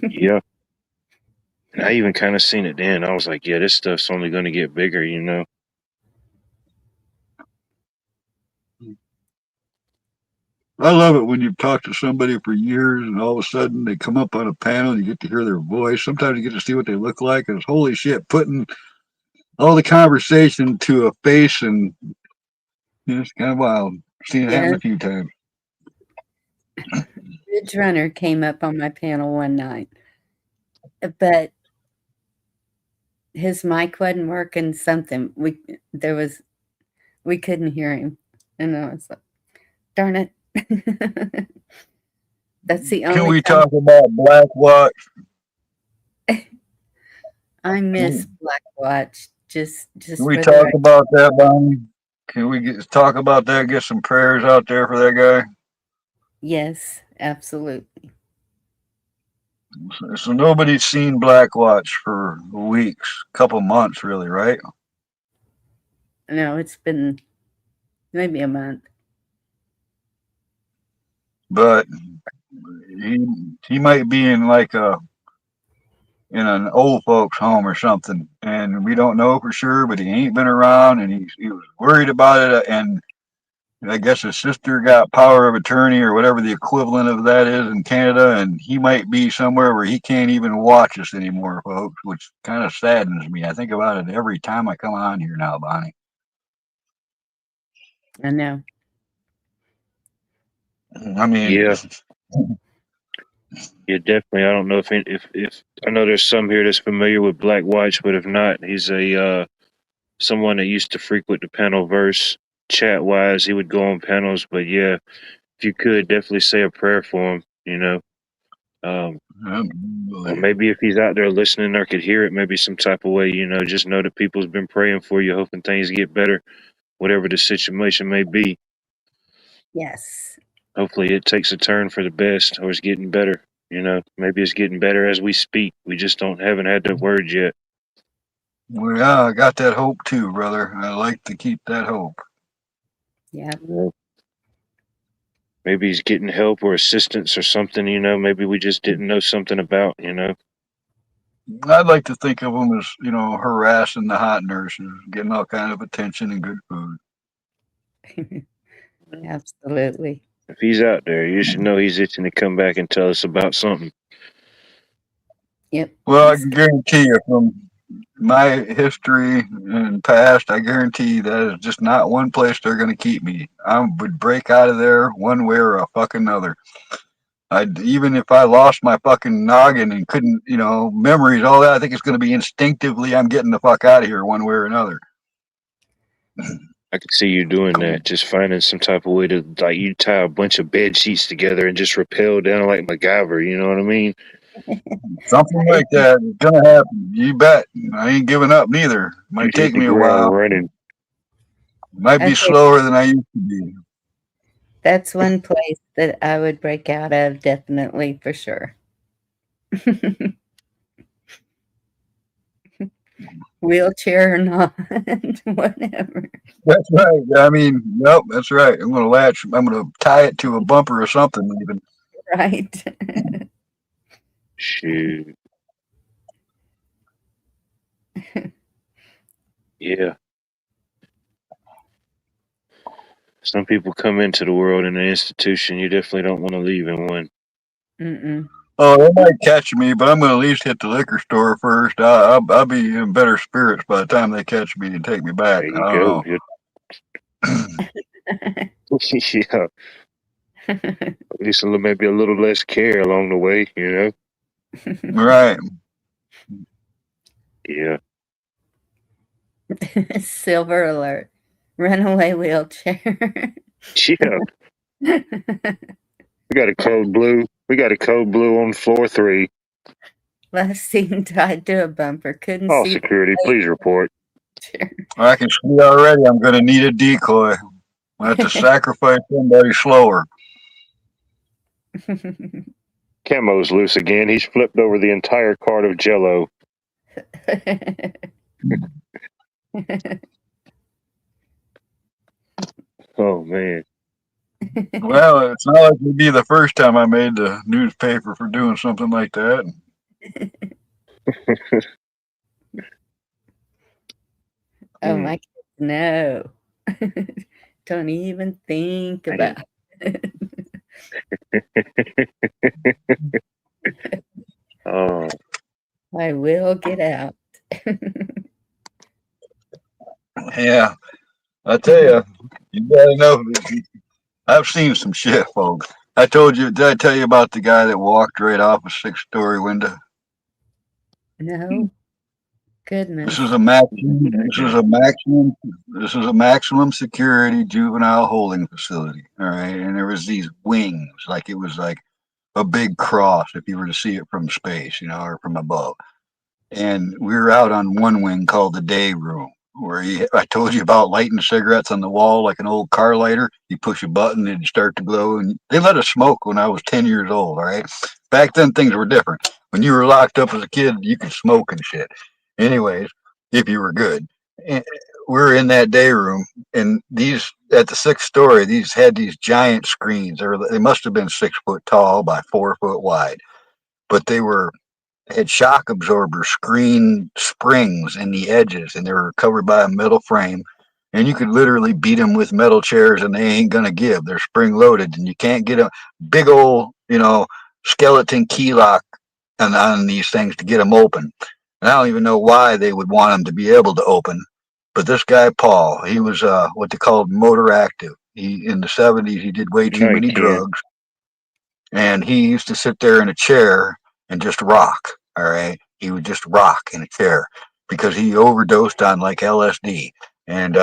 Yeah. And I even kind of seen it then. I was like, yeah, this stuff's only going to get bigger, you know? I love it when you talk to somebody for years and all of a sudden they come up on a panel and you get to hear their voice. Sometimes you get to see what they look like. And it's holy shit, putting all the conversation to a face and it's kind of wild. Seen it happen Yeah. a few times. Ridge Runner came up on my panel one night, but his mic wasn't working. Something we couldn't hear him, and I was like, "Darn it!" That's the Can only we time talk about Black Watch? I miss Black Watch. Just Can we for talk the about that, Bonnie? Can we talk about that? Get some prayers out there for that guy. yes, absolutely. So nobody's seen Black Watch for weeks, couple months, really, right? No, it's been maybe a month. But he might be in like in an old folks home or something, and we don't know for sure. But he ain't been around, and he was worried about it, and I guess his sister got power of attorney or whatever the equivalent of that is in Canada, and he might be somewhere where he can't even watch us anymore, folks, which kind of saddens me. I think about it every time I come on here now, Bonnie. I know. I mean, Yeah. Yeah, definitely. I don't know if I know there's some here that's familiar with Black Watch, but if not, he's a someone that used to frequent the panel verse chat wise. He would go on panels, but yeah, if you could definitely say a prayer for him, you know. Or maybe if he's out there listening or could hear it, maybe some type of way, you know, just know that people's been praying for you, hoping things get better, whatever the situation may be. Yes. Hopefully it takes a turn for the best or it's getting better. You know, maybe it's getting better as we speak. We just haven't had the word yet. well, yeah, I got that hope too, brother. I like to keep that hope. Yeah. You know? Maybe he's getting help or assistance or something, you know, maybe we just didn't know something about, you know. I'd like to think of them as, harassing the hot nurses, getting all kind of attention and good food. Absolutely. If he's out there, you should know he's itching to come back and tell us about something. Yep. Well, I can guarantee you from my history and past, I guarantee that is just not one place they're going to keep me. I would break out of there one way or a fucking other. Even if I lost my fucking noggin and couldn't, memories, all that, I think it's going to be instinctively, I'm getting the fuck out of here one way or another. I could see you doing that, just finding some type of way to, like, you tie a bunch of bed sheets together and just rappel down like MacGyver, you know what I mean? Something like that is going to happen. You bet. I ain't giving up neither. Might You hit take the me a ground while. running. Might be Okay. slower than I used to be. That's one place that I would break out of, definitely, for sure. Wheelchair or not, whatever. That's right. I mean, nope, that's right. I'm going to tie it to a bumper or something even. Right. Shoot. Yeah. Some people come into the world in an institution. You definitely don't want to leave in one. Mm-mm. Oh, they might catch me, but I'm going to at least hit the liquor store first. I'll be in better spirits by the time they catch me and take me back. There I you don't go. know. Yeah. At least maybe a little less care along the way, you know? Right. Yeah. Silver alert. Runaway wheelchair. Yeah. We got a code blue. We got a code blue on floor 3. Last seen tied to a bumper. Couldn't All see the security, please report. wheelchair. I can see already I'm going to need a decoy. I have to sacrifice somebody slower. Camo's loose again. He's flipped over the entire cart of Jello. Oh man. Well, it's not like it'd be the first time I made the newspaper for doing something like that. Oh my kids, no. Don't even think about it. Oh, I will get out. Yeah, I tell you, you gotta know. I've seen some shit, folks. I told you. Did I tell you about the guy that walked right off a 6-story window? No, This goodness. is a maximum. This is a maximum. This is a maximum security juvenile holding facility. All right, and there was these wings, like it was like a big cross if you were to see it from space, or from above. And we were out on one wing called the day room, where I told you about lighting cigarettes on the wall like an old car lighter. You push a button, it'd start to glow, and they let us smoke when I was 10 years old. All right, back then things were different. When you were locked up as a kid, you could smoke and shit. Anyways, if you were good. And we're in that day room, and these at the 6th story, these had these giant screens. They must have been 6 foot tall by 4 foot wide, but they were had shock absorber screen springs in the edges, and they were covered by a metal frame. And you could literally beat them with metal chairs, and they ain't gonna give. They're spring loaded, and you can't get a big old, skeleton key lock on these things to get them open. And I don't even know why they would want them to be able to open. But this guy Paul, he was what they called motor active. He in the 70s he did way too night, many Ken. drugs, and he used to sit there in a chair and just rock. All right, he would just rock in a chair because he overdosed on like LSD, and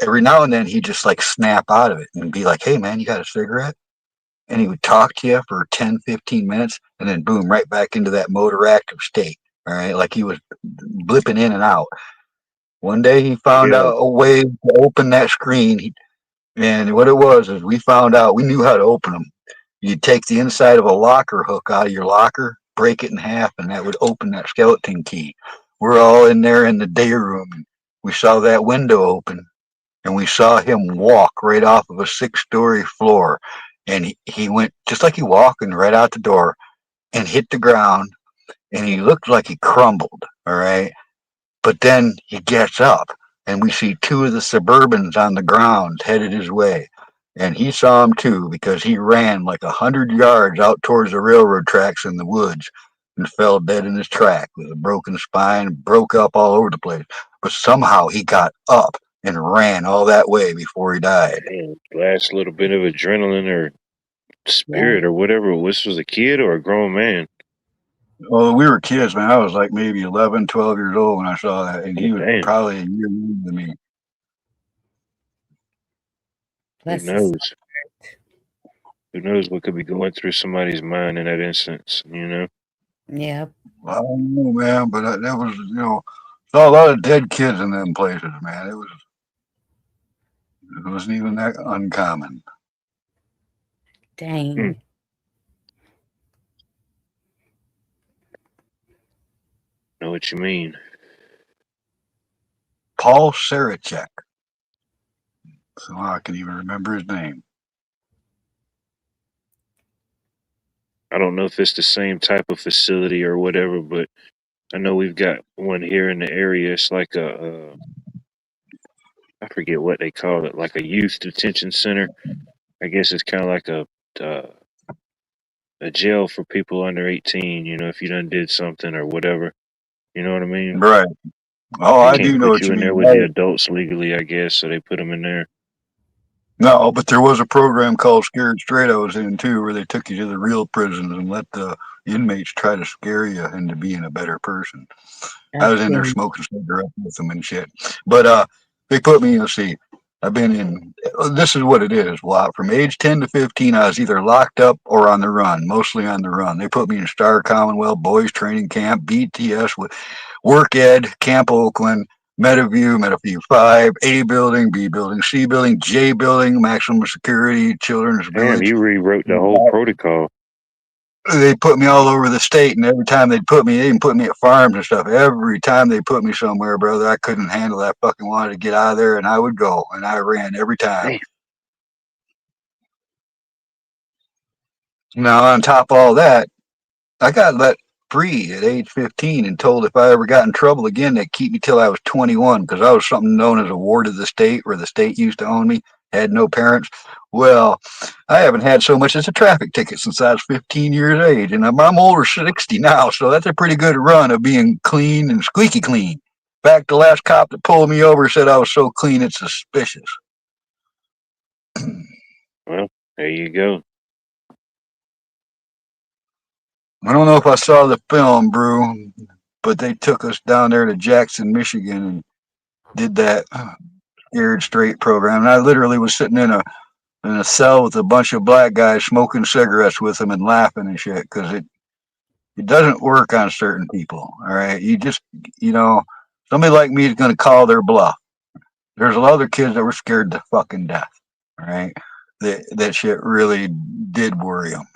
every now and then he'd just like snap out of it and be like, "Hey man, you got a cigarette?" And he would talk to you for 10, 15 minutes, and then boom, right back into that motor active state. All right, like he was blipping in and out. One day he found Yeah. out a way to open that screen, and what it was is we found out we knew how to open them. You take the inside of a locker hook out of your locker, break it in half, and that would open that skeleton key. We're all in there in the day room, and we saw that window open, and we saw him walk right off of a 6-story floor. And he went just like he walking right out the door and hit the ground, and he looked like he crumbled. All right. But then he gets up, and we see 2 of the Suburbans on the ground headed his way. And he saw him too because he ran like 100 yards out towards the railroad tracks in the woods and fell dead in his track with a broken spine, broke up all over the place. But somehow he got up and ran all that way before he died. Man, last little bit of adrenaline or Yeah. spirit or whatever. This was a kid or a grown man. Well, we were kids, man. I was like maybe 11, 12 years old when I saw that, and Oh, he was damn. probably a year older than me. Who Bless his knows? Who knows what could be going through somebody's mind in that instance, you know? Yep. I don't know, man, but that was, saw a lot of dead kids in them places, man. It wasn't even that uncommon. Dang. Know what you mean. Paul Sarachek. So I can even remember his name. I don't know if it's the same type of facility or whatever, but I know we've got one here in the area. It's like I forget what they call it, like a youth detention center. I guess it's kind of like uh, a jail for people under 18. You know, if you done did something or whatever. You know what I mean? Right. Oh, They I can't do know put what you you in there mean. with the adults legally, I guess, so they put them in there. No, but there was a program called Scared Straight I was in too, where they took you to the real prisons and let the inmates try to scare you into being a better person. I was in there Gotcha. smoking cigarettes with them and shit. But they put me in a seat. I've been in. This is what it is. Well, from age 10 to 15, I was either locked up or on the run. Mostly on the run. They put me in Star Commonwealth Boys Training Camp, BTS, with Work Ed, Camp Oakland, Metaview 5, A building, B building, C building, J building, maximum security, children's Damn, village. you rewrote the whole protocol. They put me all over the state, and every time they'd put me, they even put me at farms and stuff. Every time they put me somewhere, brother, I couldn't handle that. Fucking wanted to get out of there, and I would go, and I ran every time. Damn. Now, on top of all that, I got let free at age 15 and told if I ever got in trouble again, they'd keep me till I was 21 because I was something known as a ward of the state, where the state used to own me, had no parents. Well, I haven't had so much as a traffic ticket since I was 15 years of age, and I'm over 60 now, so that's a pretty good run of being clean and squeaky clean. In fact, the last cop that pulled me over said I was so clean it's suspicious. Well, there you go. I don't know if I saw the film, Brew, but they took us down there to Jackson, Michigan, and did that Scared Straight program. And I literally was sitting in a cell with a bunch of black guys smoking cigarettes with them and laughing and shit because it doesn't work on certain people. All right, you just somebody like me is going to call their bluff. There's a lot of other kids that were scared to fucking death. All right, that shit really did worry them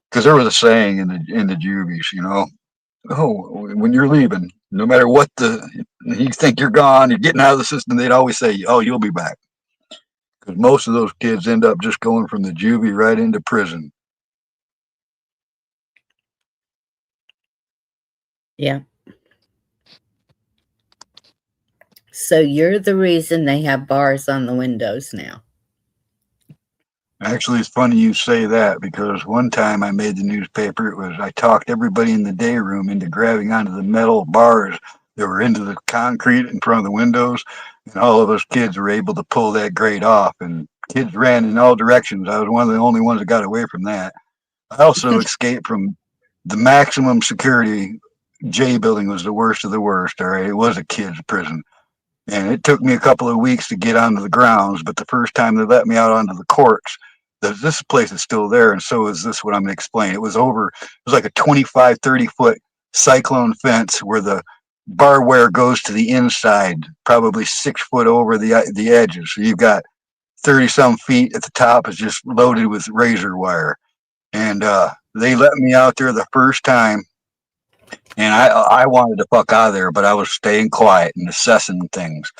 because there was a saying in the juvies, oh, when you're leaving, no matter what you think you're gone, you're getting out of the system, they'd always say, oh, you'll be back. Because most of those kids end up just going from the juvie right into prison. Yeah. So you're the reason they have bars on the windows now. Actually, it's funny you say that because one time I made the newspaper. It was I talked everybody in the day room into grabbing onto the metal bars that were into the concrete in front of the windows, and all of us kids were able to pull that grate off. And kids ran in all directions. I was one of the only ones that got away from that. I also escaped from the maximum security J building. Was the worst of the worst. All right, it was a kids' prison. And it took me a couple of weeks to get onto the grounds, but the first time they let me out onto the courts, this place is still there, and so is this what I'm going to explain. It was like a 25, 30-foot cyclone fence where the barbed wire goes to the inside, probably 6 foot over the edges. So you've got 30-some feet at the top is just loaded with razor wire. And they let me out there the first time, and I wanted to fuck out of there, but I was staying quiet and assessing things.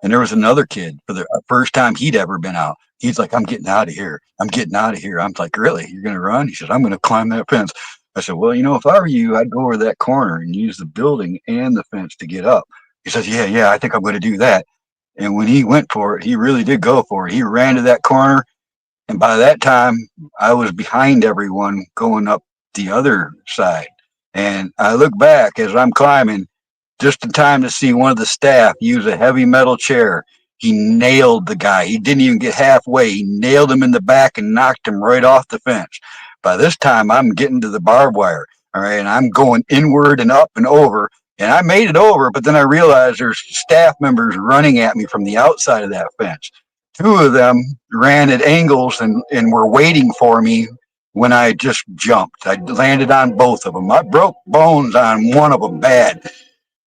And there was another kid for the first time he'd ever been out. He's like, I'm getting out of here. I'm getting out of here. I'm like, really? You're going to run? He says, I'm going to climb that fence. I said, well, if I were you, I'd go over that corner and use the building and the fence to get up. He says, yeah, I think I'm going to do that. And when he went for it, he really did go for it. He ran to that corner. And by that time, I was behind everyone going up the other side. And I look back as I'm climbing, just in time to see one of the staff use a heavy metal chair. He nailed the guy. He didn't even get halfway. He nailed him in the back and knocked him right off the fence. By this time, I'm getting to the barbed wire. All right. And I'm going inward and up and over. And I made it over, but then I realized there's staff members running at me from the outside of that fence. Two of them ran at angles and were waiting for me when I just jumped. I landed on both of them. I broke bones on one of them bad.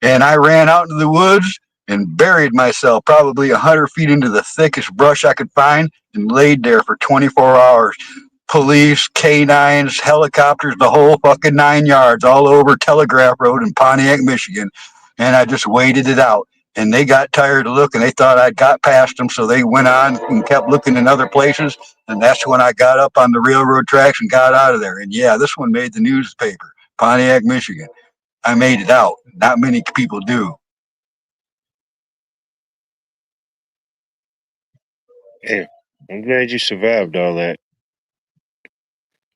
And I ran out into the woods and buried myself probably 100 feet into the thickest brush I could find and laid there for 24 hours. Police, canines, helicopters, the whole fucking 9 yards all over Telegraph Road in Pontiac, Michigan. And I just waited it out. And they got tired of looking. They thought I'd got past them, so they went on and kept looking in other places. And that's when I got up on the railroad tracks and got out of there. And yeah, this one made the newspaper, Pontiac, Michigan. I made it out. Not many people do. Yeah, I'm glad you survived all that.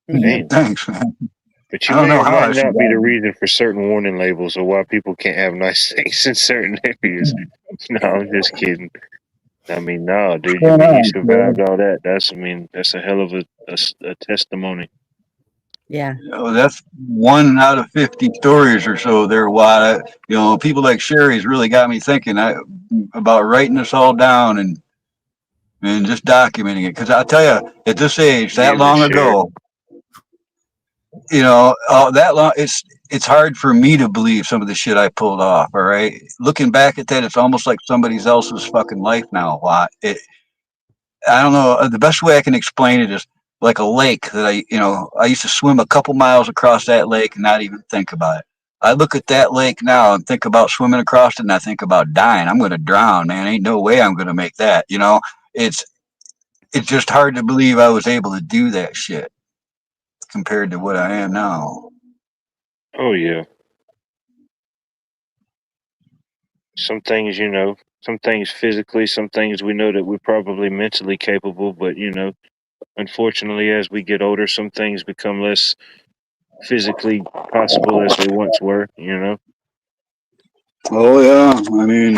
Yeah. Damn. Thanks, man. But you I don't may know or how might I not be the survived. reason for certain warning labels or why people can't have nice things in certain areas. No, I'm just kidding. I mean, no, What's dude. I going mean, you on, Sarah? survived all that. That's a hell of a testimony. Yeah. That's 1 out of 50 stories or so there. Why, people like Sherry's really got me thinking about writing this all down and just documenting it. Because I'll tell you, at this age, that Use it, long share. ago, that long, it's hard for me to believe some of the shit I pulled off. All right, looking back at that, it's almost like somebody else's fucking life now. Why? I don't know. The best way I can explain it is like a lake that I used to swim a couple miles across that lake and not even think about it. I look at that lake now and think about swimming across it and I think about dying. I'm going to drown, man. Ain't no way I'm going to make that. It's it's just hard to believe I was able to do that shit compared to what I am now. Oh yeah. Some things physically, some things we know that we're probably mentally capable, but unfortunately, as we get older, some things become less physically possible as they once were. Oh yeah, I mean,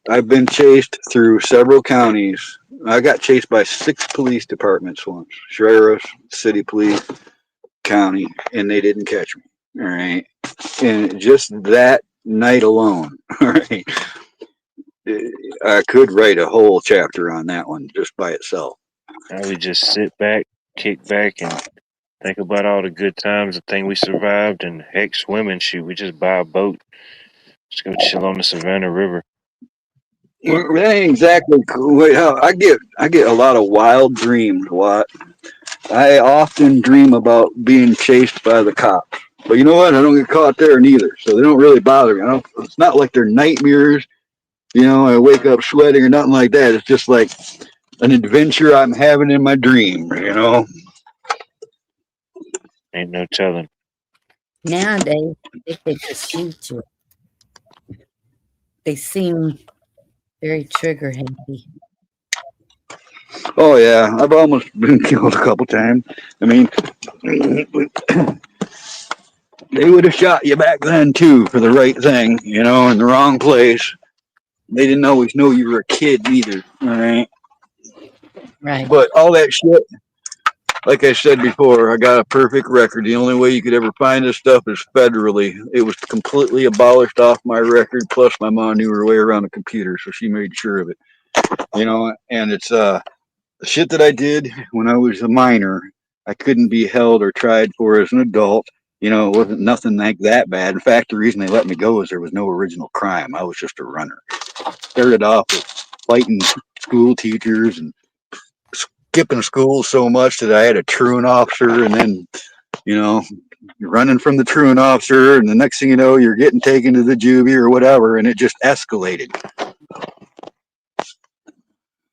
I've been chased through several counties. I got chased by 6 police departments once: sheriffs, city police, county, and they didn't catch me. All right, and just that night alone, all right, I could write a whole chapter on that one just by itself. Now we just sit back, kick back, and think about all the good times, the thing we survived, and heck, swimming. Shoot, we just buy a boat, just go chill on the Savannah River. Well, that ain't exactly cool. Wait, I get a lot of wild dreams. What I often dream about being chased by the cops. But you know what? I don't get caught there neither, so they don't really bother me. It's not like they're nightmares. I wake up sweating or nothing like that. It's just like an adventure I'm having in my dream. Ain't no telling. Nowadays, I think they just shoot you. They seem very trigger happy. Oh yeah, I've almost been killed a couple times. I mean, they would have shot you back then too for the right thing, in the wrong place. They didn't always know you were a kid either. All right, Right. but all that shit, like I said before, I got a perfect record. The only way you could ever find this stuff is federally. It was completely abolished off my record. Plus, my mom knew her way around the computer, so she made sure of it. And it's the shit that I did when I was a minor. I couldn't be held or tried for as an adult. It wasn't nothing like that bad. In fact, the reason they let me go is there was no original crime. I was just a runner. Started off with fighting school teachers and skipping school so much that I had a truant officer, and then you know you're running from the truant officer, and the next thing you know, you're getting taken to the juvie or whatever, and it just escalated.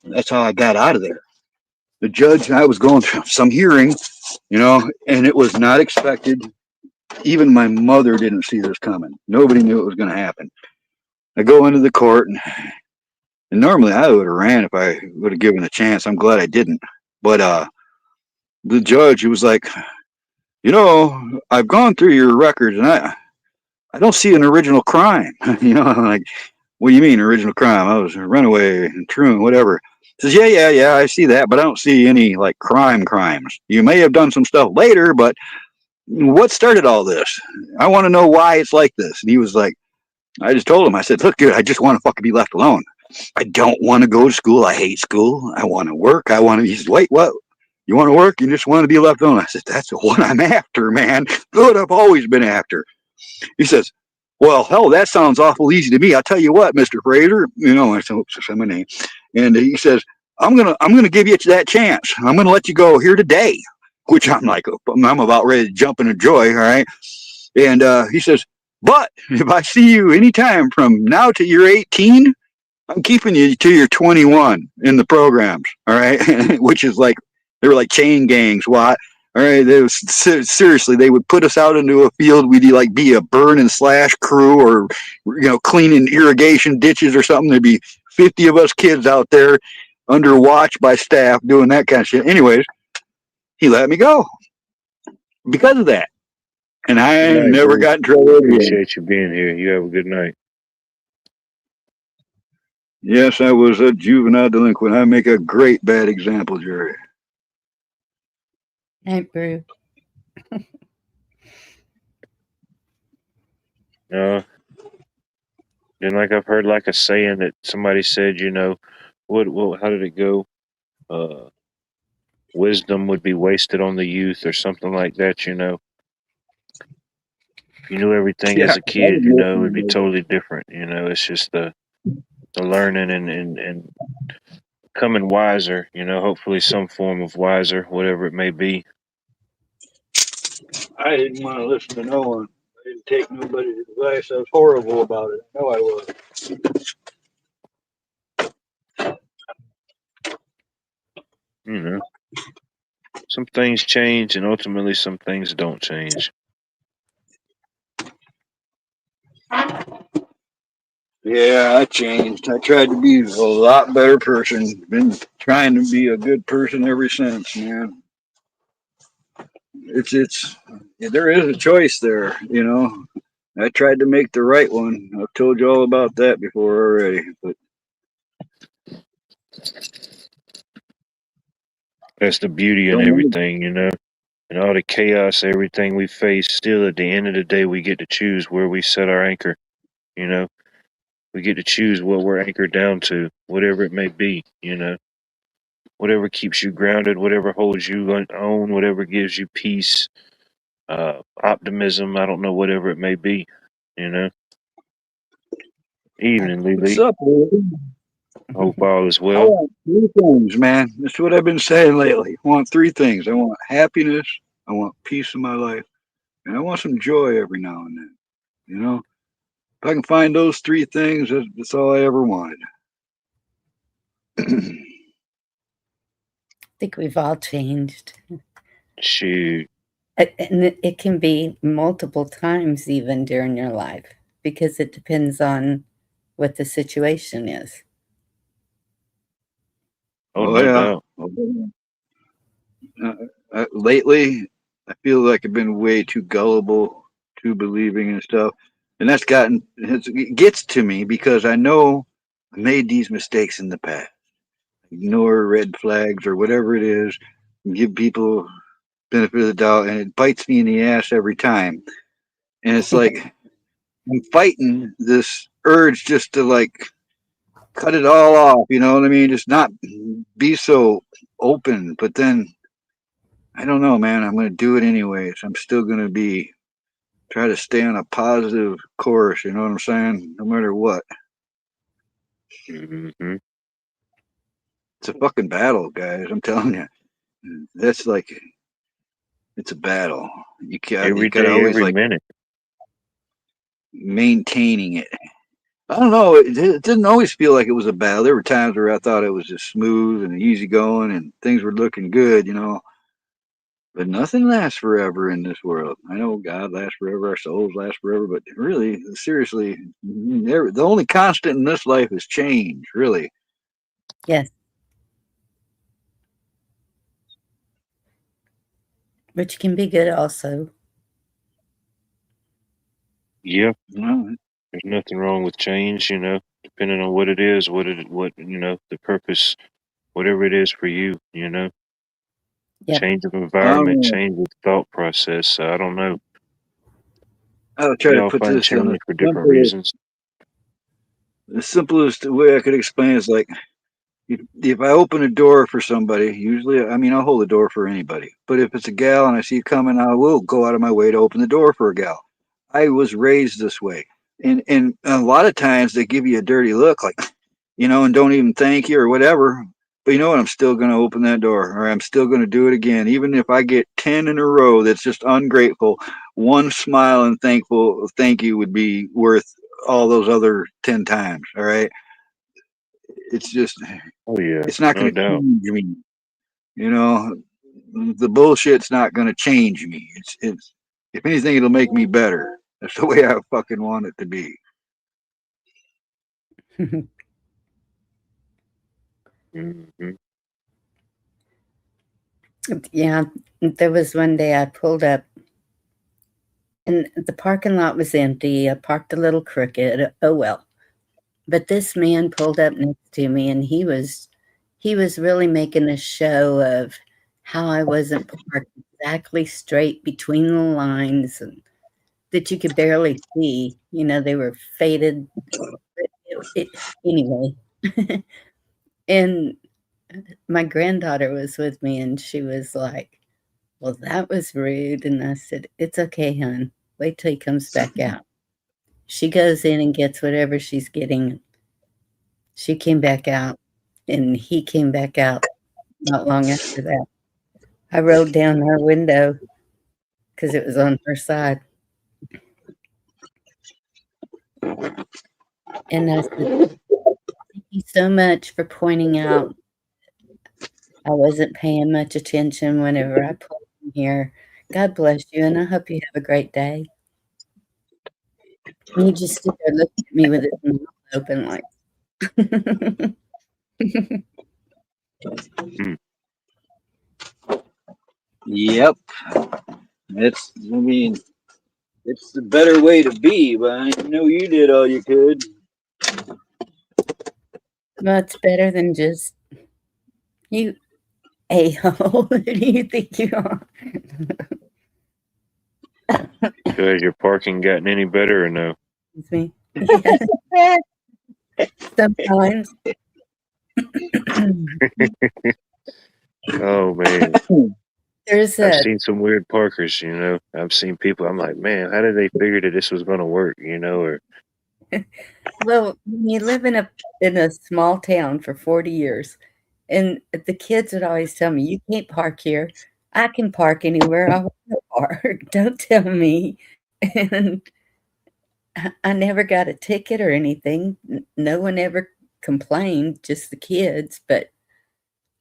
That's how I got out of there. The judge, I was going through some hearing, and it was not expected. Even my mother didn't see this coming. Nobody knew it was going to happen. I go into the court, and normally I would have ran if I would have given a chance. I'm glad I didn't. But the judge, he was like, I've gone through your records, and I don't see an original crime. I'm like, what do you mean original crime? I was a runaway and truant, whatever. He says, yeah, I see that, but I don't see any like crimes. You may have done some stuff later, but what started all this? I want to know why it's like this. And he was like, I just told him, I said, look, dude, I just want to fucking be left alone. I don't want to go to school. I hate school. I want to work. He says, wait, what? You want to work? You just want to be left alone. I said, that's what I'm after, man. What I've always been after. He says, well, hell, that sounds awful easy to me. I'll tell you what, Mr. Fraser, I said, oops, I said my name. And he says, I'm gonna give you that chance. I'm gonna let you go here today. Which I'm like, I'm about ready to jump into joy, all right? And he says, but if I see you anytime from now to you're 18, I'm keeping you till you're 21 in the programs, all right? Which is like, they were like chain gangs. What? All right, they was, seriously, they would put us out into a field. We'd like be a burn and slash crew, or cleaning irrigation ditches or something. There'd be 50 of us kids out there under watch by staff doing that kind of shit. Anyways, he let me go because of that, and Good I night, never Bruce. got in trouble again. Appreciate you being here. You have a good night. Yes, I was a juvenile delinquent. I make a great bad example, Jerry. Hey, Brew. Uh, then like I've heard like a saying that somebody said, what how did it go? Uh, wisdom would be wasted on the youth or something like that. If you knew everything Yeah, as a kid, it would be totally different. It's just the learning and becoming wiser. Hopefully some form of wiser, whatever it may be. I didn't want to listen to no one. I didn't take nobody's advice. I was horrible about it. I know I was. You know, some things change, and ultimately some things don't change. Yeah, I changed. I tried to be a lot better person. Been trying to be a good person ever since, man. It's there is a choice there. I tried to make the right one. I've told you all about that before already. But That's the beauty in don't everything, and all the chaos, everything we face. Still, at the end of the day, we get to choose where we set our anchor. You know, we get to choose what we're anchored down to, whatever it may be. Whatever keeps you grounded, whatever holds you on, whatever gives you peace, optimism. I don't know, whatever it may be. You know. Evening, What's Lily. up, Lily? Hope all is I well. want three things, man. That's what I've been saying lately. I want three things. I want happiness. I want peace in my life, and I want some joy every now and then. You know, if I can find those three things, that's all I ever wanted. I think we've all changed. Shoot. And it can be multiple times even during your life because it depends on what the situation is. Oh, Oh no yeah. doubt. Lately, I feel like I've been way too gullible, too believing and stuff, and it gets to me because I know I made these mistakes in the past. Ignore red flags or whatever it is, give people benefit of the doubt, and it bites me in the ass every time. And it's like I'm fighting this urge just to like cut it all off. You know what I mean? Just not be so open. But then I don't know, man. I'm going to do it anyways. I'm still going to be try to stay on a positive course. You know what I'm saying? No matter what, Hmm. it's a fucking battle, guys. I'm telling you. That's like it's a battle. You Every got to day, always every like minute. maintaining it. I don't know. It didn't always feel like it was a battle. There were times where I thought it was just smooth and easy going and things were looking good. But nothing lasts forever in this world. I know God lasts forever, our souls last forever, but really, seriously, the only constant in this life is change, really. Yes. Which can be good also. Yeah, You know, there's nothing wrong with change, depending on what it is, the purpose, whatever it is for you. Yep. Change of environment, um, change of thought process. I don't know. I'll try We to all put find this in change for different reasons. the simplest way I could explain is like if I open a door for somebody, usually, I mean, I'll hold the door for anybody. But if it's a gal and I see it coming, I will go out of my way to open the door for a gal. I was raised this way. And a lot of times they give you a dirty look, like, and don't even thank you or whatever. But you know what? I'm still going to open that door or I'm still going to do it again. Even if I get 10 in a row that's just ungrateful, one smile and thank you would be worth all those other 10 times. All right. It's just Oh yeah, it's not no going to doubt. change me. You know, the bullshit's not going to change me. It's if anything, it'll make me better. That's the way I fucking want it to be. Mm-hmm. Yeah, there was one day I pulled up and the parking lot was empty. I parked a little crooked. Oh well. But this man pulled up next to me and he was really making a show of how I wasn't parked exactly straight between the lines and that you could barely see. You know, they were faded. Anyway. And my granddaughter was with me and she was like, well, that was rude. And I said, it's okay, hon. Wait till he comes back out. She goes in and gets whatever she's getting. She came back out and he came back out not long after that. I rolled down her window because it was on her side. And I said, thank you so much for pointing out I wasn't paying much attention whenever I pulled in here. God bless you, and I hope you have a great day. And he just stood there looking at me with his mouth open like Yep. I mean, it's the better way to be, but I know you did all you could. well, it's better than just you a-hole. Who do you think you are? So has your parking gotten any better or no? Excuse me. Yeah, sometimes. Oh man, There's I've a seen some weird parkers. I've seen people. I'm like, man, how did they figure that this was going to work? Or well, when you live in a small town for 40 years, and the kids would always tell me, "You can't park here. I can park anywhere I want to park. Don't tell me." And I never got a ticket or anything. No one ever complained, just the kids. But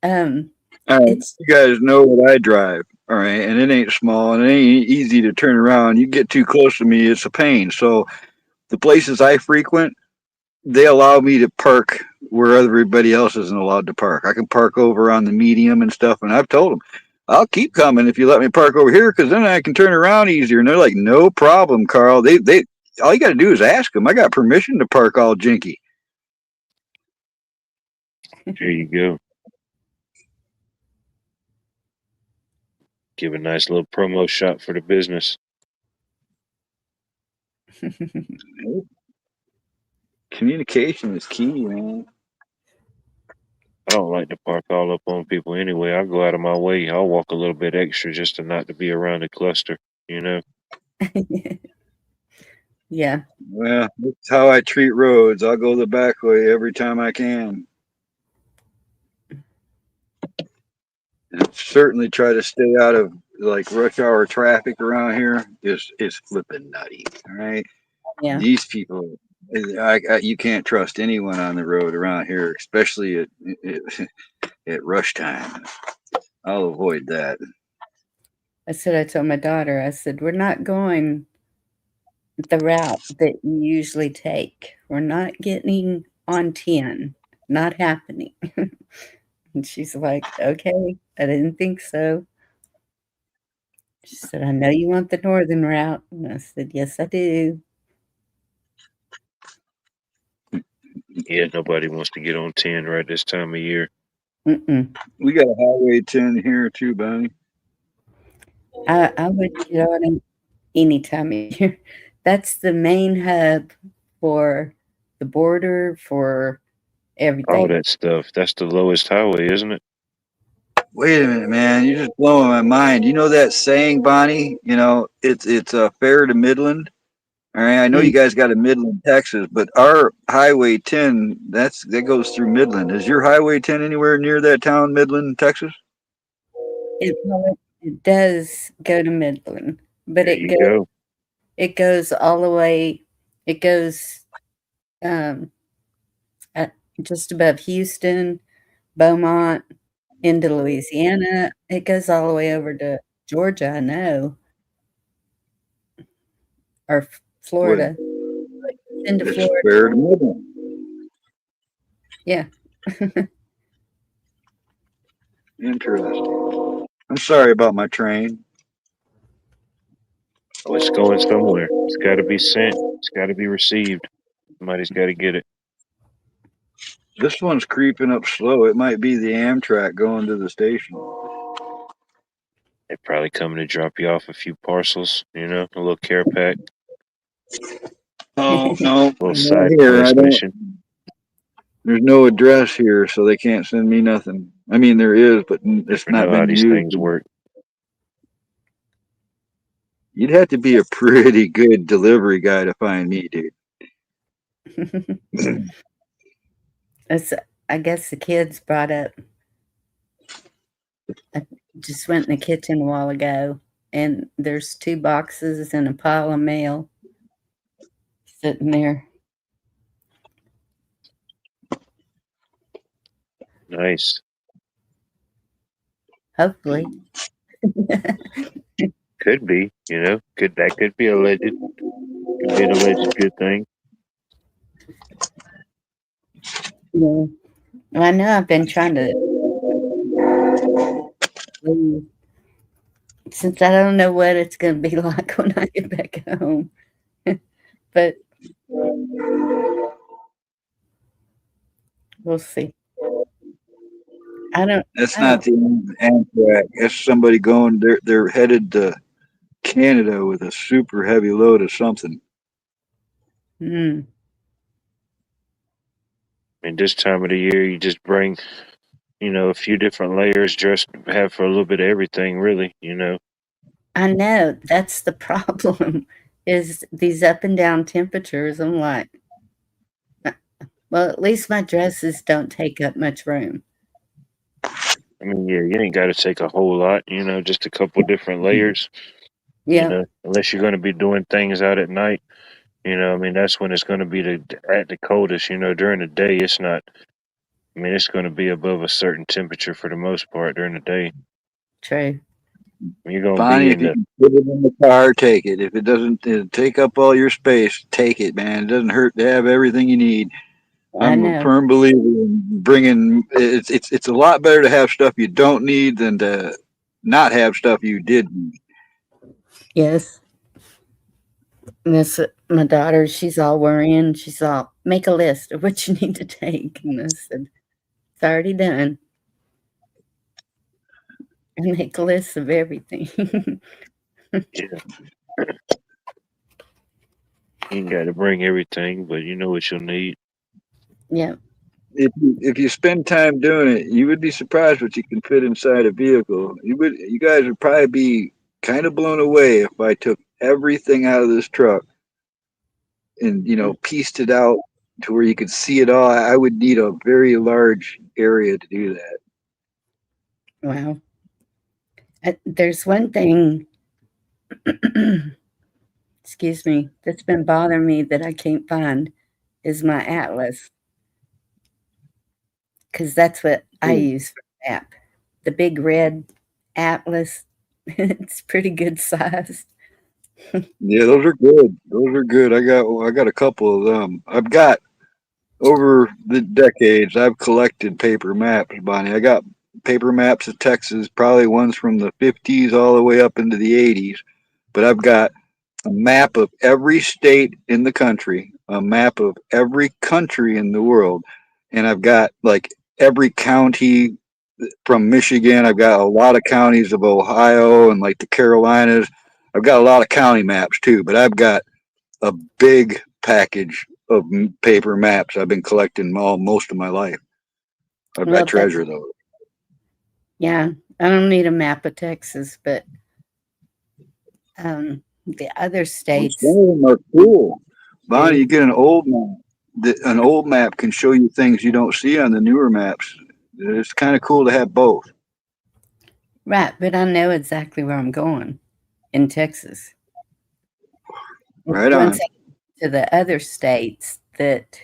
um, it's You guys know what I drive, all right, and it ain't small and it ain't easy to turn around. You get too close to me, it's a pain. So the places I frequent, they allow me to park where everybody else isn't allowed to park. I can park over on the medium and stuff, and I've told them, I'll keep coming if you let me park over here, because then I can turn around easier. And they're like, no problem, Carl. They all you got to do is ask them. I got permission to park all jinky. there you go. Give a nice little promo shot for the business. Communication is key, man. I don't like to park all up on people anyway. I go out of my way. I'll walk a little bit extra just to not to be around the cluster. yeah. Well, that's how I treat roads. I'll go the back way every time I can. And certainly try to stay out of like rush hour traffic around here. Is flipping nutty. All right, Yeah. these people, you can't trust anyone on the road around here, especially at rush time. I'll avoid that. I told my daughter, I said, we're not going the route that you usually take. We're not getting on 10. Not happening. And she's like, okay, I didn't think so. She said, I know you want the northern route. And I said, yes, I do. Yeah, nobody wants to get on 10 right this time of year. Mm-mm. We got a highway 10 here too, Bonnie. I would get on it any time of year. That's the main hub for the border, for All everything. that stuff. That's the lowest highway, isn't it? Wait a minute, man! You're just blowing my mind. You know that saying, Bonnie? It's fair to Midland. All right, I know you Mm. guys got a Midland, Texas, but our Highway 10 that goes through Midland. Is your Highway 10 anywhere near that town, Midland, Texas? It does go to Midland, but There you go. it goes all the way. It goes um, at just above Houston, Beaumont, into Louisiana. It goes all the way over to Georgia, I know, or Florida. Into It's Florida. fair to middle. Yeah. Interesting. I'm sorry about my train. Oh, it's going somewhere. It's got to be sent. It's got to be received. Somebody's got to get it. This one's creeping up slow. It might be the Amtrak going to the station. They're probably coming to drop you off a few parcels, a little care pack, Oh no, a little not side here. I quest don't. mission. There's no address here, so they can't send me nothing. I mean, there is, but it's Never not know how been these used. things work. You'd have to be a pretty good delivery guy to find me, dude. It's, I guess the kids brought up. I just went in the kitchen a while ago, and there's 2 boxes and a pile of mail sitting there. Nice. Hopefully. Could be, could be alleged. Could be an alleged good thing. Yeah. Well, I know I've been trying to leave, since I don't know what it's going to be like when I get back home. But we'll see. That's not the Amtrak. That's somebody going. They're headed to Canada with a super heavy load of something. Mm, I mean, this time of the year, you just bring, a few different layers, just have for a little bit of everything, really. I know that's the problem is these up and down temperatures. I'm like, well, at least my dresses don't take up much room. I mean, yeah, you ain't got to take a whole lot, just a couple different layers, Yeah, unless you're going to be doing things out at night. I mean, that's when it's going to be at the coldest, during the day, it's not, I mean, it's going to be above a certain temperature for the most part during the day. true. You're going to be Bonnie, if in you the, can put it in the car, take it. If it doesn't take up all your space, take it, man. It doesn't hurt to have everything you need. I I'm a know. firm believer in bringing. It's a lot better to have stuff you don't need than to not have stuff you did need. Yes. Miss my daughter, she's all worrying. She's all, make a list of what you need to take. And I said, it's already done. And make a list of everything. yeah, you ain't got to bring everything, but you know what you'll need. Yeah. If you spend time doing it, you would be surprised what you can fit inside a vehicle. You guys would probably be kind of blown away if I took everything out of this truck and pieced it out to where you could see it all. I would need a very large area to do that. Wow. There's one thing, excuse me, that's been bothering me that I can't find is my atlas. Because that's what I use for the map. The big red atlas. It's pretty good sized. Yeah, those are good. Those are good. I got a couple of them. I've got over the decades. I've collected paper maps, Bonnie. I got paper maps of Texas, probably ones from the 50s all the way up into the 80s. But I've got a map of every state in the country, a map of every country in the world, and I've got like every county from Michigan. I've got a lot of counties of Ohio and like the Carolinas. I've got a lot of county maps too, but I've got a big package of paper maps I've been collecting most of my life. I Well, treasure those. yeah, I don't need a map of Texas, but the other states. Some of them are cool. Bonnie, do. you get an old map. An old map can show you things you don't see on the newer maps. It's kind of cool to have both. Right, but I know exactly where I'm going in Texas. Right Once on. I get to the other states that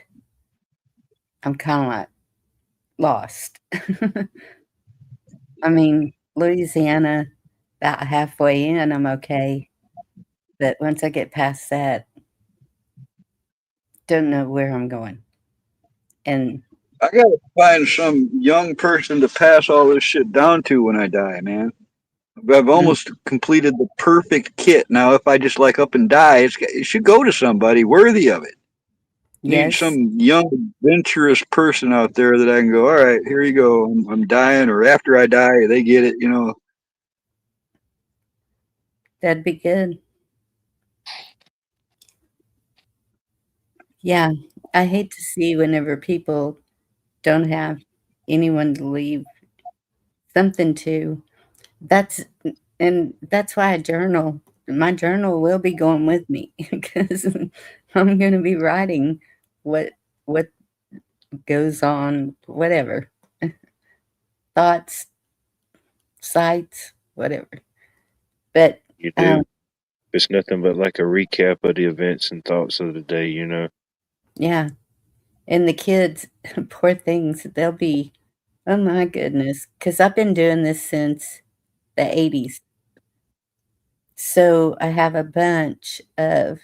I'm kind of like lost. I mean, Louisiana, about halfway in, I'm okay. But once I get past that, don't know where I'm going. And I gotta find some young person to pass all this shit down to when I die, man. I've mm, almost completed the perfect kit. Now, if I just like up and die, it should go to somebody worthy of it. Need yes, some young, adventurous person out there that I can go, all right, here you go. I'm dying, or after I die, they get it, you know. that'd be good. Yeah, I hate to see whenever people don't have anyone to leave something to. That's and that's why I journal. My journal will be going with me because I'm going to be writing what what goes on, whatever thoughts, sights, whatever. But You um, do. It's nothing but like a recap of the events and thoughts of the day, you know. yeah, and the kids, poor things, they'll be, oh my goodness, because I've been doing this since the '80s. So I have a bunch of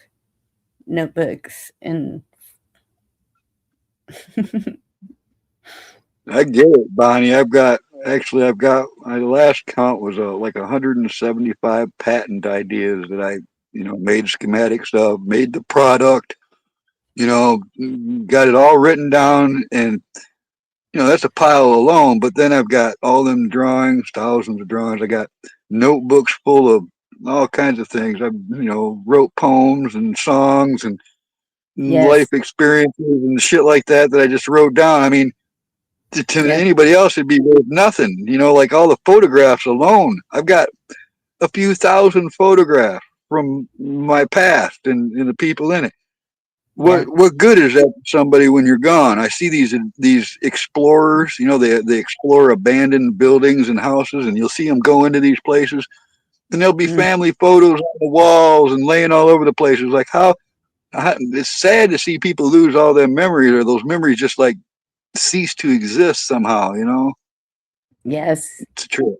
notebooks and I get it, Bonnie. I've got my last count was like 175 patent ideas that I, made schematics of, made the product, got it all written down, and that's a pile alone. But then I've got all them drawings, thousands of drawings. I got notebooks full of all kinds of things. I, wrote poems and songs and life yes, experiences and shit like that I just wrote down. I mean, to yep, anybody else, it'd be worth nothing. Like all the photographs alone. I've got a few thousand photographs from my past and the people in it. yeah, What good is that to somebody when you're gone? I see these explorers. They explore abandoned buildings and houses, and you'll see them go into these places, and there'll be mm, family photos on the walls and laying all over the place. It's like how it's sad to see people lose all their memories, or those memories just like cease to exist somehow. yes. It's true.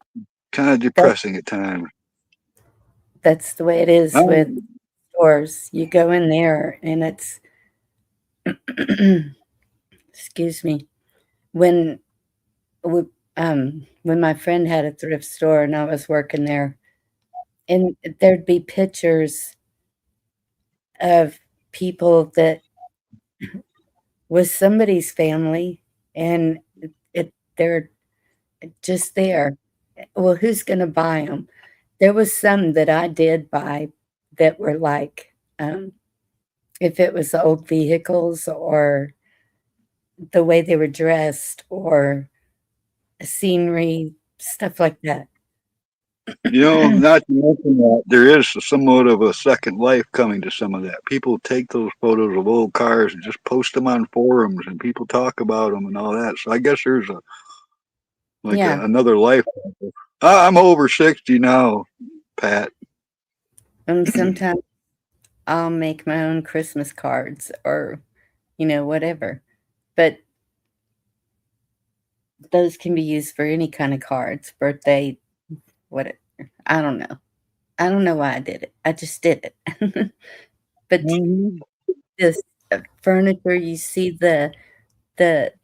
Kind of That depressing at times. that's the way it is with Um, stores. You go in there and it's excuse me. When when my friend had a thrift store and I was working there, and there'd be pictures of people that was somebody's family, and they're just there. Well, who's gonna buy them? There was some that I did buy that were like, if it was old vehicles or the way they were dressed or scenery, stuff like that. not to mention that there is somewhat of a second life coming to some of that. People take those photos of old cars and just post them on forums, and people talk about them and all that. So I guess there's Yeah, another life. I'm over 60 now, Pat. sometimes I'll make my own Christmas cards or, whatever, but those can be used for any kind of cards, birthday, whatever. I don't know. I don't know why I did it. I just did it. But Mhm. this furniture, you see the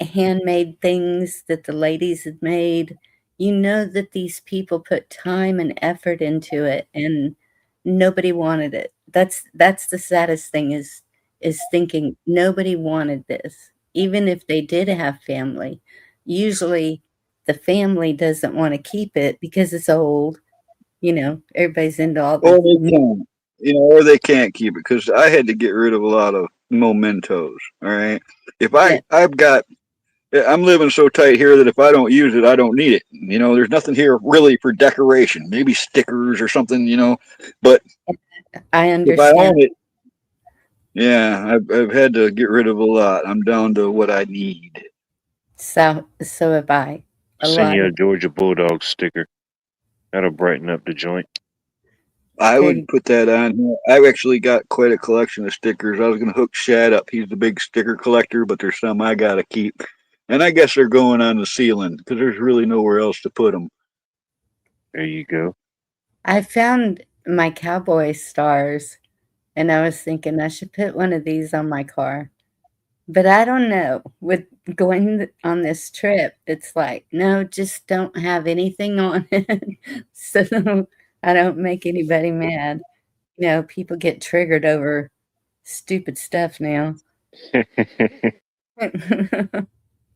handmade things that the ladies had made, you know that these people put time and effort into it and nobody wanted it. That's the saddest thing is thinking nobody wanted this. Even if they did have family, usually the family doesn't want to keep it because it's old. Everybody's into all Or the they can't, or they can't keep it because I had to get rid of a lot of mementos. All right, if yeah, I've got I'm living so tight here that if I don't use it, I don't need it. There's nothing here really for decoration. Maybe stickers or something. But I if I understand. own it, yeah, I've had to get rid of a lot. I'm down to what I need. So have I. A Send lot you a of Georgia Bulldog sticker. That'll brighten up the joint. I there would put that on here. I've actually got quite a collection of stickers. I was going to hook Shad up. He's the big sticker collector, but there's some I got to keep. And I guess they're going on the ceiling because there's really nowhere else to put them. There you go. I found my cowboy stars, and I was thinking I should put one of these on my car. But I don't know. With going on this trip, it's like, no, just don't have anything on it. So I don't make anybody mad. People get triggered over stupid stuff now.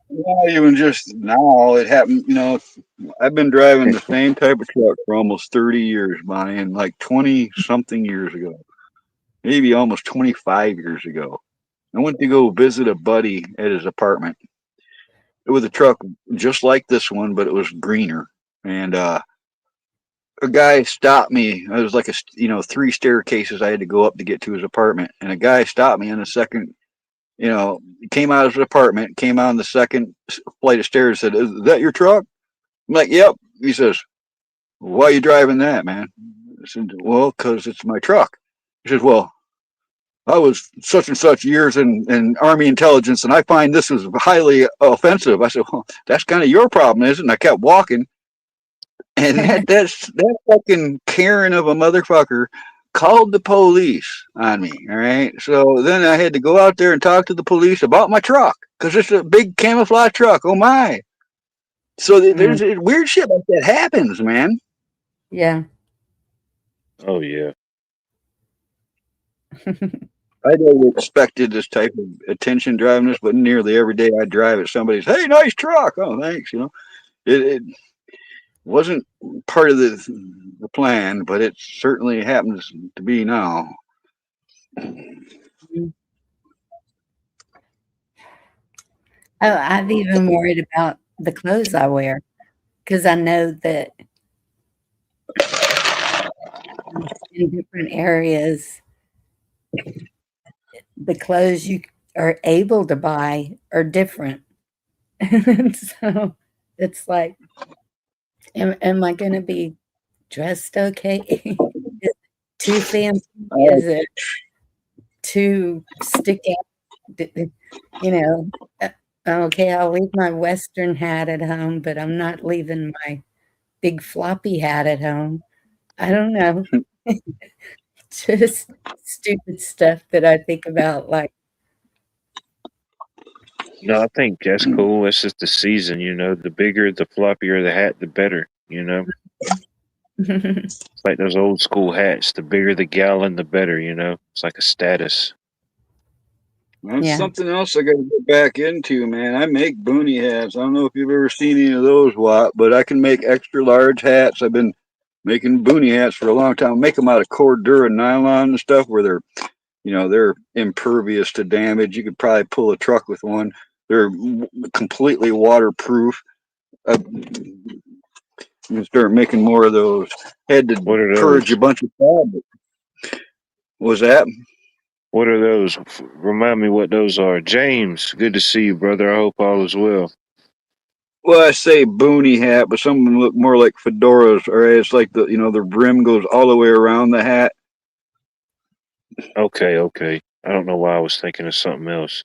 Yeah, even just now, it happened. I've been driving the same type of truck for almost 30 years, Bonnie, and like 20 something years ago, maybe almost 25 years ago, I went to go visit a buddy at his apartment. It was a truck just like this one, but it was greener. And a guy stopped me. It was like three staircases I had to go up to get to his apartment. And a guy stopped me on the second, came out of his apartment, came out on the second flight of stairs, said, "Is that your truck?" I'm like, "Yep." He says, "Why are you driving that, man?" I said, "Well, because it's my truck." He says, "Well, I was such and such years in Army intelligence, and I find this is highly offensive." I said, "Well, that's kind of your problem, isn't it?" And I kept walking, and that fucking Karen of a motherfucker called the police on me. All right, so then I had to go out there and talk to the police about my truck because it's a big camouflage truck. Oh my! So Mm, there's weird shit like that happens, man. yeah. Oh yeah. I never expected this type of attention driving this, but nearly every day I drive it, somebody's, "Hey, nice truck." Oh, thanks. It wasn't part of the plan, but it certainly happens to be now. Mm. Oh, I've even worried about the clothes I wear because I know that in different areas, the clothes you are able to buy are different. And so it's like, am I going to be dressed okay? Is it too fancy? Uh, Is it too stick out? Uh, okay, I'll leave my Western hat at home, but I'm not leaving my big floppy hat at home. I don't know. Just stupid stuff that I think about, like, No, I think that's cool. It's just the season, The bigger, the floppier the hat, the better. It's like those old school hats. The bigger the gallon, the better. It's like a status. that's yeah. something else I got to get back into, man. I make boonie hats. I don't know if you've ever seen any of those, Watt, but I can make extra large hats. I've been making boonie hats for a long time. I make them out of Cordura nylon and stuff where they're impervious to damage. You could probably pull a truck with one. They're completely waterproof. I start making more of those. Had to What are purge a those? bunch of fabric. Was that? What are those? Remind me what those are. James, good to see you, brother. I hope all is well. Well, I say boonie hat, but some of them look more like fedoras, or it's like the brim goes all the way around the hat. Okay, okay. I don't know why I was thinking of something else.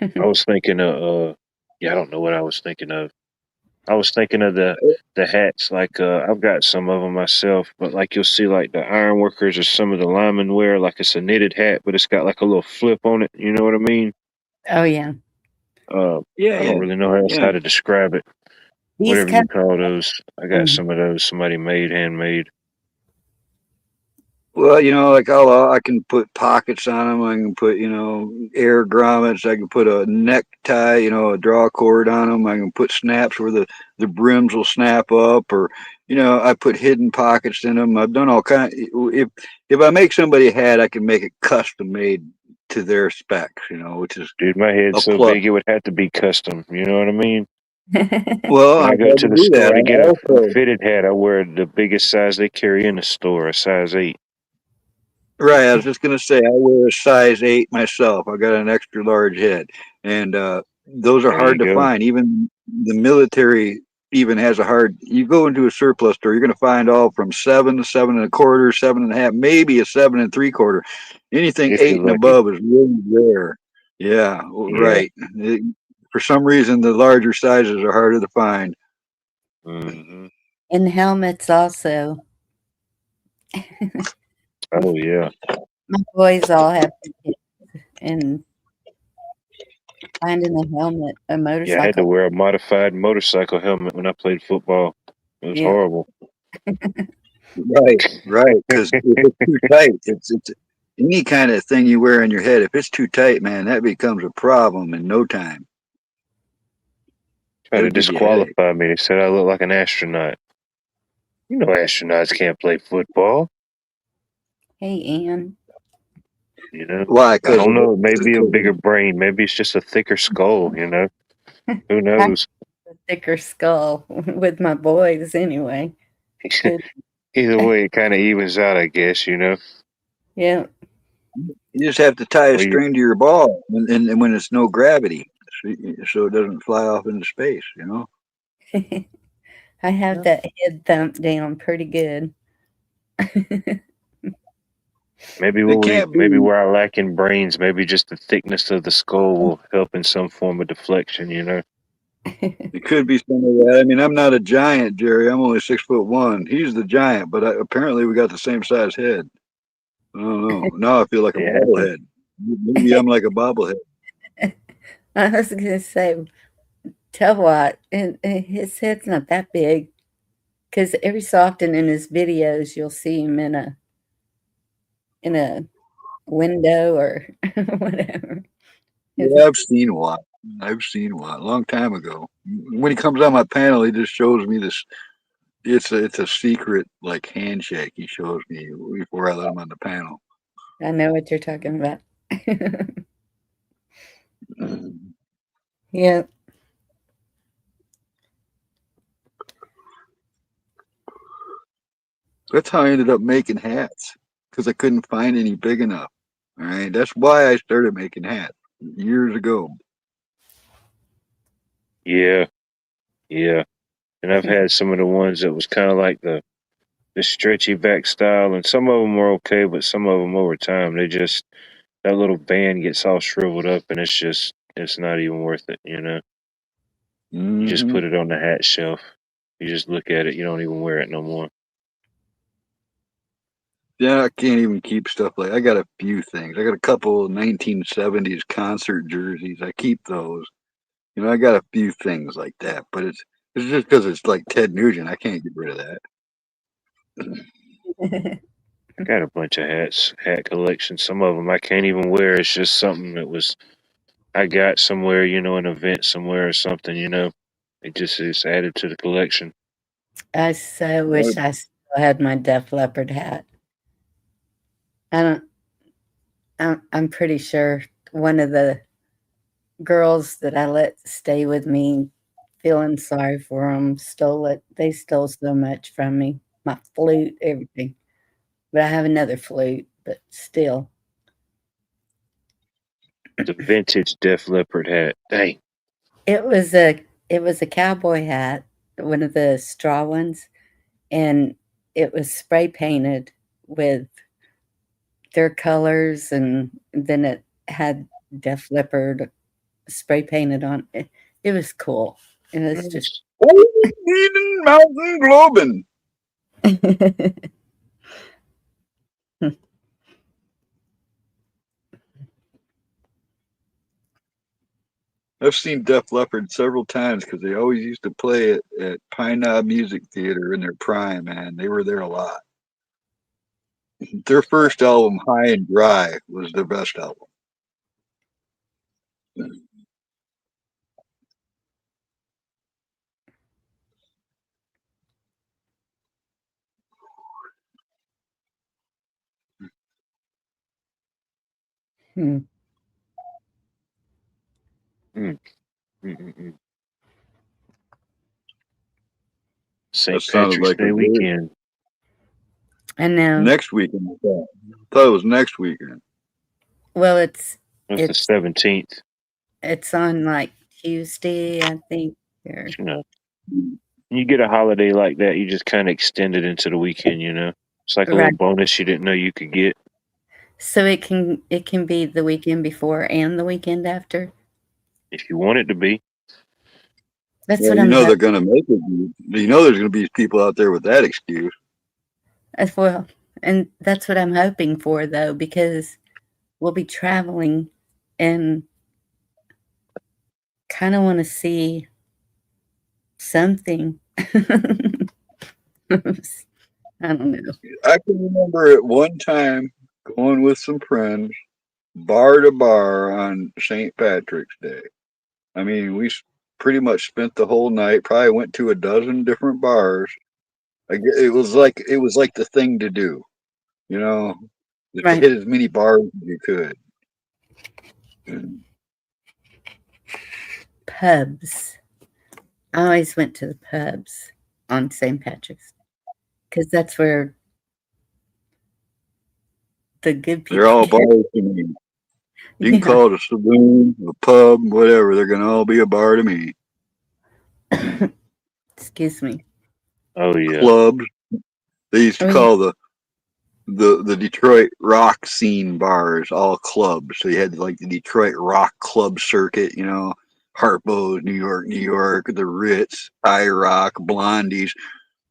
I was thinking of yeah, I don't know what I was thinking of. I was thinking of the hats. Like I've got some of them myself, but like you'll see like the iron workers or some of the linemen wear, like it's a knitted hat, but it's got like a little flip on it. You know what I mean? Oh, yeah. Uh, Yeah, I don't yeah, really know else yeah. how to describe it. These Whatever you kind call those, I got of some of those. Somebody made, handmade. Well, like I can put pockets on them. I can put air grommets. I can put a necktie, a draw cord on them. I can put snaps where the brims will snap up, or I put hidden pockets in them. I've done all kind. If I make somebody a hat, I can make it custom made to their specs. Which is Dude, my head's a so plus. big it would have to be custom. You know what I mean? Well, When I've I go had to to the do store to get that a also. fitted hat, I wear the biggest size they carry in the store, a size 8. Right, I was just gonna say I wear a size 8 myself. I got an extra large head, and those are There you hard to go. find. Even the military even has a hard. You go into a surplus store, you're gonna find all from 7 to 7 1/4, 7 1/2, maybe a 7 3/4. Anything If 8 you're and lucky. above is really rare. Yeah, Yeah. right. For some reason, the larger sizes are harder to find. Hmm. And helmets also. Oh yeah. My boys all have tickets, and finding a helmet, a Yeah, I had to motorcycle. wear a modified motorcycle helmet when I played football. It was Yeah. horrible. Right, right. Because if it's too tight, it's any kind of thing you wear on your head. If it's too tight, man, that becomes a problem in no time. Tried That'll to give you a headache. disqualify me. They said I look like an astronaut. You know, astronauts can't play football. Hey, Ann. You know, Why? I Because don't of know. Maybe a the bigger brain. Maybe it's just a thicker skull. You know, who I have knows? a thicker skull with my boys anyway. Good. Either way, it kind of evens out, I guess. You know, Yeah. you just have to tie a well, you, string to your ball, and when it's no gravity, so it doesn't fly off into space. You know. I have Yeah. that head thumped down pretty good. It can't maybe be. where I lack in brains, maybe just the thickness of the skull will help in some form of deflection. You know. It could be some of that. I mean, I'm not a giant, Jerry. I'm only 6'1". He's the giant, but apparently we got the same size head. I don't know. Now I feel like a It happens. bobblehead. Maybe I'm like a bobblehead. I was gonna say, tell what, and his head's not that big, because every so often in his videos you'll see him in a window or whatever. Yeah, I've seen one. I've seen one a long time ago. When he comes on my panel, he just shows me this. It's a secret like handshake. He shows me before I let him on the panel. I know what you're talking about. Yeah. That's how I ended up making hats because I couldn't find any big enough. All right, that's why I started making hats years ago. Yeah, yeah. And I've had some of the ones that was kind of like the stretchy back style, and some of them were okay, but some of them over time they just that little band gets all shriveled up, and it's not even worth it. You know, you just Hmm. put it on the hat shelf. You just look at it. You don't even wear it no more. Yeah, I can't even keep stuff like I got a few things. I got a couple of 1970s concert jerseys. I keep those. You know, I got a few things like that, but it's just because it's like Ted Nugent. I can't get rid of that. I got a bunch of hat collection. Some of them I can't even wear. It's just something that was I got somewhere, you know, an event somewhere or something. You know, it just is added to the collection. I so Uh, wish I still had my Def Leppard hat. I don't. I'm pretty sure one of the girls that I let stay with me, feeling sorry for them, stole it. They stole so much from me. My flute, everything. But I have another flute, but still. The vintage Def Leppard hat. Dang. It was a cowboy hat, one of the straw ones, and it was spray painted with their colors, and then it had Def Leppard spray painted on it. It was cool. It was just Oh, Eden Mountain Globin. I've seen Def Leppard several times because they always used to play at Pine Knob Music Theater in their prime, man. They were there a lot. Their first album, High and Dry, was their best album. Hmm. Mm, mm, mm, mm. That St. sounded Patrick's like a Day very weekend. I know. next weekend. I thought it was next weekend. Well, it's It's the it's 17th. it's on like Tuesday, I think. Or You know, you get a holiday like that, you just kind of extend it into the weekend. You know, it's like a little right. bonus you didn't know you could get. So it can be the weekend before and the weekend after. If you want it to be. That's Well, what you I'm know they're hoping. going to make it. You know there's going to be people out there with that excuse. As well, and that's what I'm hoping for, though, because we'll be traveling and kind of want to see something. I don't know. I can remember at one time going with some friends bar to bar on St. Patrick's Day. I mean, pretty much spent the whole night. Probably went to a dozen different bars. It was like the thing to do, you know, just to Right. hit as many bars as you could. And Pubs. I always went to the pubs on St. Patrick's because that's where the good they're people all get. bars to me. You can Yeah. call it a saloon, a pub, whatever. They're gonna all be a bar to me. Excuse me. Oh yeah. Clubs. They used to Oh, yeah. call the Detroit rock scene bars all clubs. So you had like the Detroit rock club circuit, Harpo's, New York, the Ritz, I Rock, Blondies,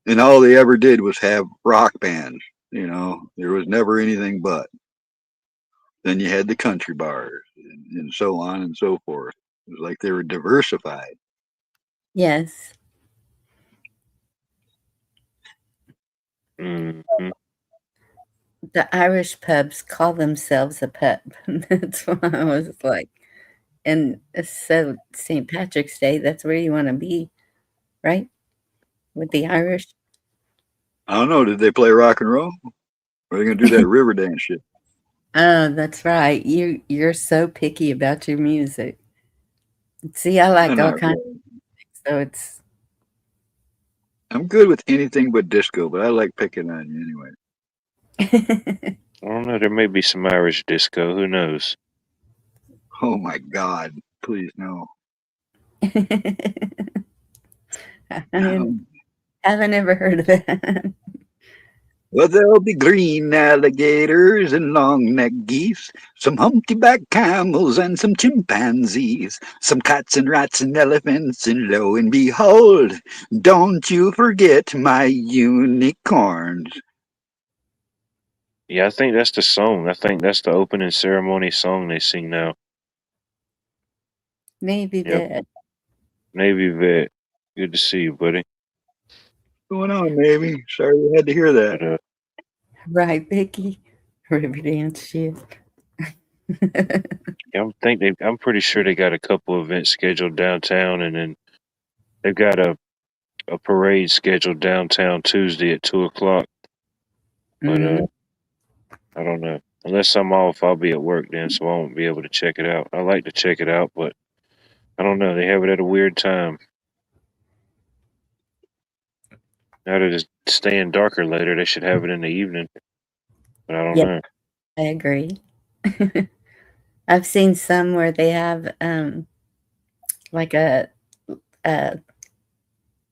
and all they ever did was have rock bands. There was never anything but. Then you had the country bars and so on and so forth. It was like they were diversified. Yes. Hmm. The Irish pubs call themselves a pub. That's why I was like, and so St. Patrick's Day, that's where you want to be, right? With the Irish. I don't know. Did they play rock and roll? Or are they gonna do that river dance shit? Oh, that's right. You're so picky about your music. See, I like all Not kinds really. of, so it's I'm good with anything but disco, but I like picking on you anyway. I don't know. There may be some Irish disco. Who knows? Oh my God! Please no. I haven't ever heard of that. Well, there'll be green alligators and long-necked geese, some humpty-backed camels and some chimpanzees, some cats and rats and elephants, and lo and behold, don't you forget my unicorns. Yeah, I think that's the song. I think that's the opening ceremony song they sing now. Maybe Yep. that. Navy vet. Good to see you, buddy. What's going on, baby? Sorry you had to hear that. But Right, Vicky? Riverdance shit. yeah, I'm pretty sure they got a couple events scheduled downtown, and then they've got a parade scheduled downtown Tuesday at 2 o'clock. But Mhm. I don't know. Unless I'm off, I'll be at work then, so I won't be able to check it out. I like to check it out, but I don't know. They have it at a weird time. Now that it's staying darker later, they should have it in the evening. But I don't Yep, know. I agree. I've seen some where they have like a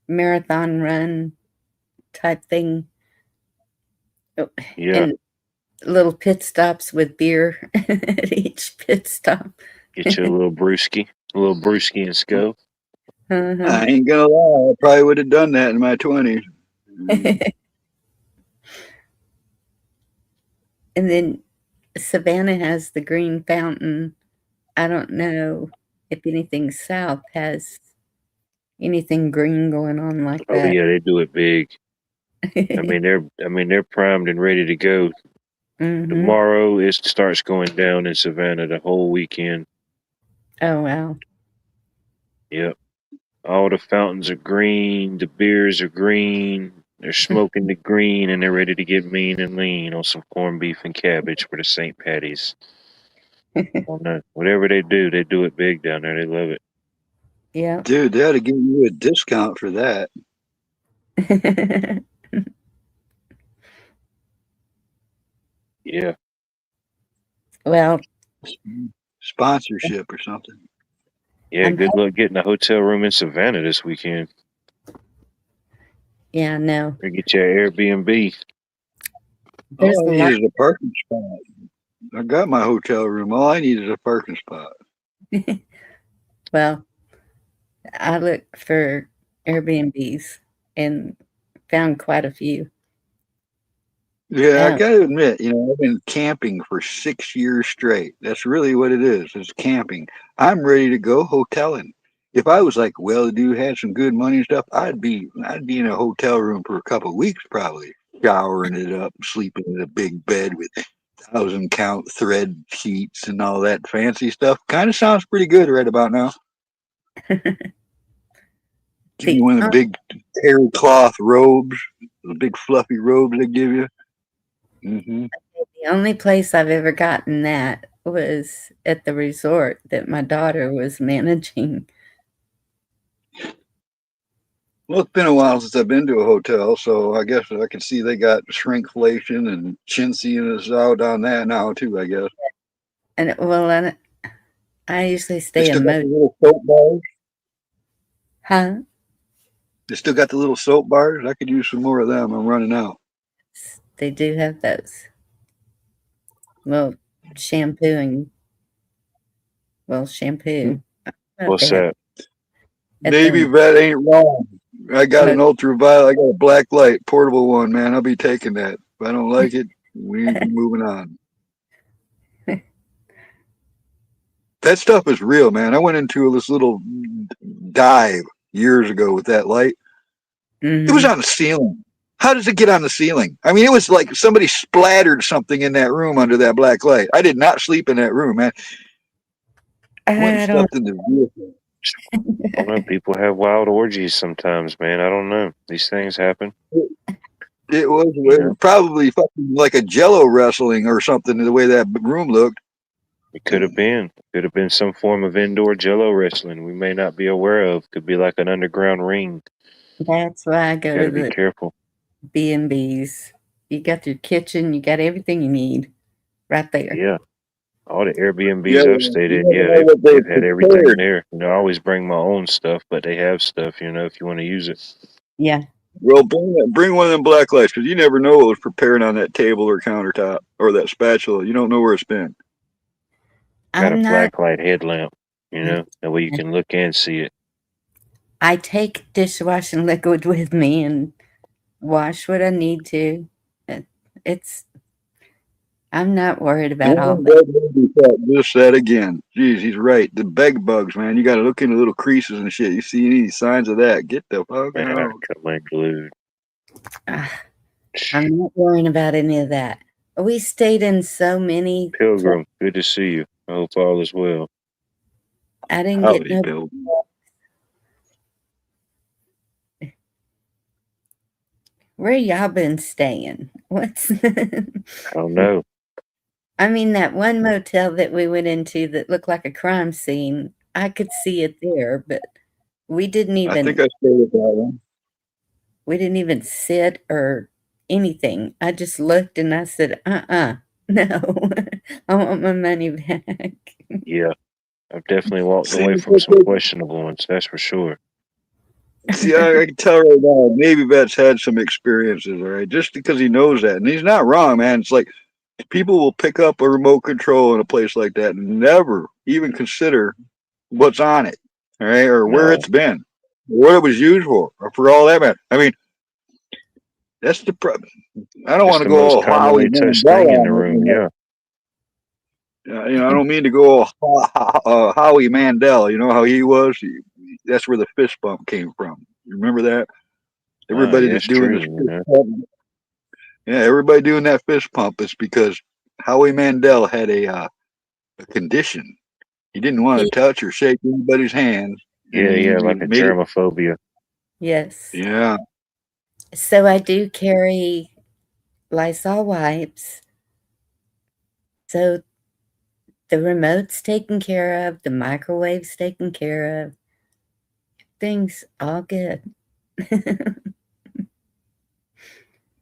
marathon run type thing, Yeah, and little pit stops with beer at each pit stop. get you a little brewski and sco. Uh-huh. I ain't gonna lie, I probably would have done that in my 20s. And then Savannah has the Green Fountain. I don't know if anything south has anything green going on like Oh that. yeah, they do it big. I mean they're primed and ready to go. Mhm. Tomorrow it starts going down in Savannah the whole weekend. Oh, wow. Yep. All the fountains are green, the beers are green, they're smoking the green, and they're ready to get mean and lean on some corned beef and cabbage for the St. Patty's. Oh no. Whatever they do it big down there. They love it. Yeah. Dude, they ought to give you a discount for that. Yeah. Well, Sponsorship or something. Yeah, I'm good hop luck getting a hotel room in Savannah this weekend. yeah, no. Or get your Airbnb. There's All I a need lot is a parking spot. I got my hotel room. All I need is a parking spot. well, I looked for Airbnbs and found quite a few. Yeah, I Um, gotta admit, I've been camping for 6 years straight. That's really what it is. It's camping. I'm ready to go hoteling. If I was like well-to-do, had some good money and stuff, I'd be in a hotel room for a couple of weeks probably, showering it up, sleeping in a big bed with 1,000 count thread sheets and all that fancy stuff. Kind of sounds pretty good right about now. Give the you one of the big terry cloth robes, the big fluffy robes they give you. Hmm. the only place I've ever gotten that was at the resort that my daughter was managing. Well, it's been a while since I've been to a hotel, so I guess I can see they got shrinkflation and chintzy us out on that now too. I guess And well, I usually they stay still in got the motel. little soap bars. Huh? They still got the little soap bars. I could use some more of them. I'm running out. They do have those. Well, shampoo and shampoo. I don't know if they What's have that? at Navy the vet ain't wrong. I got an motel. ultraviolet. I got a black light portable one, man. I'll be taking that. If I don't like it, we ain't moving on. That stuff is real, man. I went into this little dive years ago with that light. It was Hmm. on the ceiling. How does it get on the ceiling? I mean, it was like somebody splattered something in that room under that black light. I did not sleep in that room, man. Went and I don't. slept in the vehicle. I don't know. People have wild orgies sometimes, man. I don't know. These things happen. It was, You know, probably fucking like a jello wrestling or something, the way that room looked. it could have been. It could have been some form of indoor jello wrestling we may not be aware of. Could be like an underground ring. That's why I go Got to to be the careful. B&Bs. You got your kitchen. You got everything you need right there. Yeah. All the Yeah, Airbnbs I've you stayed in, never yeah, know what they they've had everything prepared. there. I always bring my own stuff, but they have stuff, if you want to use it. Yeah. Well, bring one of them black lights because you never know what was prepared on that table or countertop or that spatula. You don't know where it's been. Got a I'm not. black light headlamp, that way you can look and see it. I take dishwashing liquid with me and wash what I need to. It- It's. I'm not worried about all And that. Doug Maybe thought just that again. Jeez, he's right. The bed bugs, man. You got to look in the little creases and shit. You see any signs of that? Get the fuck Man, I out. come unglued. Ah, I'm not worrying about any of that. We stayed in so many. Pilgrim, good to see you. I hope all is well. I didn't get Howdy, no. Bill. Where y'all been staying? What's? I don't know. I mean, that one motel that we went into that looked like a crime scene. I could see it there, but we didn't I think even I stayed at that one. we didn't even sit or anything. I just looked and I said, no, I want my money back. Yeah, I've definitely walked See, away from some questionable ones, that's for sure. I can tell right now, Navy vet's had some experiences, all right? Just because he knows that. And he's not wrong, man. It's like people will pick up a remote control in a place like that and never even consider what's on it, all right? Or where No, it's been, what it was used for, or for all that matter. I mean, that's the problem. I don't it's want to the go most all Howie commonly touched thing Mandel in the on it. room, yeah. I don't mean to go all Howie Mandel. You know how he was? That's where the fist bump came from. You remember that? Everybody Yeah, that's it's doing true, this fist pump, yeah, everybody doing that fist pump is because Howie Mandel had a condition. He didn't want He, to touch or shake anybody's hands, and he Yeah, like a made it. germophobia. yes. Yeah. So I do carry Lysol wipes. So the remote's taken care of, the microwave's taken care of. Things all good.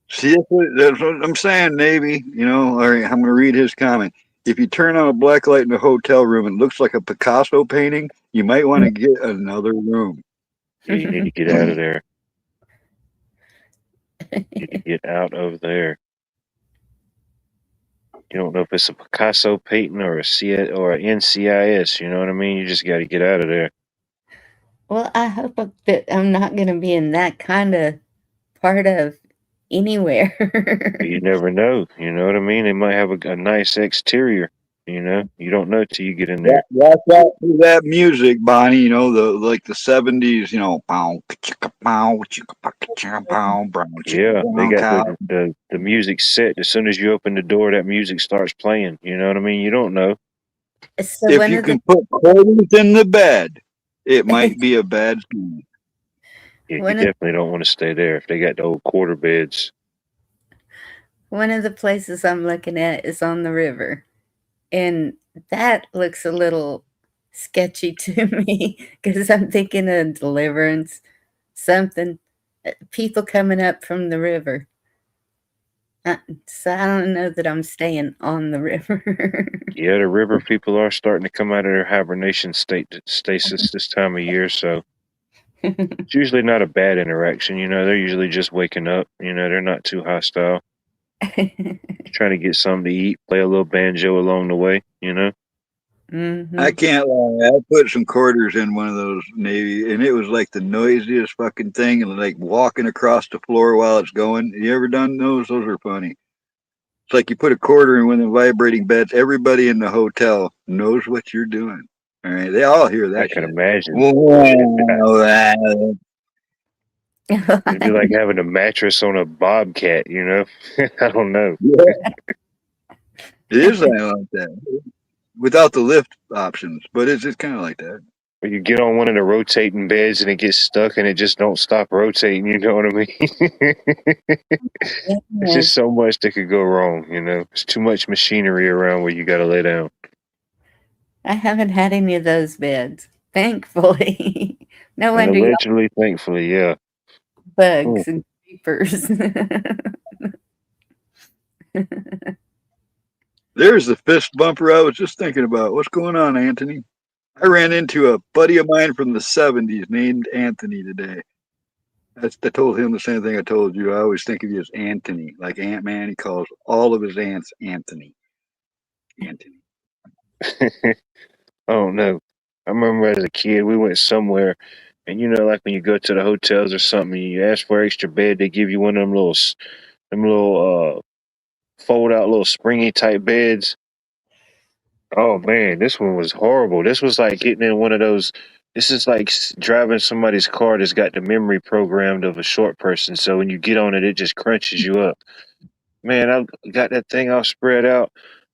See, that's what I'm saying, Navy. All right, I'm going to read his comment. If you turn on a black light in a hotel room and it looks like a Picasso painting, you might want to get another room. Yeah, you need to get out of there. You need to get out of there. You don't know if it's a Picasso painting or a C or an NCIS. You know what I mean? You just got to get out of there. Well, I hope that I'm not going to be in that kind of part of anywhere. You never know. You know what I mean? They might have a nice exterior. You know, you don't know till you get in there. Watch out for that music, Bonnie. You know, the 70s, you know, pow, chicka, pow, chicka, chicka, pow, brown, chicka, Yeah, they brown got cow. the music set. As soon as you open the door, that music starts playing. You know what I mean? You don't know. So If one you of the can put quarters in the bed, it might be a bad sign. Yeah, you one of definitely don't want to stay there if they got the old quarter beds. one of the places I'm looking at is on the river, and that looks a little sketchy to me because I'm thinking of Deliverance, something, people coming up from the river. So I don't know that I'm staying on the river. Yeah, the river people are starting to come out of their hibernation stasis this time of year, so it's usually not a bad interaction. You know, they're usually just waking up. You know, they're not too hostile. Trying to get something to eat, play a little banjo along the way. You know. I Hmm. can't lie. I put some quarters in one of those Navy, and it was like the noisiest fucking thing, and like walking across the floor while it's going. You ever done those? Those are funny. It's like you put a quarter in one of the vibrating beds. Everybody in the hotel knows what you're doing. All right, they all hear I that can shit. imagine. Wow. It'd be like having a mattress on a bobcat. You know. I don't know. Yeah, it is like that without the lift options, but it's kind of like that. Or you get on one of the rotating beds and it gets stuck and it just don't stop rotating. You know what I mean? There's just Yes, so much that could go wrong. You know, there's too much machinery around where you got to lay down. I haven't had any of those beds, thankfully. No And wonder y'all allegedly, thankfully, yeah. Mm. bugs and creepers. There's the fist bumper I was just thinking about. What's going on, Anthony? I ran into a buddy of mine from the 70s named Anthony today. I told him the same thing I told you. I always think of you as Anthony, like Ant Man. He calls all of his ants Anthony. Anthony. Oh no. I remember as a kid, we went somewhere, and you know, like when you go to the hotels or something, you ask for extra bed, they give you one of them little fold out little springy type beds. Oh man, this one was horrible. This was like getting in one of those. This is like driving somebody's car that's got the memory programmed of a short person. So when you get on it, it just crunches you up. Man, I got that thing all spread out,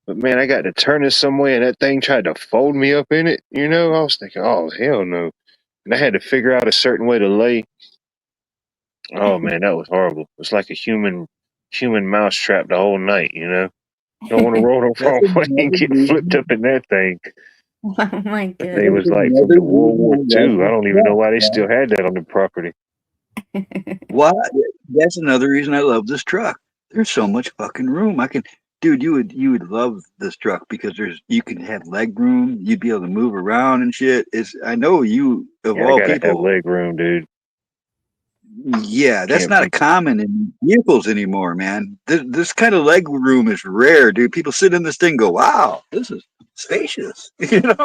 but man, I got to turn it some way, and that thing tried to fold me up in it. You know, I was thinking, oh hell no, and I had to figure out a certain way to lay. Oh man, that was horrible. It was like a human mouse trap the whole night. You know, don't want to roll the That's wrong way and another get flipped reason. up in that thing. Oh my That thing That's was goodness. like from another the World War reason I love II. I this don't even know truck, why they man. still had that on the property. Why? That's another reason I love this truck. There's so much fucking room. Dude, you would love this truck because you can have leg room. You'd be able to move around and shit. I know you of Yeah, I all gotta have people. leg room, dude. Yeah, that's Can't not a be. common in vehicles anymore, man. This kind of leg room is rare, dude. People sit in this thing, and go, "Wow, this is spacious." You know.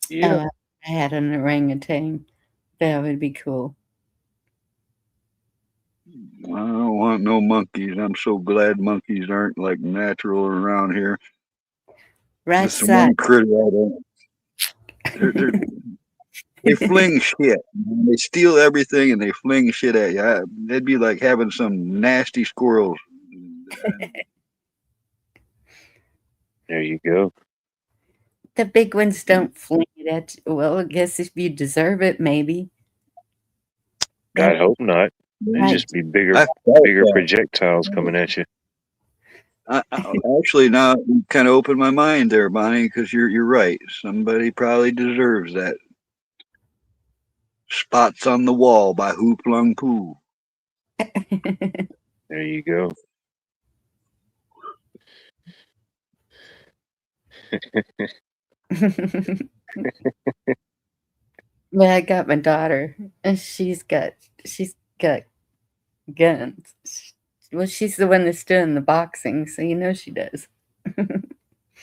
Yeah, Oh, I had an orangutan. That would be cool. I don't want no monkeys. I'm so glad monkeys aren't like natural around here. Right This is side. one critter I don't. They fling shit. Man. They steal everything and they fling shit at you. It'd be like having some nasty squirrels. there you go. The big ones don't fling it at you. Well, I guess if you deserve it, maybe. That God hope not. It'd right. just be bigger, I felt bigger that. projectiles coming at you. Actually, now you kind of opened my mind there, Bonnie, because you're right. Somebody probably deserves that. Spots on the Wall by Hoop Lung Poo. There you go. Well, I got my daughter, and she's got guns. Well, she's the one that's doing the boxing, so you know she does.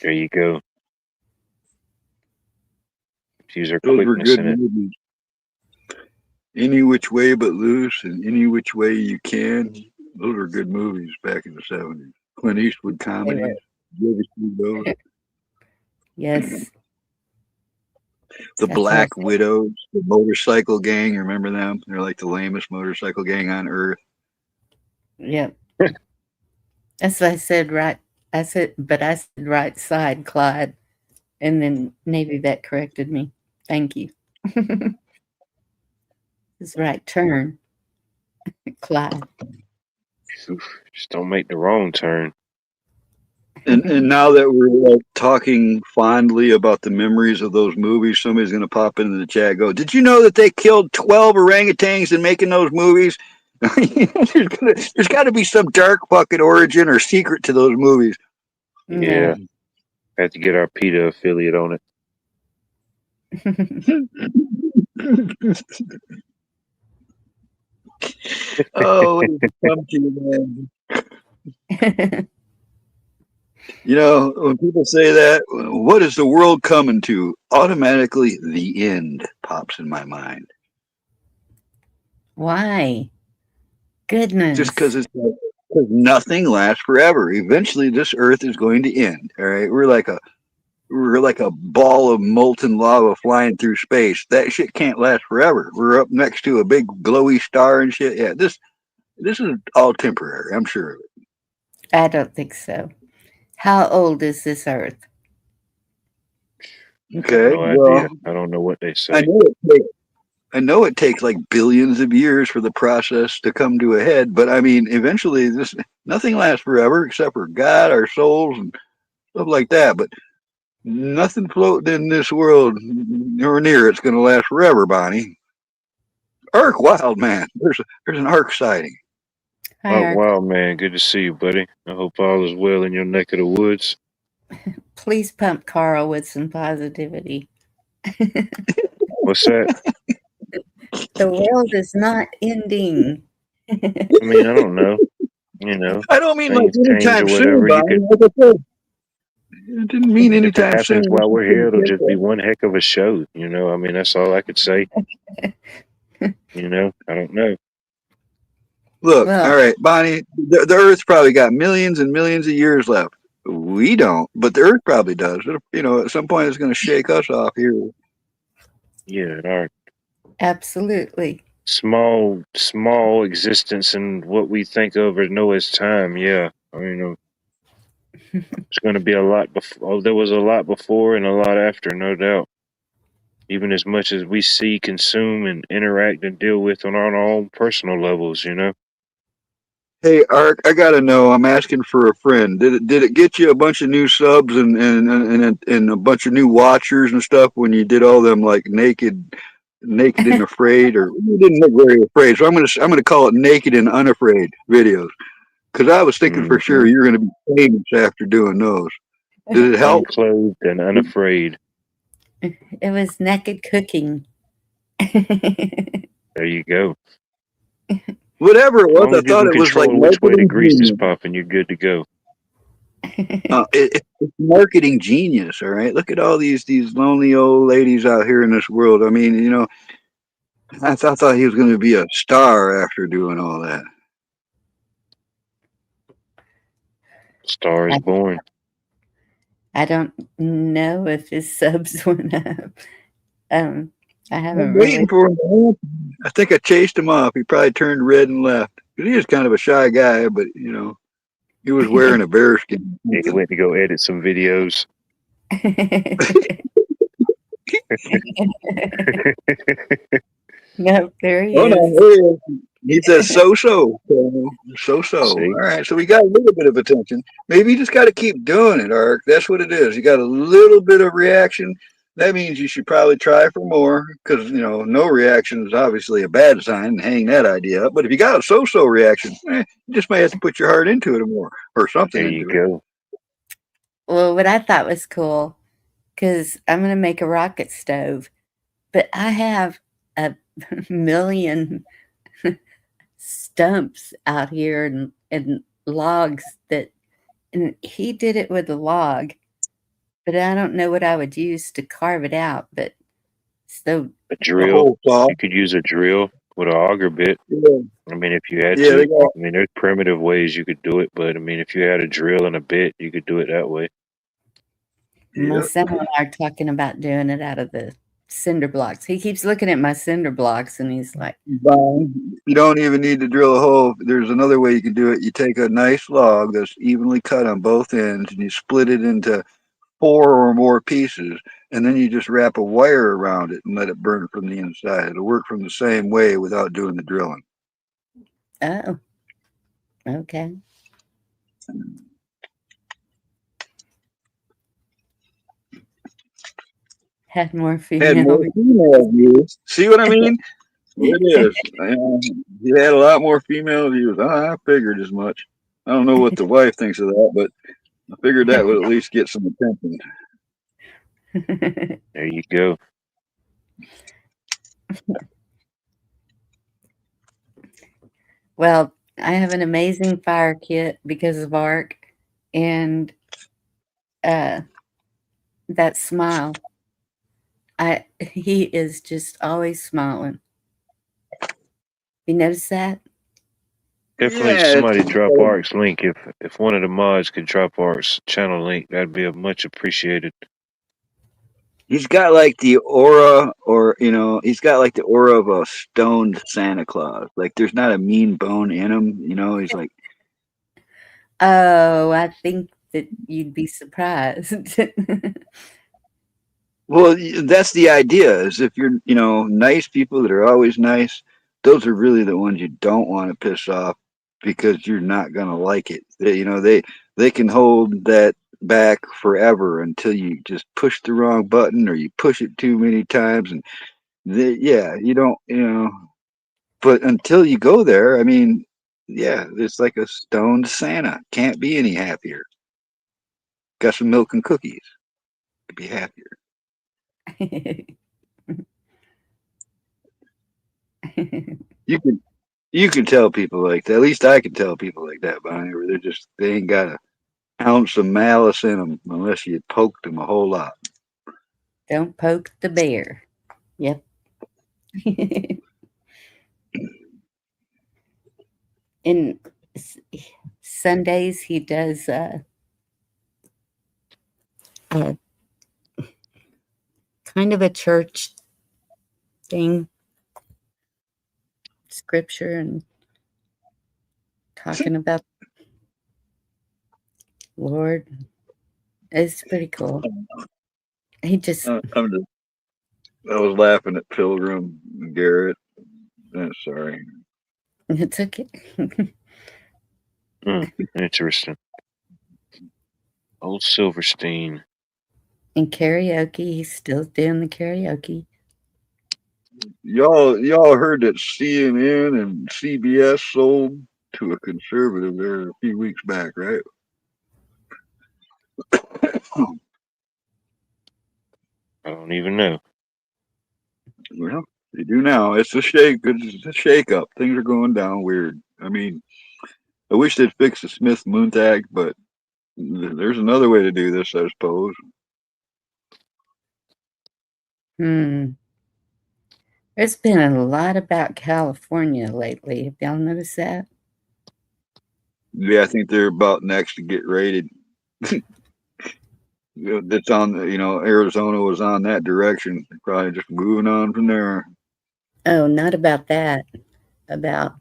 There you go. Use her Those were quickness good in it. movies. Any Which Way But Loose and Any Which Way You Can. Those are good movies back in the 70s. Clint Eastwood They were. comedies. Did you ever see those? Yes, The that's why I Black Widows, the motorcycle gang. You remember them? They're like the lamest motorcycle gang on earth. said, yep. That's what I said, right. I said right side, Clyde. And then Navy vet corrected me. Thank you. It's right turn, Clyde. Oof, just don't make the wrong turn. And now that we're like talking fondly about the memories of those movies, somebody's going to pop into the chat and go, "Did you know that they killed 12 orangutans in making those movies?" There's got to be some dark fucking origin or secret to those movies. Yeah, No. have to get our PETA affiliate on Oh, what did it come to you, man? You know, when people say that, what is the world coming to? Automatically, the end pops in my mind. Why? Just because Goodness. it's like, 'cause nothing lasts forever. Eventually, this Earth is going to end. All right, we're like a ball of molten lava flying through space. That shit can't last forever. We're up next to a big glowy star and shit. Yeah, this is all temporary. I'm sure of it. I don't think so. How old is this earth? I have Okay, no idea. well, I don't know what they I say. know it takes I know it takes like billions of years for the process to come to a head, but I mean, eventually, this nothing lasts forever except for God, our souls, and stuff like that. But nothing floating in this world nor near it's going to last forever, Bonnie. Ark Wild Man. There's an Ark sighting. Hi, Oh, Ark. wow, man. Good to see you, buddy. I hope all is well in your neck of the woods. Please pump Carl with some positivity. What's that? The world is not ending. I mean, I don't know. You know, I don't mean like things change or anytime soon, whatever. You Bonnie. could, Like I said, it didn't mean if it anytime happens soon. while we're here, it'll just be one heck of a show. You know, I mean, that's all I could say. You know, I don't know. Look, Well, all right, Bonnie, the Earth's probably got millions and millions of years left. We don't, but the Earth probably does. You know, at some point it's going to shake us off here. Yeah, our absolutely. small existence and what we think of or know as time. Yeah, I mean, it's going to be a lot before. Oh, there was a lot before and a lot after, no doubt. Even as much as we see, consume, and interact and deal with on our own personal levels, you know. Hey, Ark, I gotta know. I'm asking for a friend. Did it get you a bunch of new subs and a bunch of new watchers and stuff when you did all them like naked and afraid, or you didn't look very afraid? So I'm gonna call it naked and unafraid videos because I was thinking for Hmm. sure you're gonna be famous after doing those. Did it help? Unclothed and unafraid. It was naked cooking. There you go. Whatever it As was, long I as you thought can it was like control which way the marketing grease is genius. popping, you're good to go. It's marketing genius. All right, look at all these lonely old ladies out here in this world. I mean, you know, I thought he was going to be a star after doing all that. Star is I, born. I don't know if his subs went up. Um, I I'm haven't waiting really. for him to answer. I think I chased him off. He probably turned red and left. 'Cause he is kind of a shy guy, but you know, he was wearing a bearskin. Yeah, he went to go edit some videos. Nope, there he Oh no, is. here he is. He says so. All See, right, so we got a little bit of attention. Maybe you just got to keep doing it, Ark. That's what it is. You got a little bit of reaction. That means you should probably try for more because you know no reaction is obviously a bad sign. Hang that idea up. But if you got a so reaction, you just may have to put your heart into it more or something there you into it. go. Well, what I thought was cool, because I'm going to make a rocket stove, but I have a million stumps out here and logs that, and he did it with a log, but I don't know what I would use to carve it out. But so A The drill. whole saw. You could use a drill. with an auger bit. Yeah, I mean, if you had yeah, to. they got I mean, there's primitive ways you could do it, but I mean, if you had a drill and a bit, you could do it that way. My yeah. son and I are talking about doing it out of the cinder blocks. He keeps looking at my cinder blocks and he's like, You don't even need to drill a hole. There's another way you can do it. You take a nice log that's evenly cut on both ends and you split it into 4 or more pieces, and then you just wrap a wire around it and let it burn from the inside. It'll work from the same way without doing the drilling. oh, okay. Had more Had female. more female views. See what I mean? It is. He had a lot more female views. I figured as much. I don't know what the wife thinks of that, but I figured that would at least get some attention. There you go. Well, I have an amazing fire kit because of ARC and that smile. He is just always smiling. You notice that? Definitely Yeah, somebody drop Arc's link. If one of the mods could drop Arc's channel link, that'd be a much appreciated. he's got like the aura, or he's got like the aura of a stoned Santa Claus. Like there's not a mean bone in him. He's like, Oh, I think that you'd be surprised. well, that's the idea. Is if you're, nice people that are always nice, those are really the ones you don't want to piss off because you're not gonna like it. They can hold that back forever until you just push the wrong button or you push it too many times, and yeah, you don't, but until you go there, I mean, yeah, it's like a stoned Santa. Can't be any happier. Got some milk and cookies. Could be happier. You can you can tell people like that. At least I can tell people like that, Bonnie, where they ain't got an ounce of malice in them unless you poked them a whole lot. Don't poke the bear. Yep. And Sundays he does a kind of a church thing, scripture and talking about Lord. It's pretty cool. He just I was laughing at Pilgrim Garrett. Sorry. it's okay. Interesting. Old Silverstein. In karaoke, he's still doing the karaoke. Y'all heard that CNN and CBS sold to a conservative there a few weeks back, right? I don't even know. Well, they do now. It's a shake up. Things are going down weird. I mean, I wish they'd fix the Smith Montag, but there's another way to do this, I suppose. There's been a lot about California lately. Have y'all noticed that? Yeah, I think they're about next to get raided. That's on, Arizona was on that direction. They're probably just moving on from there. Oh, not about that. About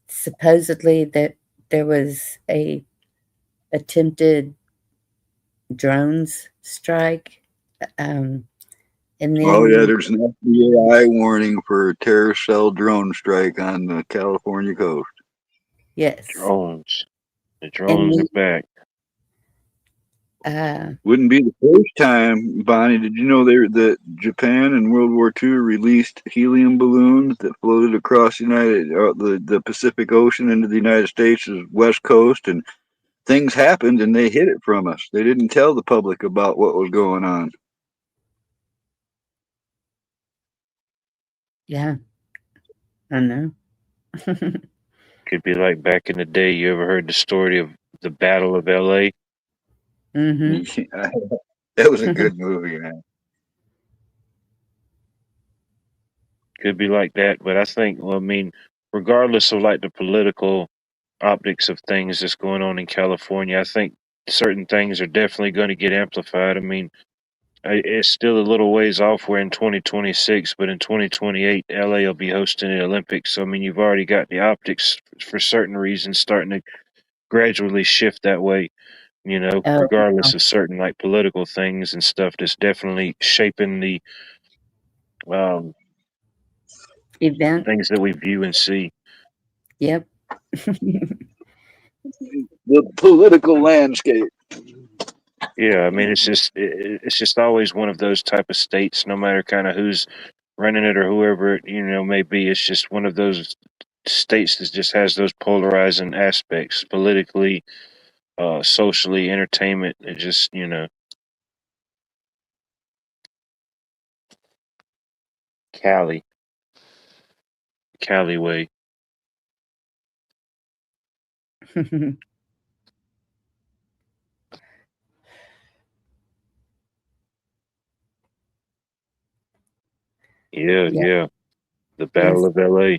supposedly that there was a attempted drones strike. And Oh yeah, then there's an FBI warning for a terrorist cell drone strike on the California coast. yes, Drones. The and drones are back. Wouldn't be the first time, Bonnie. Did you know that Japan in World War II released helium balloons that floated across the Pacific Ocean into the United States' west coast, and things happened and they hid it from us. They didn't tell the public about what was going on. yeah, I know. Could be like back in the day. You ever heard the story of the Battle of L.A.? hmm. That was a good movie, man. could be like that. But I think, well, I mean, regardless of like the political optics of things that's going on in California, I think certain things are definitely going to get amplified. I mean, it's still a little ways off. We're in 2026, but in 2028, LA will be hosting the Olympics. So, I mean, you've already got the optics for certain reasons starting to gradually shift that way, Oh, regardless of certain like political things and stuff that's definitely shaping the um, event. things that we view and see. Yep. The political landscape. Yeah, I mean, it's just always one of those type of states, no matter kind of who's running it or whoever it, may be. It's just one of those states that just has those polarizing aspects politically, socially, entertainment. It just, Cali, Cali way. Yeah, Yep. yeah. The Battle Yes. of LA.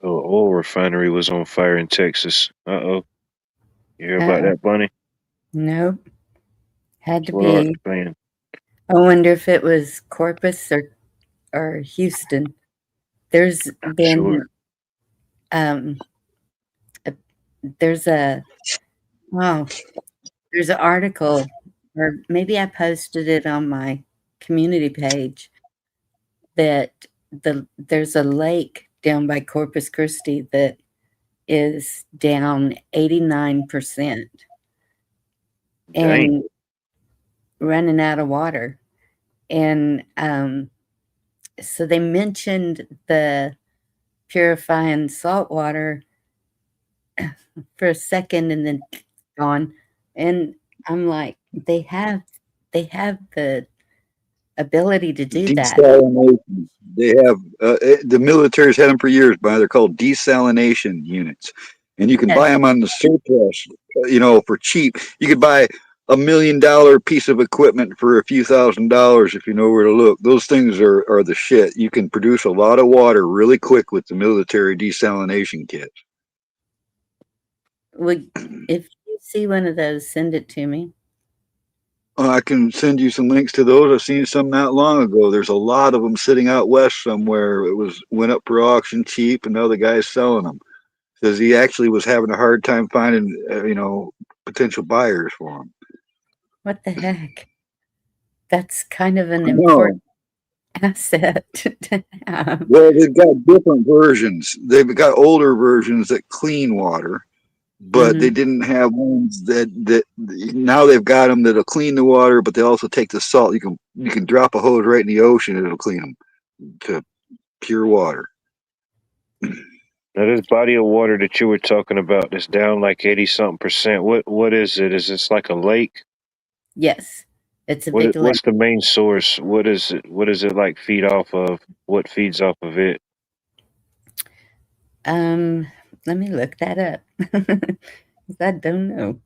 Oil refinery was on fire in Texas. Uh-oh. You hear about Uh-oh. that, Bunny? Nope. Had That's to what Art's be. saying. I wonder if it was Corpus or Houston. There's been Sure. um a, there's a oh there's an article, or maybe I posted it on my community page, that there's a lake down by Corpus Christi that is down 89% Dang. and running out of water. And so they mentioned the purifying salt water for a second and then gone. And I'm like, they have the ability to do that. Desalination. They have the military's had them for years, but they're called desalination units, and you can buy Yes. them on the surplus, for cheap. You could buy $1 million piece of equipment for a few $1,000s if you know where to look. Those things are the shit. You can produce a lot of water really quick with the military desalination kits. Would if you see one of those, send it to me. I can send you some links to those. I've seen some not long ago. There's a lot of them sitting out west somewhere. It went up for auction cheap, and now the guy's selling them. Says he actually was having a hard time finding, potential buyers for them. What the heck? That's kind of an No, important asset to have. well, they've got different versions. They've got older versions that clean water, but they Mhm. didn't have ones that now they've got them that'll clean the water, but they also take the salt. You can drop a hose right in the ocean, and it'll clean them to pure water. Now, this body of water that you were talking about that's down like 80 something percent. What is it? Is this like a lake? Yes. It's a big lake. What's the main source? What is it? What does it like feed off of? What feeds off of it? Um, Let me look that up. 'Cause I don't know.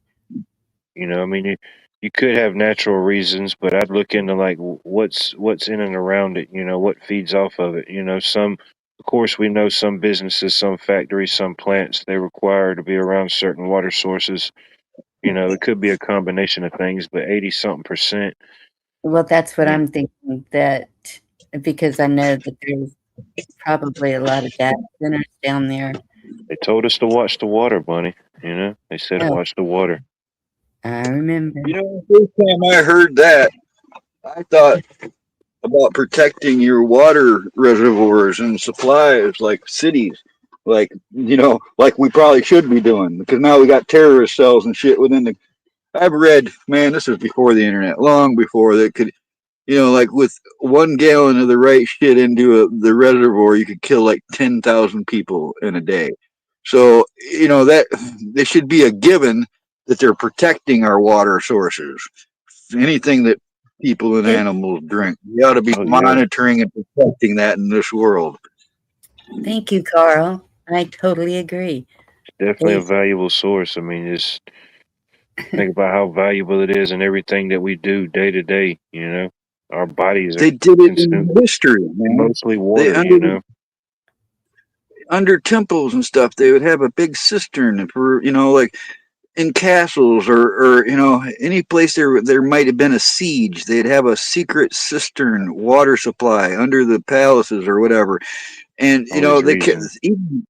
I mean, you could have natural reasons, but I'd look into like what's in and around it. What feeds off of it. Of course, we know some businesses, some factories, some plants they require to be around certain water sources. It could be a combination of things, but 80 something percent. Well, that's what Yeah, I'm thinking, that because I know that there's probably a lot of data centers down there. they told us to watch the water, Bunny. They said Oh, watch the water. I remember. The first time I heard that, I thought about protecting your water reservoirs and supplies like cities, like we probably should be doing, because now we got terrorist cells and shit within the. I've read, man, this was before the internet, long before that could, like with 1 gallon of the right shit into the reservoir, you could kill like 10,000 people in a day. So, that they should be a given that they're protecting our water sources. Anything that people and Thank, animals drink, we ought to be Oh yeah, monitoring and protecting that in this world. thank you, Carl. I totally agree. it's definitely a They, valuable source. I mean, just think about how valuable it is in everything that we do day to day. Our bodies are They did it in consumed history, man. mostly They water, you know. under temples and stuff, they would have a big cistern for, like in castles, or any place there might have been a siege. They'd have a secret cistern water supply under the palaces or whatever. And Always they reason.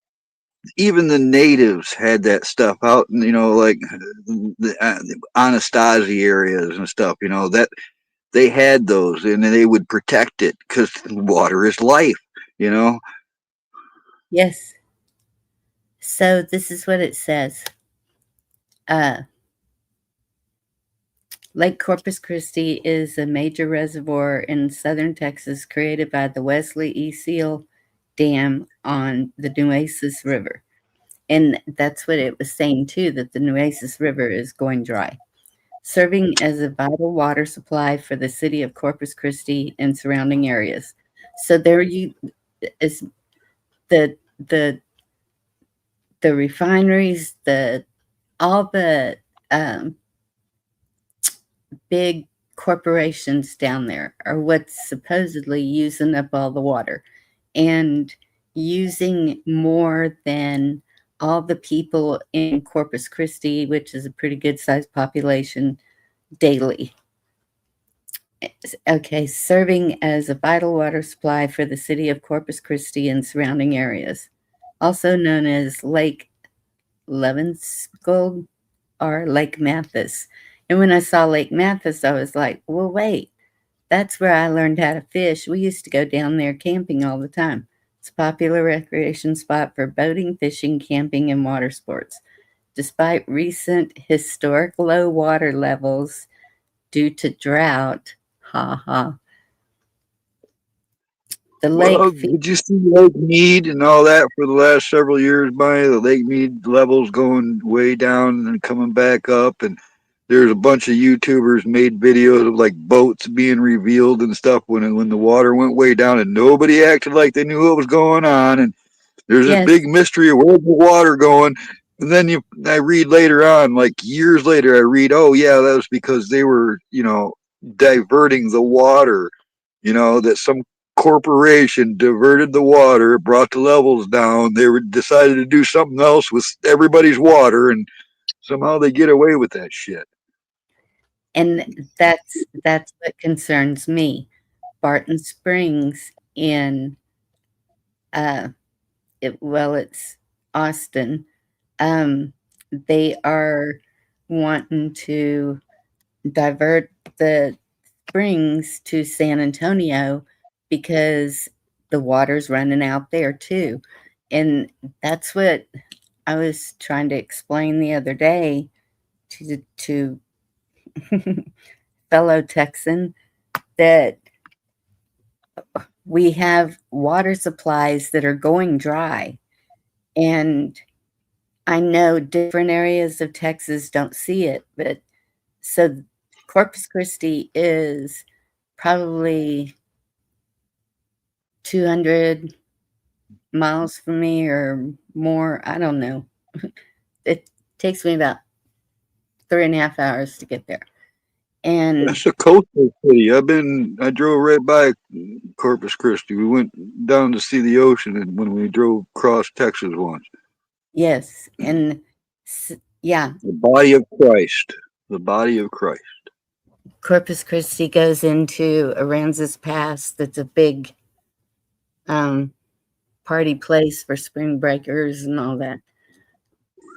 even the natives had that stuff out in, like the Anastasia areas and stuff, that they had those, and they would protect it because water is life, you know. Yes. So this is what it says. Lake Corpus Christi is a major reservoir in southern Texas created by the Wesley E. Seal Dam on the Nueces River. And that's what it was saying too, that the Nueces River is going dry, serving as a vital water supply for the city of Corpus Christi and surrounding areas. So there you is the the the refineries, all the um, big corporations down there are what's supposedly using up all the water and using more than all the people in Corpus Christi, which is a pretty good sized population, daily. Okay, serving as a vital water supply for the city of Corpus Christi and surrounding areas, also known as Lake Levenskill or Lake Mathis. And when I saw Lake Mathis, I was like, well, wait, that's where I learned how to fish. We used to go down there camping all the time. It's a popular recreation spot for boating, fishing, camping, and water sports. Despite recent historic low water levels due to drought, the lake Well, did you see Lake Mead and all that for the last several years, By the Lake Mead levels going way down and coming back up, and there's a bunch of YouTubers made videos of like boats being revealed and stuff when the water went way down, and nobody acted like they knew what was going on, and there's this yes, big mystery of where's the water going. And then I read later on, like years later, I read, oh yeah, that was because they were, diverting the water. That some corporation diverted the water, brought the levels down. They were decided to do something else with everybody's water, and somehow they get away with that shit. and that's what concerns me. Barton Springs in it's Austin. They are wanting to divert the springs to San Antonio because the water's running out there too. And that's what I was trying to explain the other day to fellow Texan, that we have water supplies that are going dry. And I know different areas of Texas don't see it, but so Corpus Christi is probably 200 miles from me or more. I don't know. It takes me about 3.5 hours to get there. And That's a coastal city. I drove right by Corpus Christi. We went down to see the ocean, and when we drove across Texas once. yes, and yeah, The body of Christ. The body of Christ. Corpus Christi goes into Aransas Pass. That's a big party place for spring breakers and all that.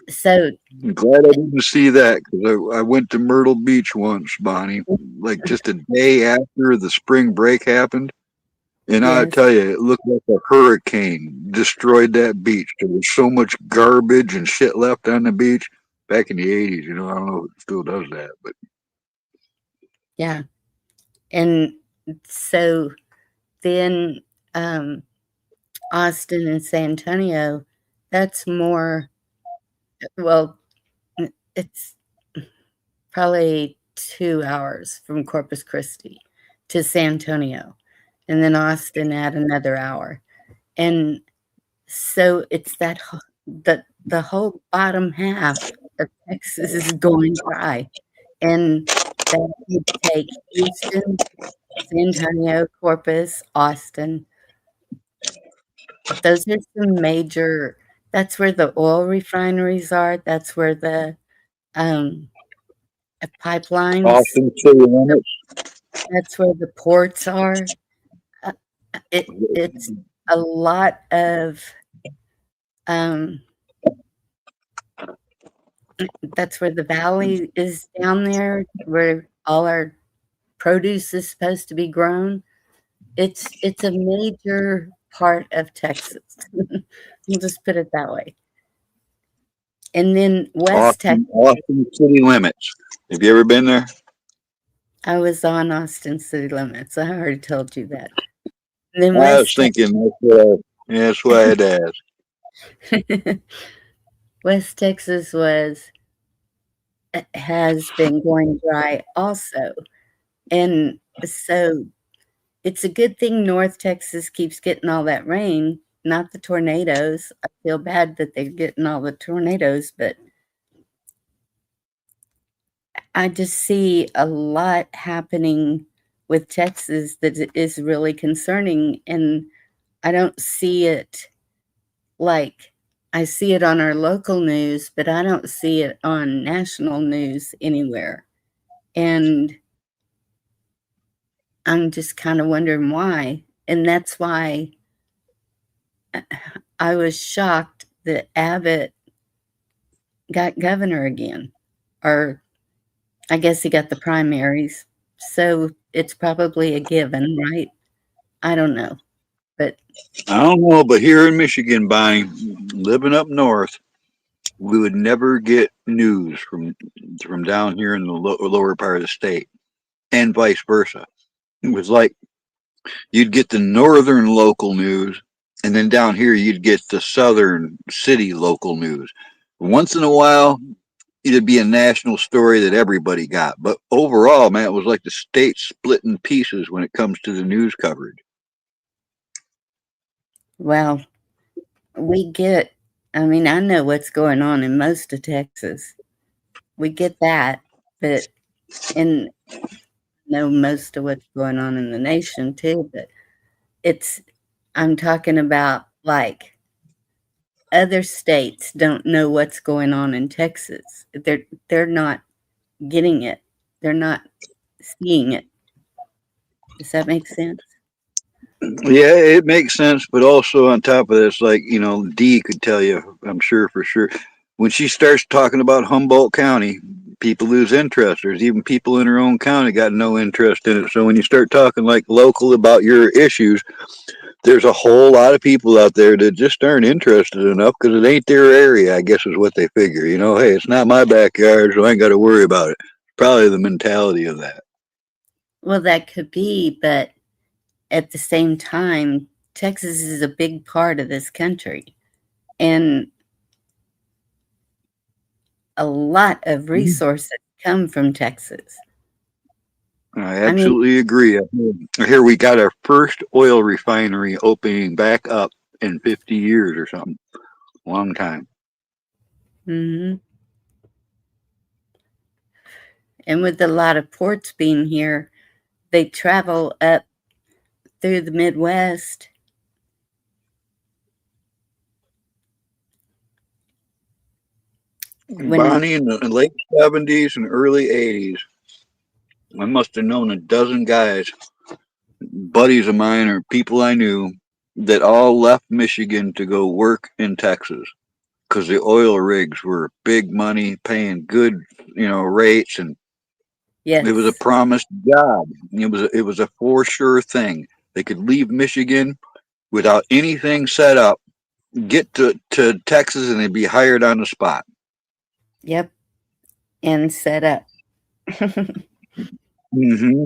So I'm glad I didn't see that, because I went to Myrtle Beach once, Bonnie, like just a day after the spring break happened. And I yes, tell you, it looked like a hurricane destroyed that beach. There was so much garbage and shit left on the beach back in the 80s. I don't know if it still does that, but yeah. And so then Austin and San Antonio, that's more, well, it's probably 2 hours from Corpus Christi to San Antonio. And then Austin add another hour. And so it's the whole bottom half of Texas is going dry. And that would take Houston. San Antonio, Corpus, Austin. Those are some major. That's where the oil refineries are. That's where the pipelines. Austin city limits. That's where the ports are. Uh, it's a lot of. Um, that's where the valley is down there, where all our produce is supposed to be grown. It's a major part of Texas. We'll just put it that way. And then West Texas. Austin city limits. Have you ever been there? I was on Austin city limits. I already told you that. And then I was thinking that's why I had to ask. West Texas has been going dry also. And so it's a good thing North Texas keeps getting all that rain, not the tornadoes. I feel bad that they're getting all the tornadoes, but I just see a lot happening with Texas that is really concerning. And I don't see it like I see it on our local news, but I don't see it on national news anywhere. And I'm just kind of wondering why. And that's why I was shocked that Abbott got governor again. Or I guess he got the primaries. So it's probably a given, right? I don't know. But I don't know, but here in Michigan, by living up north, we would never get news from down here in the lower part of the state, and vice versa. It was like you'd get the northern local news, and then down here you'd get the southern city local news. Once in a while, it'd be a national story that everybody got, but overall, man, it was like the state split in pieces when it comes to the news coverage. well, I mean, I know what's going on in most of Texas. We get that, but and know most of what's going on in the nation too, but I'm talking about like other states don't know what's going on in Texas. They're not getting it. They're not seeing it. Does that make sense? Yeah, it makes sense, but also on top of this, like Dee could tell you, I'm sure for sure, when she starts talking about Humboldt County, people lose interest. There's even people in her own county got no interest in it. So when you start talking like local about your issues, there's a whole lot of people out there that just aren't interested enough because it ain't their area. I guess is what they figure. Hey, it's not my backyard, so I ain't got to worry about it. Probably the mentality of that. Well, that could be, but at the same time, Texas is a big part of this country. And a lot of resources come from Texas. I absolutely agree. Here we got our first oil refinery opening back up in 50 years or something. Long time. Mm-hmm. And with a lot of ports being here, they travel up through the Midwest. Bonnie, in the late 70s and early 80s, I must have known a dozen guys, buddies of mine or people I knew, that all left Michigan to go work in Texas because the oil rigs were big money, paying good, rates, and Yes. it was a promised job. It was a for sure thing. They could leave Michigan without anything set up, get to Texas, and they'd be hired on the spot. Yep. And set up. Mm-hmm.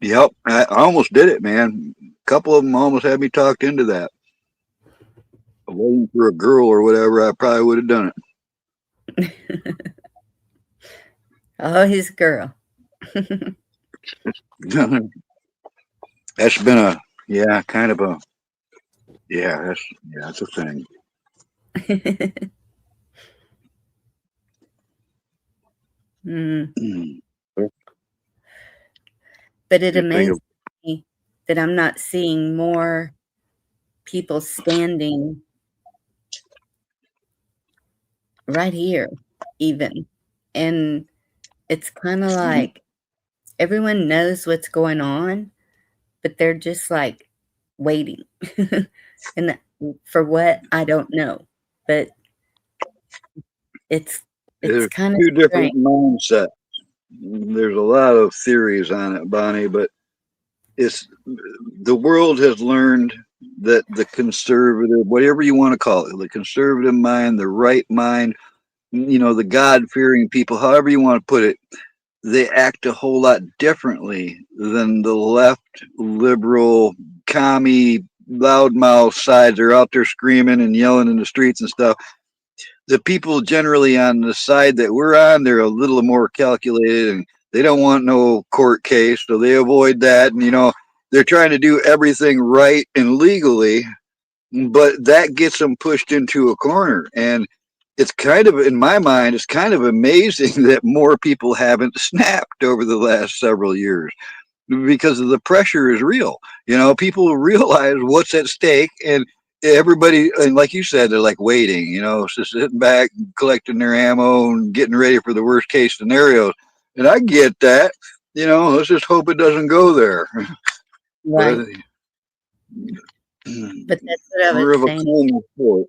Yep. I almost did it, man. A couple of them almost had me talked into that. Waiting for a girl or whatever, I probably would have done it. Oh, he's a girl. That's been kind of a, that's a thing. Mm. Mm. But it Good thing amazes me that I'm not seeing more people standing right here even. And it's kinda like everyone knows what's going on, but they're just, like, waiting. And that for what, I don't know, but it's There's kinda two strange. different mindsets. There's a lot of theories on it, Bonnie, but it's the world has learned that the conservative, whatever you want to call it, the conservative mind, the right mind, the God fearing people, however you want to put it, they act a whole lot differently than the left, liberal, commie, loudmouth sides are out there screaming and yelling in the streets and stuff. The people generally on the side that we're on, they're a little more calculated and they don't want no court case, so they avoid that. And they're trying to do everything right and legally, but that gets them pushed into a corner. And it's kind of, in my mind, it's kind of amazing that more people haven't snapped over the last several years because of the pressure is real. People realize what's at stake, and everybody, and like you said, they're like waiting. So sitting back, collecting their ammo, and getting ready for the worst case scenarios. And I get that. Let's just hope it doesn't go there. Right. But But that's what I more was of a saying calm sport.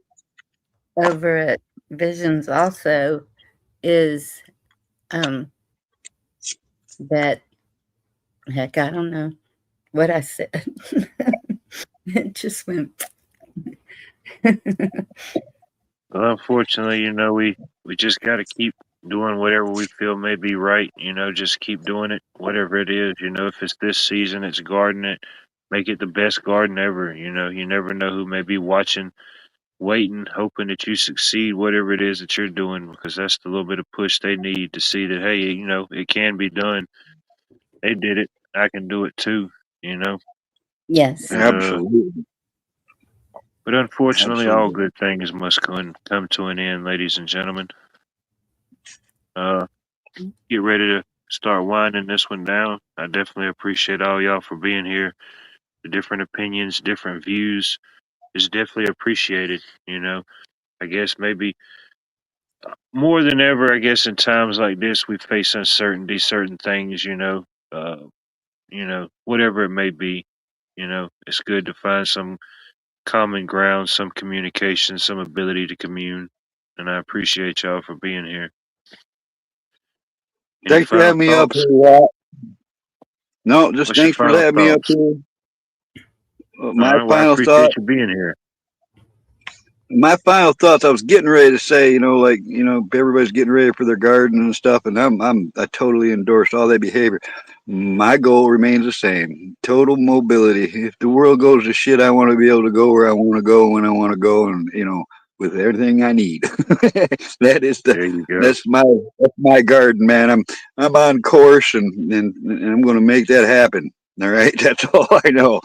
over at Visions also is, that heck, I don't know what I said. It just went Well, unfortunately, we just got to keep doing whatever we feel may be right. Just keep doing it, whatever it is. If it's this season, it's gardening it. Make it the best garden ever. You never know who may be watching, waiting, hoping that you succeed, whatever it is that you're doing, because that's the little bit of push they need to see that, hey, it can be done. They did it. I can do it too. You know. yes. But Absolutely. but unfortunately, all Absolutely. good things must come to an end, ladies and gentlemen. Uh, get ready to start winding this one down. I definitely appreciate all y'all for being here. The different opinions, different views is definitely appreciated. I guess maybe more than ever, I guess in times like this, we face uncertainty, certain things, whatever it may be. It's good to find some common ground, some communication, some ability to commune. And I appreciate y'all for being here. Any Thanks for final having me up thoughts? here, Rob. No, just What's your thanks for final having me up thoughts? here. All My right, well, I final appreciate thought. you being here. My final thoughts. I was getting ready to say, like, everybody's getting ready for their garden and stuff, and I totally endorse all that behavior. My goal remains the same: total mobility. If the world goes to shit, I want to be able to go where I want to go when I want to go, and with everything I need. that is the There you go. that's my garden, man. I'm on course, and I'm going to make that happen. All right, that's all I know.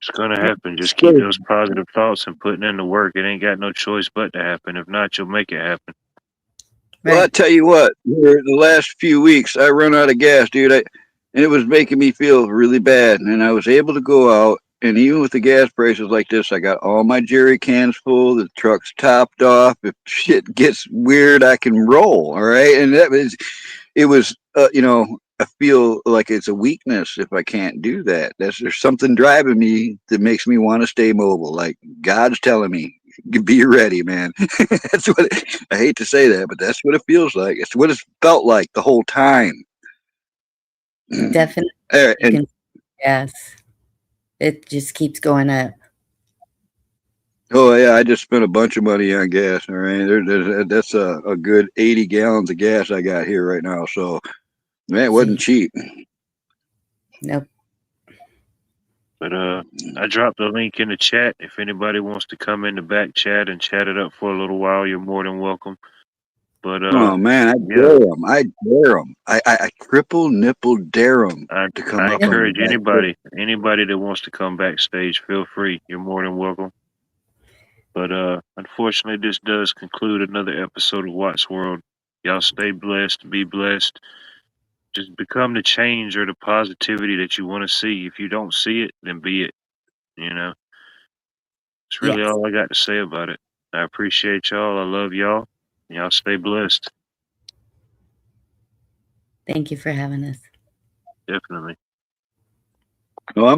It's gonna happen. Just keep those positive thoughts and putting in the work. It ain't got no choice but to happen. If not, you'll make it happen. Well, I Right. tell you what, here the last few weeks, I run out of gas, dude. And it was making me feel really bad. And I was able to go out, and even with the gas prices like this, I got all my jerry cans full. The truck's topped off. If shit gets weird, I can roll. All right, and I feel like it's a weakness if I can't do that. There's something driving me that makes me want to stay mobile. Like God's telling me, be ready, man. That's what I hate to say that, but that's what it feels like. It's what it's felt like the whole time. Definitely you And can yes. It just keeps going up. oh yeah, I just spent a bunch of money on gas. All right, that's a good 80 gallons of gas I got here right now. So man, it wasn't Jeez. cheap. Nope. But I dropped the link in the chat. If anybody wants to come in the back chat and chat it up for a little while, you're more than welcome. But Oh man, I yeah, dare them. I dare them. I triple nipple dare them I to come I up on the encourage back. anybody that wants to come backstage, feel free. You're more than welcome. But unfortunately, this does conclude another episode of Watts World. Y'all stay blessed, be blessed. Just become the change or the positivity that you want to see. If you don't see it, then be it. You know, it's really Yes. all I got to say about it. I appreciate y'all. I love y'all. Y'all stay blessed. Thank you for having us. Definitely. Well, I'm